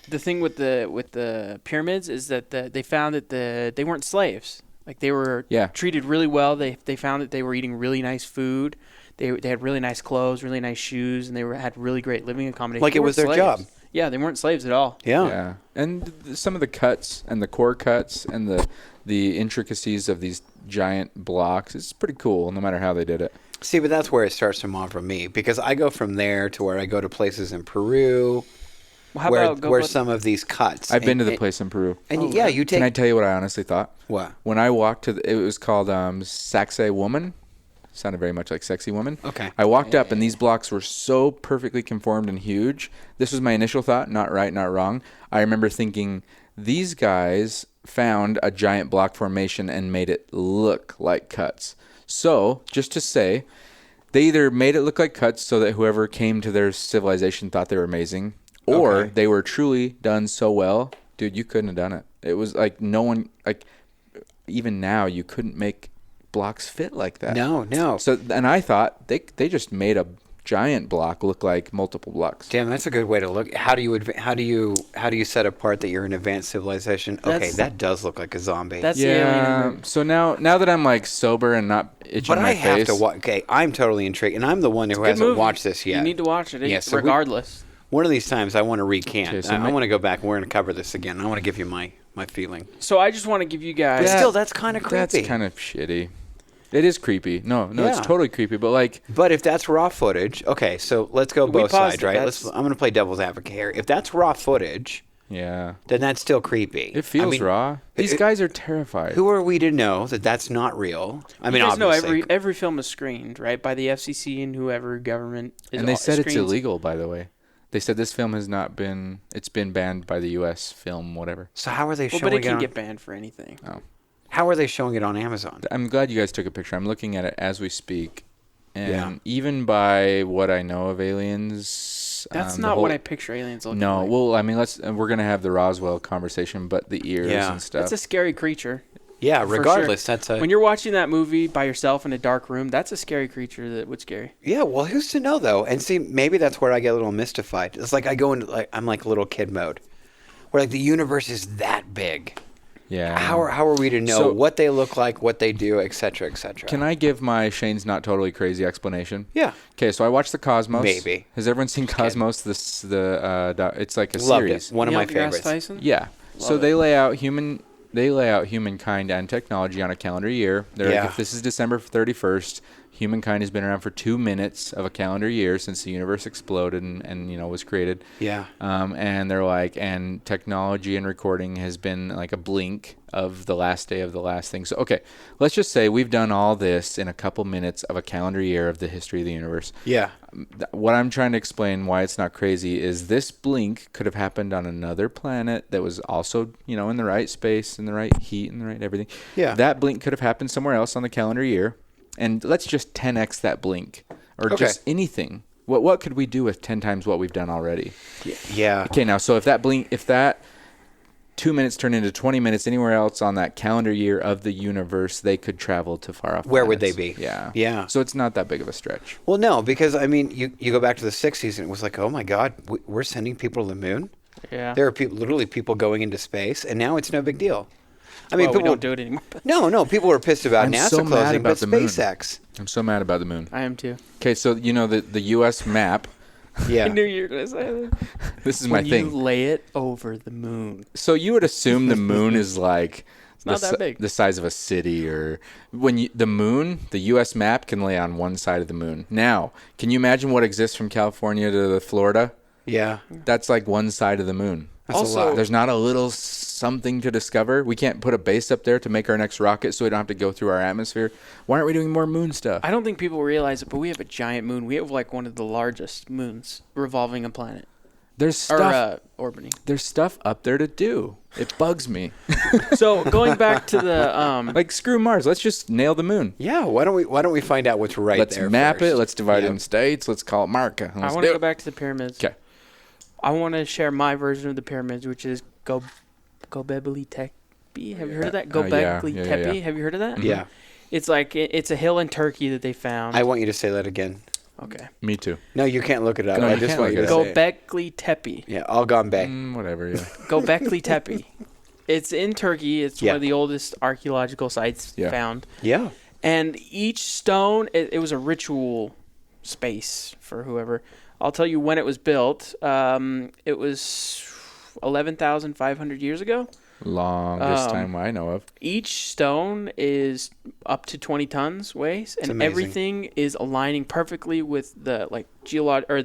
E: The thing with the pyramids is that they found that they weren't slaves. Like they were
A: Yeah.
E: treated really well. They found that they were eating really nice food. They had really nice clothes, really nice shoes, and had really great living accommodations.
D: Like
E: They
D: it was
E: weren't
D: their
E: slaves.
D: job.
E: Yeah, they weren't slaves at all.
D: Yeah.
A: Yeah. And some of the cuts and the core cuts and the intricacies of these giant blocks, it's pretty cool no matter how they did it.
D: See, but that's where it starts to move for me because I go from there to where I go to places in Peru
E: Well, how
D: where
E: about
D: where some of these cuts.
A: I've been to the
D: and-
A: place in Peru.
D: And yeah, you take
A: Can I tell you what I honestly thought?
D: what?
A: When I walked to it was called Saxe Woman. Sounded very much like Sexy Woman.
D: Okay.
A: I walked up, and these blocks were so perfectly conformed and huge. This was my initial thought, not right, not wrong. I remember thinking, these guys found a giant block formation and made it look like cuts. So, just to say, they either made it look like cuts so that whoever came to their civilization thought they were amazing, or
D: Okay.
A: they were truly done so well. Dude, you couldn't have done it. It was like no one, like, even now, you couldn't make blocks fit like that.
D: No.
A: So, and I thought they just made a giant block look like multiple blocks.
D: Damn, that's a good way to look. How do you set apart that you're an advanced civilization? Okay,
E: That's-
D: that does look like a zombie.
E: That's the alien.
A: Yeah.
E: in
A: So now that I'm like sober and not itching
D: but
A: my
D: I have
A: face,
D: to watch. Okay, I'm totally intrigued, and I'm the one who
E: Good
D: hasn't
E: movie.
D: watched this yet.
E: You need to watch it,
D: Yeah, so we-
E: regardless.
D: One of these times, I want to recant.
A: Okay, so
D: I
A: ma-
D: want to go back and we're going to cover this again. I want to give you my feeling.
E: So I just want to give you guys.
D: But still, that's kind of creepy.
A: that's kind of shitty. It is creepy. No, it's
D: Yeah.
A: totally creepy. But like,
D: But if that's raw footage, okay, so let's go
E: We
D: both
E: paused
D: sides,
E: it,
D: right?
E: that's-
D: I'm going to play devil's advocate here. If that's raw footage,
A: yeah,
D: then that's still creepy.
A: it feels
D: I mean,
A: raw. These guys are terrified.
D: Who are we to know that that's not real? I mean,
E: you guys know
D: obviously.
E: every film is screened, right, by the FCC and whoever government is.
A: And they said it's
E: screens.
A: illegal, by the way. They said this film has not been. It's been banned by the U.S. film, whatever.
D: So how are they
E: Well,
D: showing
E: but it
D: it
E: can
D: on?
E: get banned for anything.
D: How are they showing it on Amazon?
A: I'm glad you guys took a picture. I'm looking at it as we speak, and
D: Yeah.
A: even by what I know of aliens,
E: That's
A: the
E: not
A: whole-
E: what I picture aliens looking
A: No,
E: like.
A: well, I mean, we're gonna have the Roswell conversation, but the ears
D: Yeah.
A: and stuff.
E: That's a scary creature.
D: Yeah,
E: For
D: regardless,
E: sure.
D: that's a
E: When you're watching that movie by yourself in a dark room, that's a scary creature that would scare you.
D: yeah. Well, who's to know though? And see, maybe that's where I get a little mystified. It's like I go into I'm like little kid mode, where like the universe is that big.
A: yeah.
D: How are we to know
A: So-
D: what they look like, what they do, etc., etc.?
A: Can I give my Shane's not totally crazy explanation?
D: Yeah.
A: Okay, so I watched the Cosmos.
D: Maybe.
A: Has everyone seen
D: kidding.
A: Cosmos? It's like a
D: Loved
A: series.
D: it. One of
E: Neil
D: my
E: deGrasse
D: favorites.
E: Tyson?
A: Yeah. So
E: Love
A: they
E: it.
A: lay out humankind and technology on a calendar year. They're
D: Yeah.
A: like, if this is December 31st, humankind has been around for 2 minutes of a calendar year since the universe exploded and was created.
D: Yeah.
A: And they're like, and technology and recording has been like a blink of the last day of the last thing. So, okay, let's just say we've done all this in a couple minutes of a calendar year of the history of the universe.
D: Yeah.
A: What I'm trying to explain why it's not crazy is this blink could have happened on another planet that was also, in the right space, in the right heat, in the right everything.
D: Yeah.
A: That blink could have happened somewhere else on the calendar year. And let's just 10x that blink or
D: Okay.
A: just anything. What could we do with 10 times what we've done already?
D: Yeah.
A: Okay, now, so if that 2 minutes turn into 20 minutes anywhere else on that calendar year of the universe, they could travel to far off
D: Where would
A: planets.
D: they be?
A: Yeah.
D: Yeah.
A: So it's not that big of a stretch.
D: Well, no, because I mean, you go back to the 60s and it was like, oh my God, we're sending people to the moon.
E: Yeah.
D: There are literally people going into space, and now it's no big deal. I mean,
E: Well, we
D: people
E: don't do it anymore.
D: No, people were pissed about
A: I'm
D: NASA
A: so mad
D: closing,
A: about
D: but
A: the moon.
D: SpaceX.
A: I'm so mad about the moon.
E: I am too.
A: Okay, so you know the U.S. map.
D: Yeah.
E: I knew you were going to say that.
A: This is my
E: When
A: thing.
E: you lay it over the moon.
A: So you would assume the moon is like
E: not that big.
A: the size of a city, or the moon, the U.S. map can lay on one side of the moon. Now, can you imagine what exists from California to Florida?
D: Yeah.
A: That's like one side of the moon.
D: That's
E: Also-
D: a lot.
A: There's not a little something to discover. We can't put a base up there to make our next rocket so we don't have to go through our atmosphere. Why aren't we doing more moon stuff?
E: I don't think people realize it, but we have a giant moon. We have like one of the largest moons revolving a planet.
A: There's stuff.
E: Or orbiting.
A: There's stuff up there to do. It bugs me.
E: So going back to the
A: Like screw Mars. Let's just nail the moon.
D: Yeah. Why don't we find out what's right
A: Let's
D: there?
A: map
D: first?
A: it. Let's divide it
D: Yeah.
A: in states. Let's call it Marca.
E: I
A: Let's
E: want to
A: do
E: go
A: it.
E: back to the pyramids.
A: Okay.
E: I want to share my version of the pyramids, which is Gobekli Tepe. Have you heard of that?
A: Yeah,
E: Gobekli
A: yeah,
E: Tepe.
A: yeah.
E: Have you heard of that?
D: Yeah.
E: It's like it's a hill in Turkey that they found.
D: I want you to say that again.
E: Okay.
A: Me too.
D: No, you can't look it up.
A: No,
D: I
A: you
D: just
A: can't
D: want you
A: look
D: to
A: it
D: say it.
E: Gobekli Tepe.
D: Yeah, all gone bay.
A: Whatever, yeah.
E: Gobekli Tepe. It's in Turkey. It's
D: Yeah.
E: one of the oldest archaeological sites
A: Yeah.
E: found.
D: Yeah.
E: And each stone, it was a ritual space for whoever. I'll tell you when it was built. It was 11,500 years ago.
A: Longest time I know of.
E: Each stone is up to 20 tons weighs, and
D: amazing.
E: everything is aligning perfectly with the like what are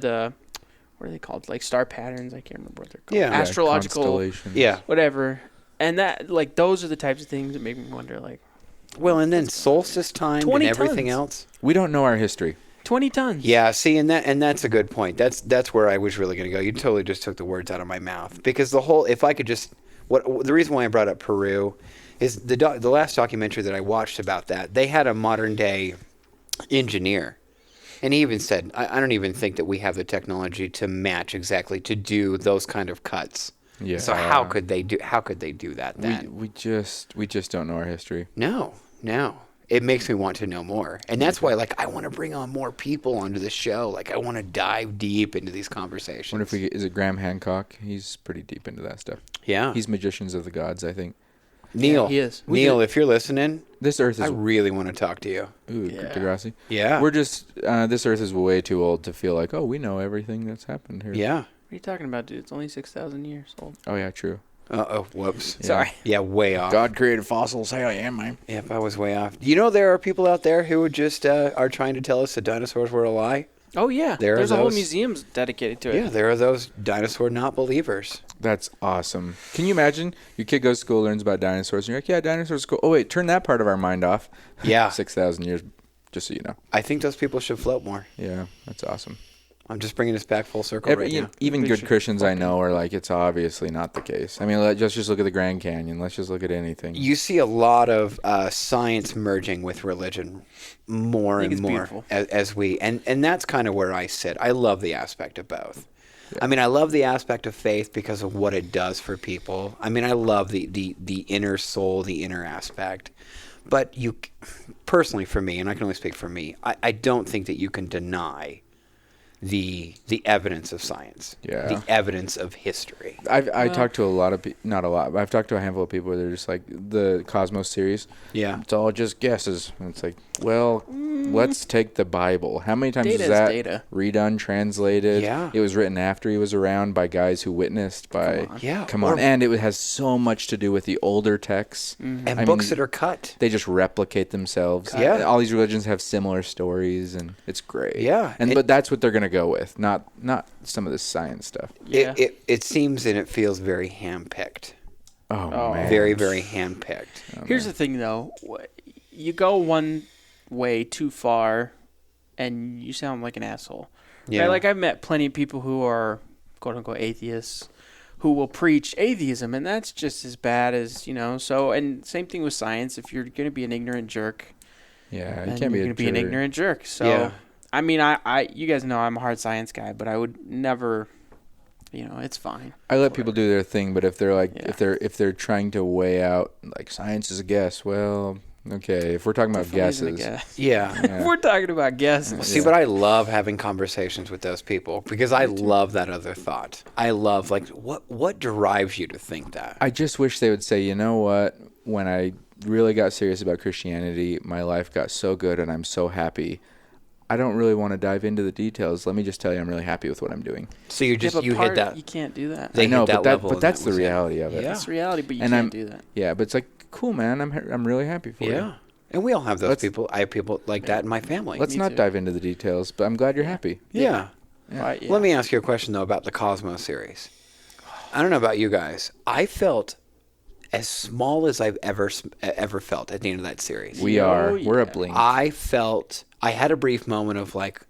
E: they called? Like star patterns. I can't remember what they're called.
D: Yeah. Yeah,
E: Astrological,
A: constellations.
D: Yeah.
E: whatever. And that like those are the types of things that make me wonder like
D: Well, and then solstice time and
E: 20
D: everything
E: tons.
D: else.
A: We don't know our history.
E: 20 tons.
D: Yeah, see, and that's a good point. That's where I was really going to go. You totally just took the words out of my mouth, because if I could just the reason why I brought up Peru is the last documentary that I watched about that, they had a modern day engineer, and he even said, I don't even think that we have the technology to match exactly to do those kind of cuts.
A: Yeah.
D: So how could they do that then?
A: We just don't know our history.
D: No. It makes me want to know more. And that's why, like, I want to bring on more people onto the show. Like, I want to dive deep into these conversations.
A: Wonder if is it Graham Hancock? He's pretty deep into that stuff.
D: Yeah.
A: He's Magicians of the Gods, I think.
D: Neil.
E: Yeah, he is.
D: Neil, if you're listening,
A: This Earth
D: I
A: is
D: really want to talk to you.
A: ooh,
E: Yeah.
A: Degrassi.
D: Yeah.
A: We're just this Earth is way too old to feel like, oh, we know everything that's happened here.
D: Yeah.
E: What are you talking about, dude? It's only 6,000 years old.
A: Oh yeah, true.
D: Uh-oh. Whoops.
A: Yeah.
E: Sorry.
D: Yeah, way off.
A: God created fossils. Hell yeah, man.
D: Yep, I was way off. You know, there are people out there who just are trying to tell us that dinosaurs were a lie.
E: Oh yeah.
D: There are
E: There's a whole
D: those-
E: museum dedicated to it.
D: Yeah, there are those dinosaur not believers.
A: That's awesome. Can you imagine? Your kid goes to school, learns about dinosaurs, and you're like, yeah, dinosaurs are cool. Oh, wait, turn that part of our mind off.
D: Yeah.
A: 6,000 years, just so you know.
D: I think those people should float more.
A: Yeah, that's awesome.
D: I'm just bringing us back full circle right now.
A: Even
E: They
A: good
E: should
A: Christians I know are like, it's obviously not the case. I mean, let's just look at the Grand Canyon. Let's just look at anything.
D: You see a lot of science merging with religion more
E: think
D: and
E: it's
D: more
E: beautiful.
D: as we and that's kind of where I sit. I love the aspect of both. Yeah. I mean, I love the aspect of faith because of what it does for people. I mean, I love the inner soul, the inner aspect. But you, personally, for me, and I can only speak for me, I don't think that you can deny the evidence of science,
A: Yeah.
D: the evidence of history.
A: I talked to a lot of people, not a lot, but I've talked to a handful of people where they're just like, the Cosmos series,
D: Yeah.
A: it's all just guesses. And it's like, well, let's take the Bible. How many times
E: Data
A: was
E: is
A: that
E: data.
A: redone, translated?
D: Yeah.
A: It was written after he was around by guys who witnessed by...
D: Yeah.
A: Come on.
D: Or-
A: And it has so much to do with the older texts.
D: And
A: I
D: books
A: mean,
D: that are cut.
A: They just replicate themselves.
D: Yeah.
A: All these religions have similar stories, and it's great.
D: Yeah.
A: But that's what they're going to go with, not some of this science stuff.
E: Yeah.
D: It seems and it feels very hand-picked.
A: Oh, man.
D: Very, very hand-picked.
E: Here's the thing, though. You go one way too far, and you sound like an asshole.
D: Yeah.
E: Right? Like, I've met plenty of people who are, quote-unquote, atheists, who will preach atheism, and that's just as bad as, So, and same thing with science. If you're going to be an ignorant jerk,
A: Yeah, you
E: then
A: can't be
E: you're
A: a
E: going to be an
A: jerk.
E: ignorant jerk. So,
D: Yeah.
E: I mean, I you guys know I'm a hard science guy, but I would never it's fine.
A: I let people do their thing, but if they're like,
E: Yeah.
A: if they're trying to weigh out like science is a guess, well, okay. If we're talking about
E: Definitely isn't a
A: guesses,
E: guess.
D: Yeah.
A: Yeah.
E: We're talking about guesses.
D: See, but I love having conversations with those people because I love that other thought. I love like what drives you to think that?
A: I just wish they would say, you know what? When I really got serious about Christianity, my life got so good and I'm so happy. I don't really want to dive into the details. Let me just tell you, I'm really happy with what I'm doing.
D: So you just
E: but
D: you hit that.
E: You can't do that.
D: They
A: I know,
D: hit that
A: but
D: level and
A: that's
D: that
A: the
D: was it.
A: reality of it.
D: Yeah.
E: That's reality, but you
A: And
E: can't do that.
A: Yeah, but it's like, cool, man. I'm really happy for you.
D: Yeah. And we all have those
A: Let's-
D: people. I have people like that in my family.
A: Let's
E: Me
A: not
E: too.
A: dive into the details, but I'm glad you're happy.
D: yeah.
E: Right, yeah.
D: Let me ask you a question though about the Cosmos series. I don't know about you guys. I felt as small as I've ever felt at the end of that series.
A: We are. We're a
E: yeah.
A: blink.
D: I had a brief moment of like,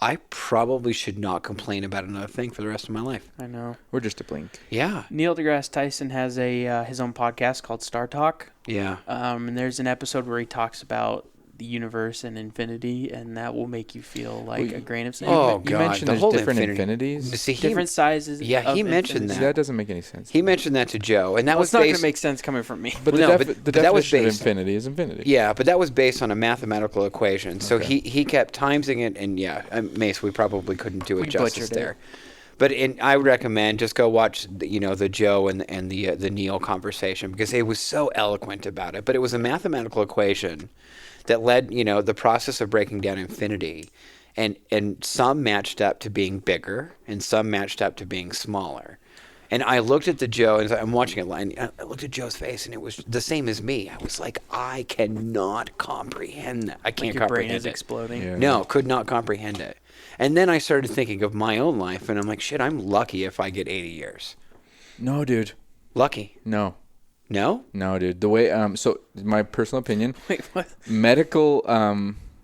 D: I probably should not complain about another thing for the rest of my life.
E: I know.
A: We're just a blink.
D: Yeah.
E: Neil deGrasse Tyson has his own podcast called Star Talk.
D: Yeah.
E: And there's an episode where he talks about the universe and infinity, and that will make you feel like a grain of sand.
D: Oh,
A: You
D: God.
A: mentioned
D: the
A: there's
D: whole
A: different
D: infinity.
A: infinities.
D: See,
E: Different sizes.
D: Yeah,
E: of
D: he mentioned
E: infinity.
A: See, that doesn't make any sense.
D: He mentioned that to Joe, and that
E: Well,
D: was
E: it's not going
D: based.
E: to make sense coming from me.
A: But
D: No,
A: the,
D: but
A: the
D: that was
A: definition of
D: based-
A: infinity is infinity.
D: Yeah, but that was based on a mathematical equation. So
A: Okay.
D: he kept timesing it, and yeah, Mace, we probably couldn't do it
E: We
D: justice
E: butchered it.
D: there. But I would recommend just go watch the Joe and the Neil conversation because he was so eloquent about it. But it was a mathematical equation that led the process of breaking down infinity, and some matched up to being bigger and some matched up to being smaller. And I looked at the Joe, and I'm watching it, and I looked at Joe's face, and it was the same as me. I was like, I cannot comprehend that. I can't
E: Your brain
D: comprehend
E: is
D: it.
E: exploding.
A: Yeah.
D: No, could not comprehend it. And then I started thinking of my own life, and I'm like, shit, I'm lucky if I get 80 years.
A: No, dude.
D: Lucky.
A: No.
D: No?
A: No, dude. The way so my personal opinion,
E: Wait, what?
A: medical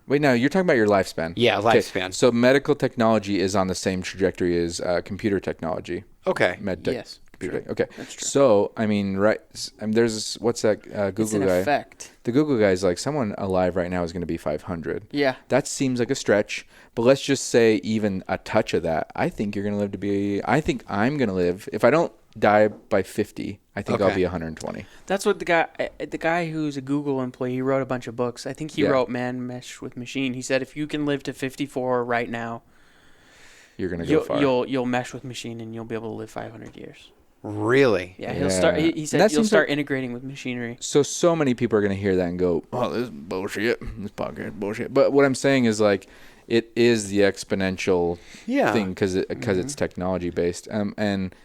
A: wait, no, you're talking about your lifespan.
D: Yeah,
A: Okay,
D: lifespan.
A: So medical technology is on the same trajectory as computer technology.
D: Okay.
A: Med tech.
E: Yes,
A: Computer
E: true.
A: tech. Okay.
E: That's true.
A: So, I mean, right there's what's that
E: It's
A: Google
E: an
A: guy?
E: effect.
A: The Google guy is like someone alive right now is going to be 500.
E: Yeah.
A: That seems like a stretch, but let's just say even a touch of that. I think you're going to live to be I think I'm going to live if I don't die by 50, I think I'll
D: Okay.
A: be 120.
E: That's what the guy who's a Google employee, he wrote a bunch of books. I think he
A: Yeah.
E: wrote Man Mesh with Machine. He said if you can live to 54 right now,
A: You're going to go far.
E: you'll mesh with machine and you'll be able to live 500 years.
D: Really?
E: Yeah, he'll
A: Yeah.
E: start. He
A: And
E: said
A: that
E: you'll
A: seems
E: start
A: like-
E: integrating with machinery.
A: So many people are going to hear that and go, "Oh, this is bullshit. This podcast is bullshit." But what I'm saying is like it is the exponential
D: Yeah.
A: thing because it's technology based. And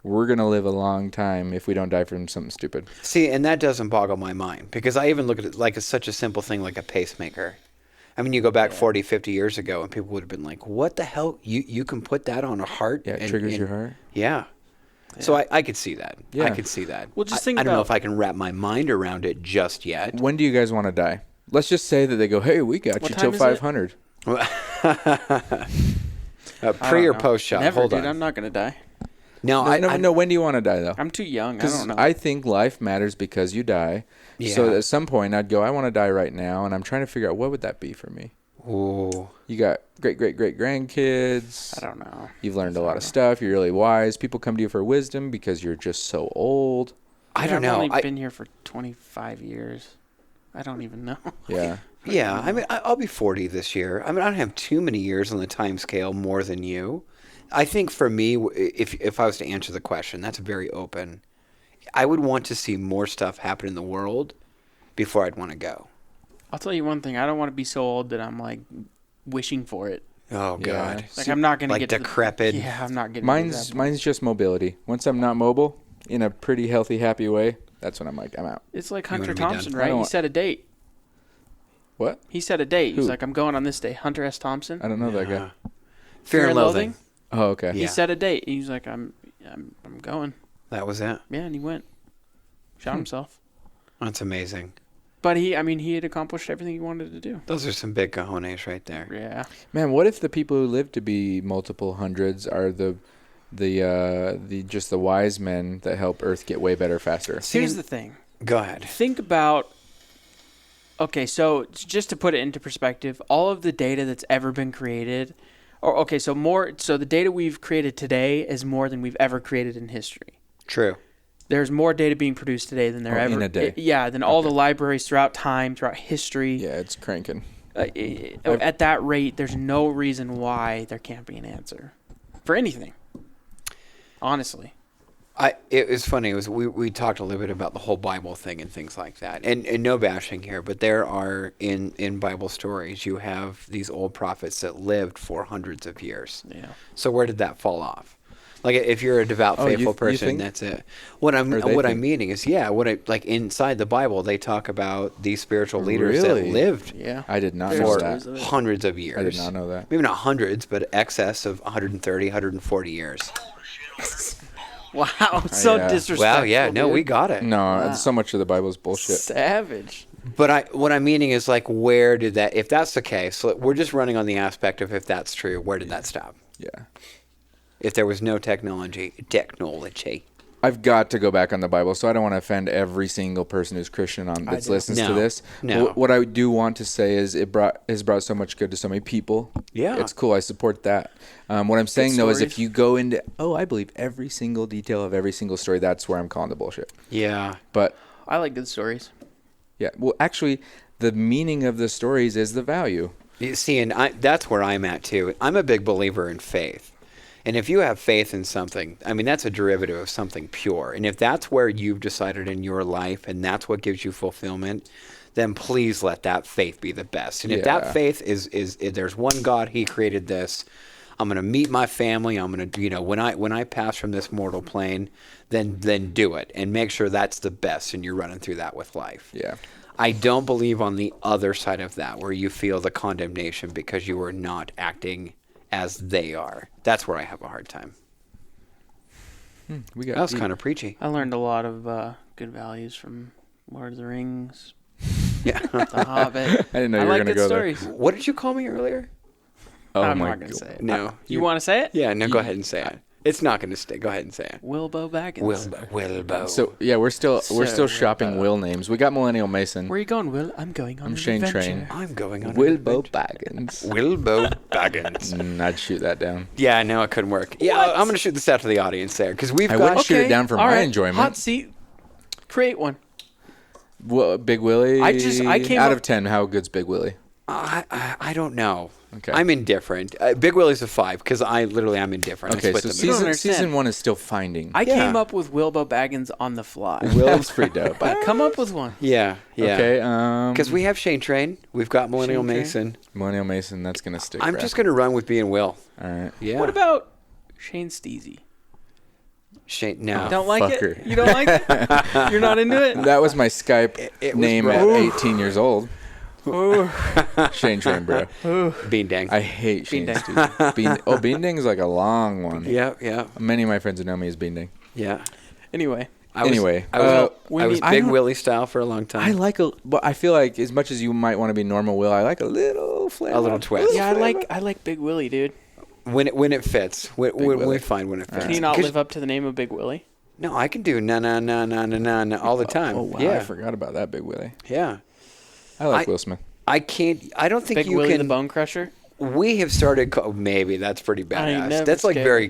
A: we're going to live a long time if we don't die from something stupid.
D: See, and that doesn't boggle my mind because I even look at it like it's such a simple thing like a pacemaker. I mean, you go back 40, 50 years ago and people would have been like, what the hell? You can put that on a heart?
A: Yeah, it triggers your heart.
D: Yeah. So I could see that.
A: Yeah.
D: I could see that.
E: Well, just
D: I-
E: think
D: I don't know
E: about-
D: if I can wrap my mind around it just yet.
A: When do you guys want to die? Let's just say that they go, "Hey, we got
E: What
A: you
E: time
A: till
E: is it?
A: 500."
D: Pre or post shot?
E: Never,
D: Hold
E: dude.
D: on.
E: I'm not gonna die.
D: No,
A: No, when do you want to die though?
E: I'm too young. I
A: Because
E: don't know.
A: I think life matters because you die. So
D: Yeah.
A: at some point I'd go, I want to die right now, and I'm trying to figure out what would that be for me.
D: Ooh.
A: You got great grandkids.
E: I don't know.
A: You've learned a lot of stuff. You're really wise. People come to you for wisdom because you're just so old.
D: I
E: Yeah,
D: don't know.
E: I've only
D: I-
E: been here for 25 years. I don't even know.
A: Yeah.
D: Yeah, I mean, I'll be 40 this year. I mean, I don't have too many years on the time scale more than you. I think for me, if I was to answer the question, that's very open. I would want to see more stuff happen in the world before I'd want to go.
E: I'll tell you one thing. I don't want to be so old that I'm like wishing for it.
D: Oh,
A: Yeah.
D: God.
E: Like I'm not gonna
D: Like
E: get to the-
D: decrepit.
E: yeah, I'm not getting.
A: Mine's just mobility. Once I'm not mobile in a pretty healthy, happy way, that's when I'm like, I'm out.
E: It's like
D: You wanna
E: Hunter
D: be done?
E: Thompson,
A: I
E: right?
A: don't
E: He
A: want-
E: set a date.
A: What?
E: He set a date. He's
A: Who?
E: like, I'm going on this day. Hunter S. Thompson.
A: I don't know that guy.
D: Fear and Loathing.
A: Oh, okay.
D: Yeah.
E: He set a date. He's like, I'm going.
D: That was it.
E: Yeah, and he went. Shot himself.
D: That's amazing.
E: But he had accomplished everything he wanted to do.
D: Those are some big cojones right there.
E: Yeah.
A: Man, what if the people who live to be multiple hundreds are the just the wise men that help Earth get way better faster?
E: Here's the thing.
D: Go ahead.
E: Think about. Okay, so just to put it into perspective, all of the data that's ever been created Or okay, so the data we've created today is more than we've ever created in history.
D: True.
E: There's more data being produced today than there ever
A: in a day.
E: than all the libraries throughout time, throughout history.
A: Yeah, it's cranking.
E: At that rate, there's no reason why there can't be an answer for anything. Honestly.
D: It was funny. We talked a little bit about the whole Bible thing and things like that. And no bashing here, but there are in Bible stories, you have these old prophets that lived for hundreds of years.
E: Yeah.
D: So where did that fall off? Like if you're a devout, faithful person,
A: think?
D: that's it. What I'm meaning is, like inside the Bible, they talk about these spiritual leaders that
A: Really?
D: lived
E: Yeah.
A: I did not
E: There's
A: know
E: stories
A: that.
E: of it.
D: hundreds of years.
A: I did not know that.
D: Maybe not hundreds, but excess of 130, 140 years.
E: Wow. So
A: Yeah.
E: disrespectful.
D: Wow, yeah, no,
E: dude.
D: we got it.
A: No, so much of the Bible is bullshit.
E: Savage.
D: But what I'm meaning is, like, where did that, if that's the case, we're just running on the aspect of if that's true, where did that stop?
A: Yeah.
D: If there was no technology.
A: I've got to go back on the Bible, so I don't want to offend every single person who's Christian that listens to
D: No,
A: this.
D: no.
A: What I do want to say is it has brought so much good to so many people.
D: Yeah.
A: It's cool. I support that. What I'm saying, though, is
E: stories.
A: if you go into, I believe every single detail of every single story, that's where I'm calling the bullshit.
D: Yeah.
A: But,
E: I like good stories.
A: yeah, well, actually, the meaning of the stories is the value.
D: You see, and that's where I'm at, too. I'm a big believer in faith. And if you have faith in something, I mean, that's a derivative of something pure. And if that's where you've decided in your life and that's what gives you fulfillment, then please let that faith be the best. And if
A: Yeah.
D: that faith is there's one God, he created this, I'm going to meet my family, I'm going to, when I pass from this mortal plane, then do it. And make sure that's the best and you're running through that with life.
A: Yeah.
D: I don't believe on the other side of that where you feel the condemnation because you are not acting as they are. That's where I have a hard time.
A: We got
D: That was
A: deep.
D: kind of preachy.
E: I learned a lot of good values from Lord of the Rings,
D: Yeah.
E: The Hobbit.
A: I didn't know
E: I
A: you were
E: like
A: going to
E: good
A: go there.
E: stories.
D: What did you call me earlier?
A: Oh,
E: I'm
A: my
E: not going to
A: God.
E: say it.
D: No.
E: You want to say it?
D: Yeah, no, go ahead and say it. It's not going to stay. Go ahead and say it.
E: Wilbo Baggins.
D: Wilbo.
A: So, yeah, we're still
E: So,
A: shopping Will names. We got Millennial Mason.
E: Where are you going, Will? I'm going on
A: I'm
E: an
A: ShaneTrain.
E: adventure.
D: I'm going on
A: Wilbo Baggins.
D: Wilbo Baggins.
A: I'd shoot that down.
D: Yeah, no, it couldn't work. Yeah,
E: What?
D: I'm going to shoot this out to the audience there because we've
A: I
D: got.
A: wouldn't shoot it down for
E: all
A: my
E: right.
A: enjoyment.
E: Hot seat. Create one.
A: Big Willie.
E: I came
A: out
E: up-
A: of 10. How good's Big Willie?
D: I don't know.
A: Okay.
D: I'm indifferent. Big Willie's a 5 because I'm indifferent. I
A: Okay,
D: split
A: so
D: them.
E: You don't
A: season
E: understand.
A: 1 is still finding.
E: I
D: Yeah.
E: came up with Wilbo Baggins on the fly.
A: Will's pretty dope.
E: Come up with one.
D: Yeah.
A: Okay.
D: Because we have ShaneTrain. We've got Millennial
E: ShaneTrain.
D: Mason.
A: Millennial Mason. That's gonna stick.
D: I'm just going to run with being Will.
A: All right.
D: Yeah.
E: What about Shane Steezy?
D: Shane? No.
E: Don't like
A: fucker.
E: it? You don't like it? You're not into it?
A: That was my Skype
D: it was
A: name
D: rough.
A: at 18 years old. ShaneTrain, bro.
D: Bean Dang.
A: I hate Shane
E: Bean
A: Steezy. Bean Ding's like a long one.
D: Yeah.
A: Many of my friends who know me as Bean Ding.
D: Yeah.
E: Anyway.
D: I was
E: we
D: Big
E: need-
D: Willie style for a long time.
A: I like but I feel like as much as you might want to be normal Will, I like a little flavor.
D: A little twist.
E: Yeah, I like Big Willie, dude.
D: when it fits. When
A: Willie.
D: we find when it fits.
E: Can you not
D: 'Cause-
E: live up to the name of Big Willie?
D: No, I can do na all the time.
A: Oh wow, I
D: Yeah.
A: forgot about that Big Willie.
D: Yeah.
A: I like
D: I-
A: Will Smith.
D: I don't think
E: Big
D: you
E: Willie
D: can.
E: the Bone Crusher?
D: We have started. Maybe that's pretty
E: I ain't
D: badass.
E: never
D: That's like
E: scared.
D: very,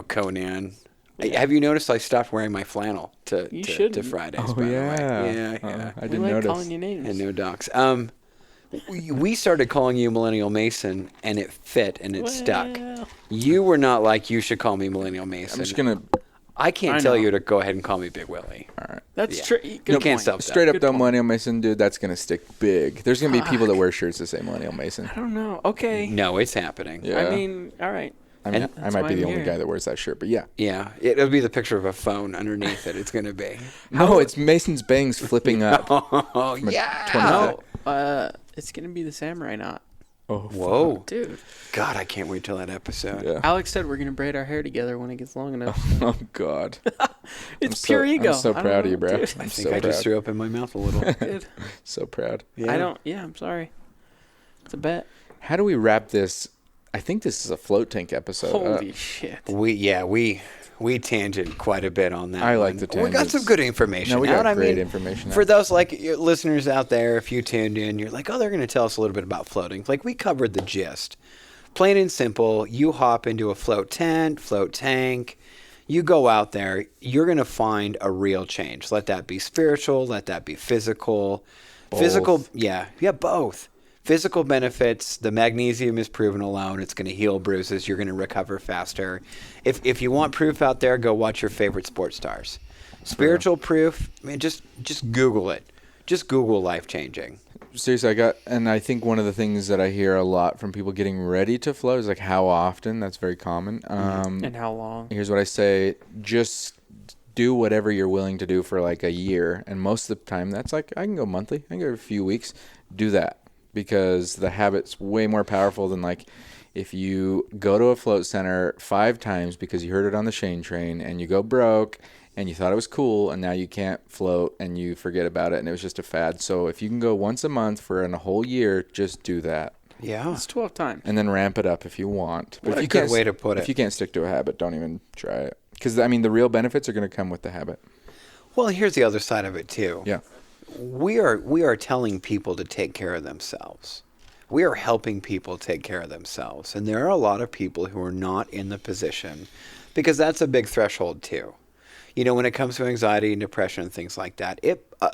D: Conan.
E: Yeah.
D: Have you noticed I stopped wearing my flannel to
E: shouldn't.
D: Fridays?
A: Oh
D: by the way.
A: yeah.
D: Yeah.
A: I
E: We
A: didn't
E: like
A: notice.
E: calling you names.
D: And no docs. We started calling you Millennial Mason, and it fit and it stuck.
E: Well,
D: You were not like you should call me Millennial Mason.
A: I'm just gonna
D: I can't
E: I
D: tell
E: know.
D: you to go ahead and call me Big Willie.
A: all right.
E: That's
D: Yeah.
E: true.
D: You can't stop that.
A: Straight up
E: Good
A: though,
E: point.
A: Millennial Mason, dude, that's gonna stick big. There's gonna be people that wear shirts that say Millennial Mason.
E: I don't know. Okay.
D: No, it's happening.
A: Yeah.
E: I mean, all right.
A: I mean,
D: And
A: I
E: that's
A: might
E: why
A: be the
E: I'm
A: only
E: here.
A: guy that wears that shirt, but yeah.
D: Yeah, it'll be the picture of a phone underneath it. It's gonna be.
A: No, it's Mason's bangs flipping up.
D: Oh yeah!
A: 20
E: No, it's gonna be the samurai knot,
A: Oh,
D: Whoa,
E: dude.
D: God, I can't wait till that episode.
A: Yeah.
E: Alex said we're gonna braid our hair together when it gets long enough.
A: Oh God.
E: It's
A: I'm
E: pure
A: so,
E: ego.
A: I'm so
E: I don't
A: proud of
E: know,
A: you, bro.
E: dude.
D: I
A: I'm
D: think
A: so
D: I
A: proud.
D: just threw up in my mouth a little.
E: Dude,
A: So proud.
D: Yeah.
E: I don't. Yeah, I'm sorry. It's a bet.
A: How do we wrap this? I think this is a float tank episode.
E: Holy shit.
D: We tangent quite a bit on that.
A: I like
D: one.
A: the
D: We got some
A: tangents.
D: good information.
A: No, we
D: out.
A: got
D: I
A: great
D: mean,
A: information.
D: For
A: out.
D: those like your listeners out there, if you tuned in, you're like, oh, they're going to tell us a little bit about floating. Like we covered the gist, Plain and simple, you hop into a float tent, float tank, you go out there, you're going to find a real change. Let that be spiritual, let that be physical. Physical, both. Physical benefits, the magnesium is proven alone. It's going to heal bruises. You're going to recover faster. If you want proof out there, go watch your favorite sports stars. Spiritual proof, man, just Google it. Just Google life-changing.
A: Seriously, I think one of the things that I hear a lot from people getting ready to float is like how often. That's very common.
E: And how long?
A: Here's what I say: just do whatever you're willing to do for like a year, and most of the time, that's like I can go monthly, I can go every few weeks. Do that because the habit's way more powerful than like if you go to a float center 5 times because you heard it on the ShaneTrain and you go broke. And you thought it was cool, and now you can't float, and you forget about it, and it was just a fad. So if you can go once a month for a whole year, just do that.
D: Yeah.
E: It's 12 times.
A: And then ramp it up if you want. But
D: What
A: if
D: a
A: you
D: good
A: can't,
D: way to put it.
A: If you can't stick to a habit, don't even try it. Because, I mean, the real benefits are going to come with the habit.
D: Well, here's the other side of it, too.
A: Yeah.
D: We are telling people to take care of themselves. We are helping people take care of themselves. And there are a lot of people who are not in the position because that's a big threshold, too. You know, when it comes to anxiety and depression and things like that,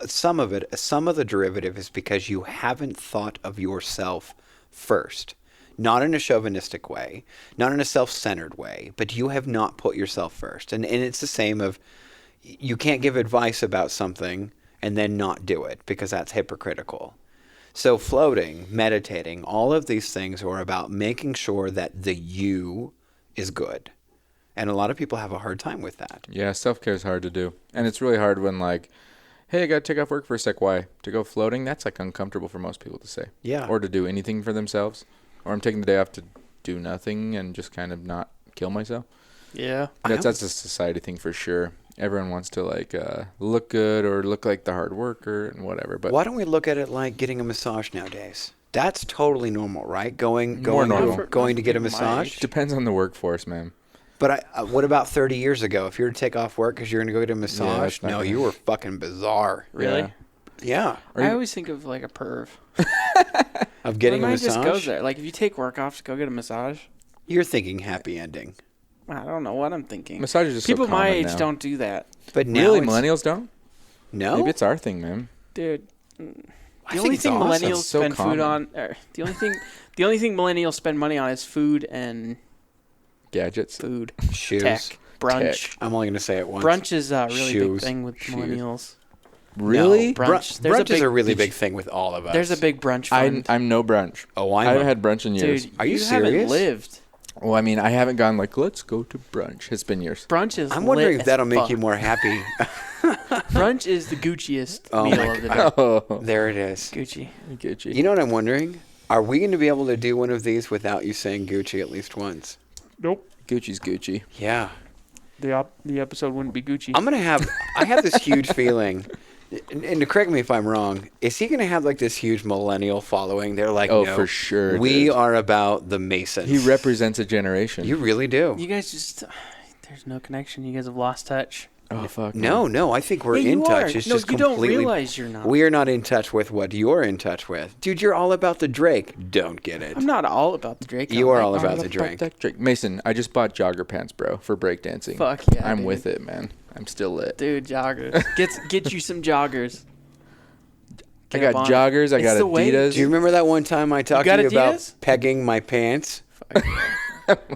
D: some of the derivative is because you haven't thought of yourself first. Not in a chauvinistic way, not in a self-centered way, but you have not put yourself first. And it's the same of you can't give advice about something and then not do it because that's hypocritical. So floating, meditating, all of these things are about making sure that the you is good. And a lot of people have a hard time with that.
A: Yeah, self-care is hard to do. And it's really hard when, like, hey, I got to take off work for a sec. Why? To go floating? That's, like, uncomfortable for most people to say.
D: Yeah.
A: Or to do anything for themselves. Or I'm taking the day off to do nothing and just kind of not kill myself.
E: Yeah.
A: That's a society thing for sure. Everyone wants to, like, look good or look like the hard worker and whatever. But
D: why don't we look at it like getting a massage nowadays? That's totally normal, right? Going
A: normal.
D: to get a massage?
A: Depends on the workforce, man.
D: But what about 30 years ago? If you were to take off work because you're going to go get a massage,
A: that's not
D: no,
A: gonna-
D: you were fucking bizarre.
E: Really?
A: Yeah.
D: Yeah.
E: I always think of like a perv.
D: Of getting a
E: My mind
D: massage?
E: just goes there. Like if you take work off to go get a massage,
D: You're thinking happy ending.
E: I don't know what I'm thinking.
A: Massages are just so
E: People my
A: common
E: age
A: now.
E: don't do that,
D: But now
A: Really?
D: it's-
A: Millennials don't?
D: No?
A: Maybe it's our thing, man.
E: dude.
D: I
E: The
D: think
E: only
D: it's
E: thing
D: awesome.
E: millennials
A: It's so
E: spend
A: common.
E: food on, the only thing millennials spend money on is food and
A: Gadgets.
E: food,
D: Shoes.
E: tech, brunch.
A: Tech.
D: I'm only going to say it once.
E: Brunch is a really
D: Shoes.
E: big thing with
A: Shoes.
E: millennials.
A: Really?
D: No,
E: Brunch. There's a
D: brunch is
E: big-
D: a really
A: Did
D: big
A: you-
D: thing with all of us.
E: There's a big brunch fund.
A: I'm no brunch.
D: Oh,
A: I
D: I'm
A: haven't had brunch in years.
E: Dude,
D: Are you
E: haven't
D: serious?
E: lived.
A: Well, I mean, I haven't gone like, let's go to brunch. It's been years.
E: Brunch is
D: I'm wondering
E: lit
D: if
E: as
D: that'll make
E: fuck.
D: you more happy.
E: Brunch is the Gucciest
D: Oh
E: meal
D: my
E: of the day.
A: Oh,
D: There it is.
E: Gucci.
A: Gucci.
D: You know what I'm wondering? Are we going to be able to do one of these without you saying Gucci at least once?
E: Nope.
A: Gucci's Gucci.
D: Yeah.
E: The episode wouldn't be Gucci.
D: I have this huge feeling, and correct me if I'm wrong, is he going to have like this huge millennial following? They're like,
A: Oh,
D: no,
A: for sure,
D: we
A: dude.
D: are about the Masons.
A: He represents a generation.
D: You really do.
E: You guys just there's no connection. You guys have lost touch.
A: Oh, fuck.
D: No, I think we're
E: Yeah,
D: in
E: you
D: touch.
E: are.
D: It's
E: No,
D: just
E: you don't
D: completely.
E: realize you're not.
D: We are not in touch with what you're in touch with. Dude, you're all about the Drake. Don't get it.
E: I'm not all about the Drake.
D: You
E: I'm
D: are
E: like,
D: all
E: oh,
D: about the drink.
A: That drink. Mason, I just bought jogger pants, bro, for breakdancing.
E: Fuck yeah,
A: I'm
E: dude.
A: with it, man. I'm still lit.
E: Dude, joggers. Get you some joggers.
A: I
E: Get
A: got
E: up on it.
A: joggers. I
E: It's
A: got
E: the way-
A: Adidas.
D: Do you remember that one time I talked to
E: got
D: you about
E: Adidas?
D: pegging my pants?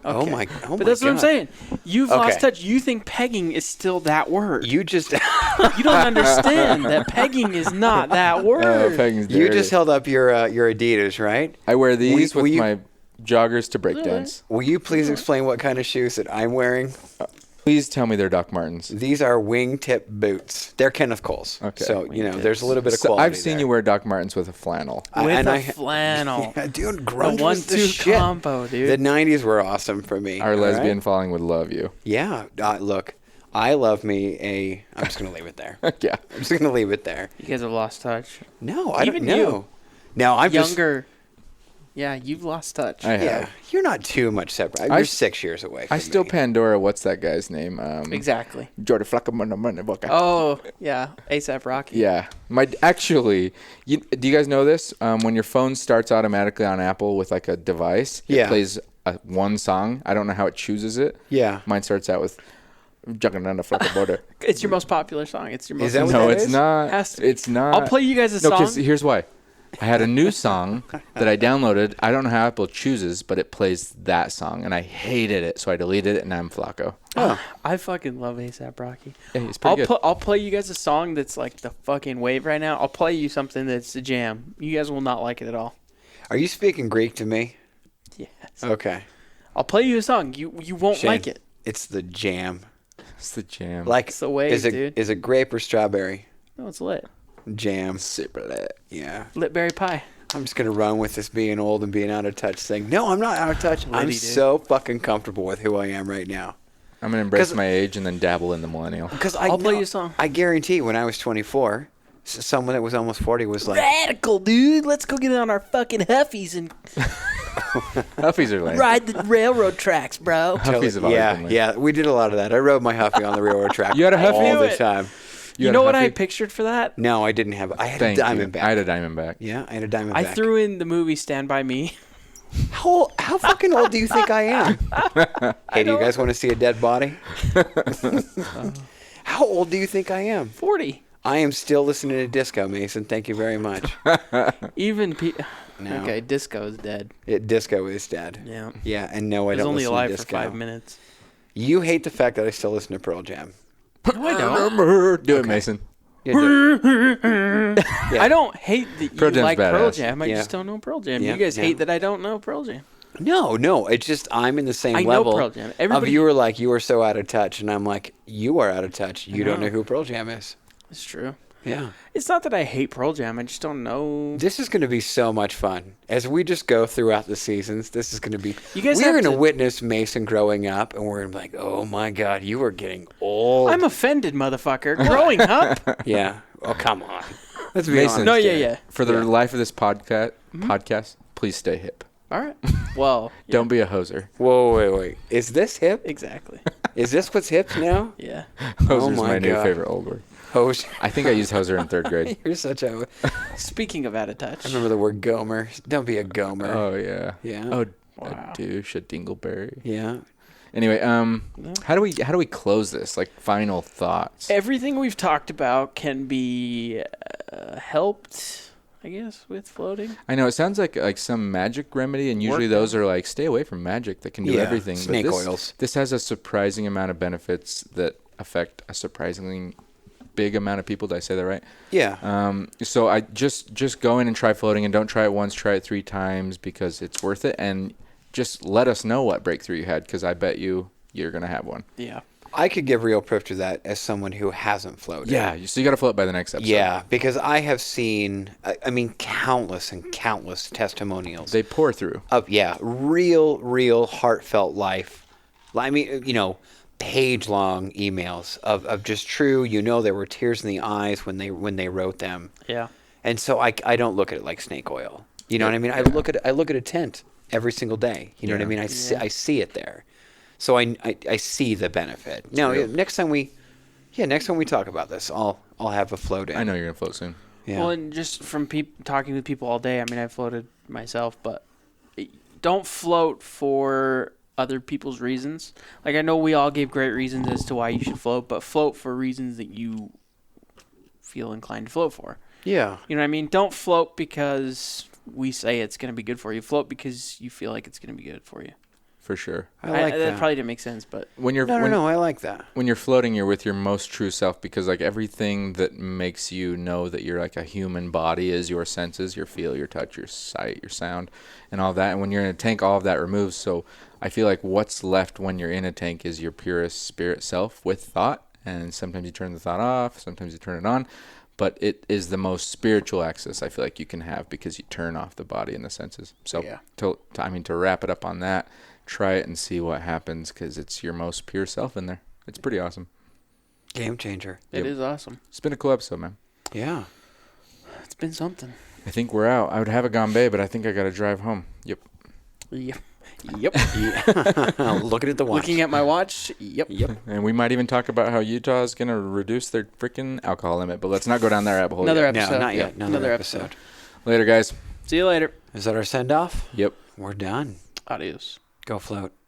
D: Oh my
E: But that's what I'm
D: God.
E: saying. You've
D: Okay.
E: lost touch. You think pegging is still that word.
D: You just
E: You don't understand that pegging is not that word.
A: Oh, pegging's
D: you
A: dirty.
D: just held up your Adidas, right?
A: I wear these
D: Will
A: with
D: you-
A: my joggers to breakdance.
D: Will you please explain what kind of shoes that I'm wearing?
A: Please tell me they're Doc Martens.
D: These are wingtip boots. They're Kenneth Cole's.
A: Okay.
D: So,
E: Wingtips.
D: there's a little bit of
A: So
D: quality
A: I've seen
D: there.
A: you wear Doc Martens with a flannel.
E: With
D: and
E: a flannel.
D: Yeah, dude,
E: The
D: grunge was the
E: 1-2
D: shit.
E: combo, dude.
D: The 90s were awesome for me.
A: Our
D: all
A: lesbian
D: right?
A: following would love you.
D: Yeah. Look, I love me I'm just going to leave it there.
A: Yeah.
D: I'm just going to leave it there.
E: You guys have lost touch.
D: No, I
E: Even
D: don't know.
E: you.
D: Now, I'm just...
E: Younger. Yeah, you've lost touch.
A: I have.
D: Yeah, you're not too much separate.
A: I
D: You're
A: s-
D: 6 years away from
A: I still
D: me.
A: Pandora. What's that guy's name?
E: Exactly.
A: Jordi Flacco.
E: Oh, yeah. ASAP Rocky.
A: Yeah. Do you guys know this? When your phone starts automatically on Apple with like a device,
D: Yeah.
A: it plays one song. I don't know how it chooses it.
D: Yeah.
A: Mine starts out with juggling on the fucking border.
E: It's your most popular song. It's your most.
D: Is that what
A: No,
D: that
A: it's
D: is?
A: not.
E: Has to be.
A: It's not.
E: I'll play you guys a
A: No,
E: song.
A: because here's why. I had a new song that I downloaded. I don't know how Apple chooses, but it plays that song, and I hated it, so I deleted it, and I'm Flacco.
E: I fucking love A$AP Rocky.
A: Hey, it's pretty good.
E: I'll play you guys a song that's like the fucking wave right now. I'll play you something that's a jam. You guys will not like it at all.
D: Are you speaking Greek to me?
E: Yes.
D: Okay.
E: I'll play you a song. You won't
D: Shane,
E: like it.
D: It's the jam.
A: It's the jam.
D: Like,
E: It's the wave,
D: is it
E: dude.
D: is it grape or strawberry?
E: No, it's lit.
D: Jam.
A: super lit.
D: Yeah.
E: Lit berry pie.
D: I'm just gonna run with this being old and being out of touch thing. No, I'm not out of touch. I'm
E: dude.
D: so fucking comfortable with who I am right now.
A: I'm gonna embrace
D: 'Cause-
A: my age and then dabble in the millennial.
D: Because
E: I'll play you a song.
D: I guarantee when I was 24, someone that was almost 40 was like,
E: Radical, dude. Let's go get on our fucking Huffies and
A: Huffies are lame.
E: ride the railroad tracks, bro.
A: Huffies have always
D: yeah,
A: been lame.
D: yeah, we did a lot of that. I rode my Huffy on the railroad track
A: You had a Huffy?
D: all
E: Knew
D: the
E: it.
D: time.
E: You
A: had
E: know
A: a
E: what I
A: Huffy?
E: pictured for that?
D: No, I didn't have. I had
A: Thank
D: a
A: you.
D: Diamondback.
A: I had a Diamondback.
D: Yeah, I had a Diamondback.
E: I threw in the movie Stand By Me.
D: How fucking old do you think I am? Hey, do you guys want to see a dead body? How old do you think I am?
E: 40.
D: I am still listening to disco, Mason. Thank you very much.
E: Even
D: No.
E: Okay, disco is dead.
D: Disco is dead.
E: Yeah.
D: Yeah, and no, I
E: It was
D: don't
E: only
D: listen
E: alive
D: to
E: for
D: disco.
E: 5 minutes.
D: You hate the fact that I still listen to Pearl Jam.
E: No, I don't.
A: Do it, Mason.
D: You do. Yeah.
E: I don't hate that you
A: Pearl Jam's
E: like Pearl
A: badass.
E: Jam. I
D: Yeah.
E: just don't know Pearl Jam.
D: Yeah,
E: You guys
D: yeah.
E: hate that I don't know Pearl Jam.
D: No. It's just I'm in the same
E: I know
D: level
E: Pearl Jam.
D: of
E: Everybody-
D: you were like, you are so out of touch. And I'm like, you are out of touch. You don't
E: know.
D: know who Pearl Jam is.
E: It's true.
D: Yeah.
E: It's not that I hate Pearl Jam. I just don't know.
D: This is going to be so much fun. As we just go throughout the seasons, this is going to be...
E: You guys
D: we're
E: have
D: going to
E: to-
D: witness Mason growing up, and we're going to be like, oh my God, you are getting old.
E: I'm offended, motherfucker. Growing up.
D: Yeah. Oh, come on. Let's be
A: Mason.
D: honest.
E: No, yeah,
D: here.
E: yeah.
A: For the
D: Yeah.
A: life of this podcast, please stay hip.
E: All right. Well, yeah,
A: Don't be a hoser.
D: Whoa, wait. Is this hip?
E: exactly.
D: Is this what's hip now?
E: Yeah.
A: Hoser's
D: my
A: my new
D: God.
A: favorite old word.
D: Hose.
A: I think I used hoser in 3rd grade.
D: You're such a...
E: Speaking of out of touch.
D: I remember the word gomer. Don't be a gomer.
A: Oh yeah.
D: Yeah.
A: Oh,
E: Wow.
A: a douche, a dingleberry.
D: Yeah.
A: Anyway, how do we close this? Like final thoughts.
E: Everything we've talked about can be helped, I guess, with floating.
A: I know it sounds like some magic remedy, and usually
E: Work
A: those are like stay away from magic that can do
D: Yeah,
A: everything. But
D: snake
A: this,
D: oils.
A: This has a surprising amount of benefits that affect a surprisingly big amount of people. Did I say that right?
D: Yeah.
A: So I just go in and try floating, and don't try it once, try it 3 times because it's worth it. And just let us know what breakthrough you had, because I bet you're gonna have one.
E: Yeah.
D: I could give real proof to that as someone who hasn't floated.
A: Yeah. So you got to float by the next episode.
D: Yeah, because I have seen, I mean, countless and countless testimonials
A: They pour through.
D: of, real heartfelt life. I mean, page-long emails of just true, there were tears in the eyes when they wrote them.
E: Yeah.
D: And so I don't look at it like snake oil. You know what I mean? I look at a tent every single day. You know what I mean? I see it there. So I see the benefit. Now, next time we talk about this, I'll have a float in.
A: I know you're gonna float soon.
D: Yeah.
E: Well, and just from talking with people all day, I mean, I floated myself, but don't float for other people's reasons. Like, I know we all gave great reasons as to why you should float, but float for reasons that you feel inclined to float for.
D: Yeah.
E: You know what I mean? Don't float because we say it's going to be good for you. Float because you feel like it's going to be good for you.
A: For sure.
D: I like that.
E: That probably didn't make sense, but
A: When you're
D: No, I like that.
A: when you're floating, you're with your most true self, because like everything that makes you know that you're like a human body is your senses, your feel, your touch, your sight, your sound, and all that. And when you're in a tank, all of that removes. So I feel like what's left when you're in a tank is your purest spirit self with thought. And sometimes you turn the thought off, sometimes you turn it on. But it is the most spiritual access I feel like you can have, because you turn off the body and the senses. So
E: Yeah.
A: to wrap it up on that, try it and see what happens, because it's your most pure self in there. It's pretty awesome.
D: Game changer.
E: it is awesome.
A: It's been a cool episode, man.
D: Yeah.
E: It's been something.
A: I think we're out. I would have a Gombe, but I think I got to drive home. Yep.
E: Yep.
D: Looking at the watch.
E: Looking at my watch. Yep.
A: And we might even talk about how Utah is going to reduce their freaking alcohol limit, but let's not go down that rabbit hole
E: Another
A: yet.
E: episode.
D: No, not yet.
E: Yeah.
D: Another episode.
A: Later, guys.
E: See you later.
D: Is that our send off?
A: Yep.
D: We're done.
E: Adios.
D: Go float.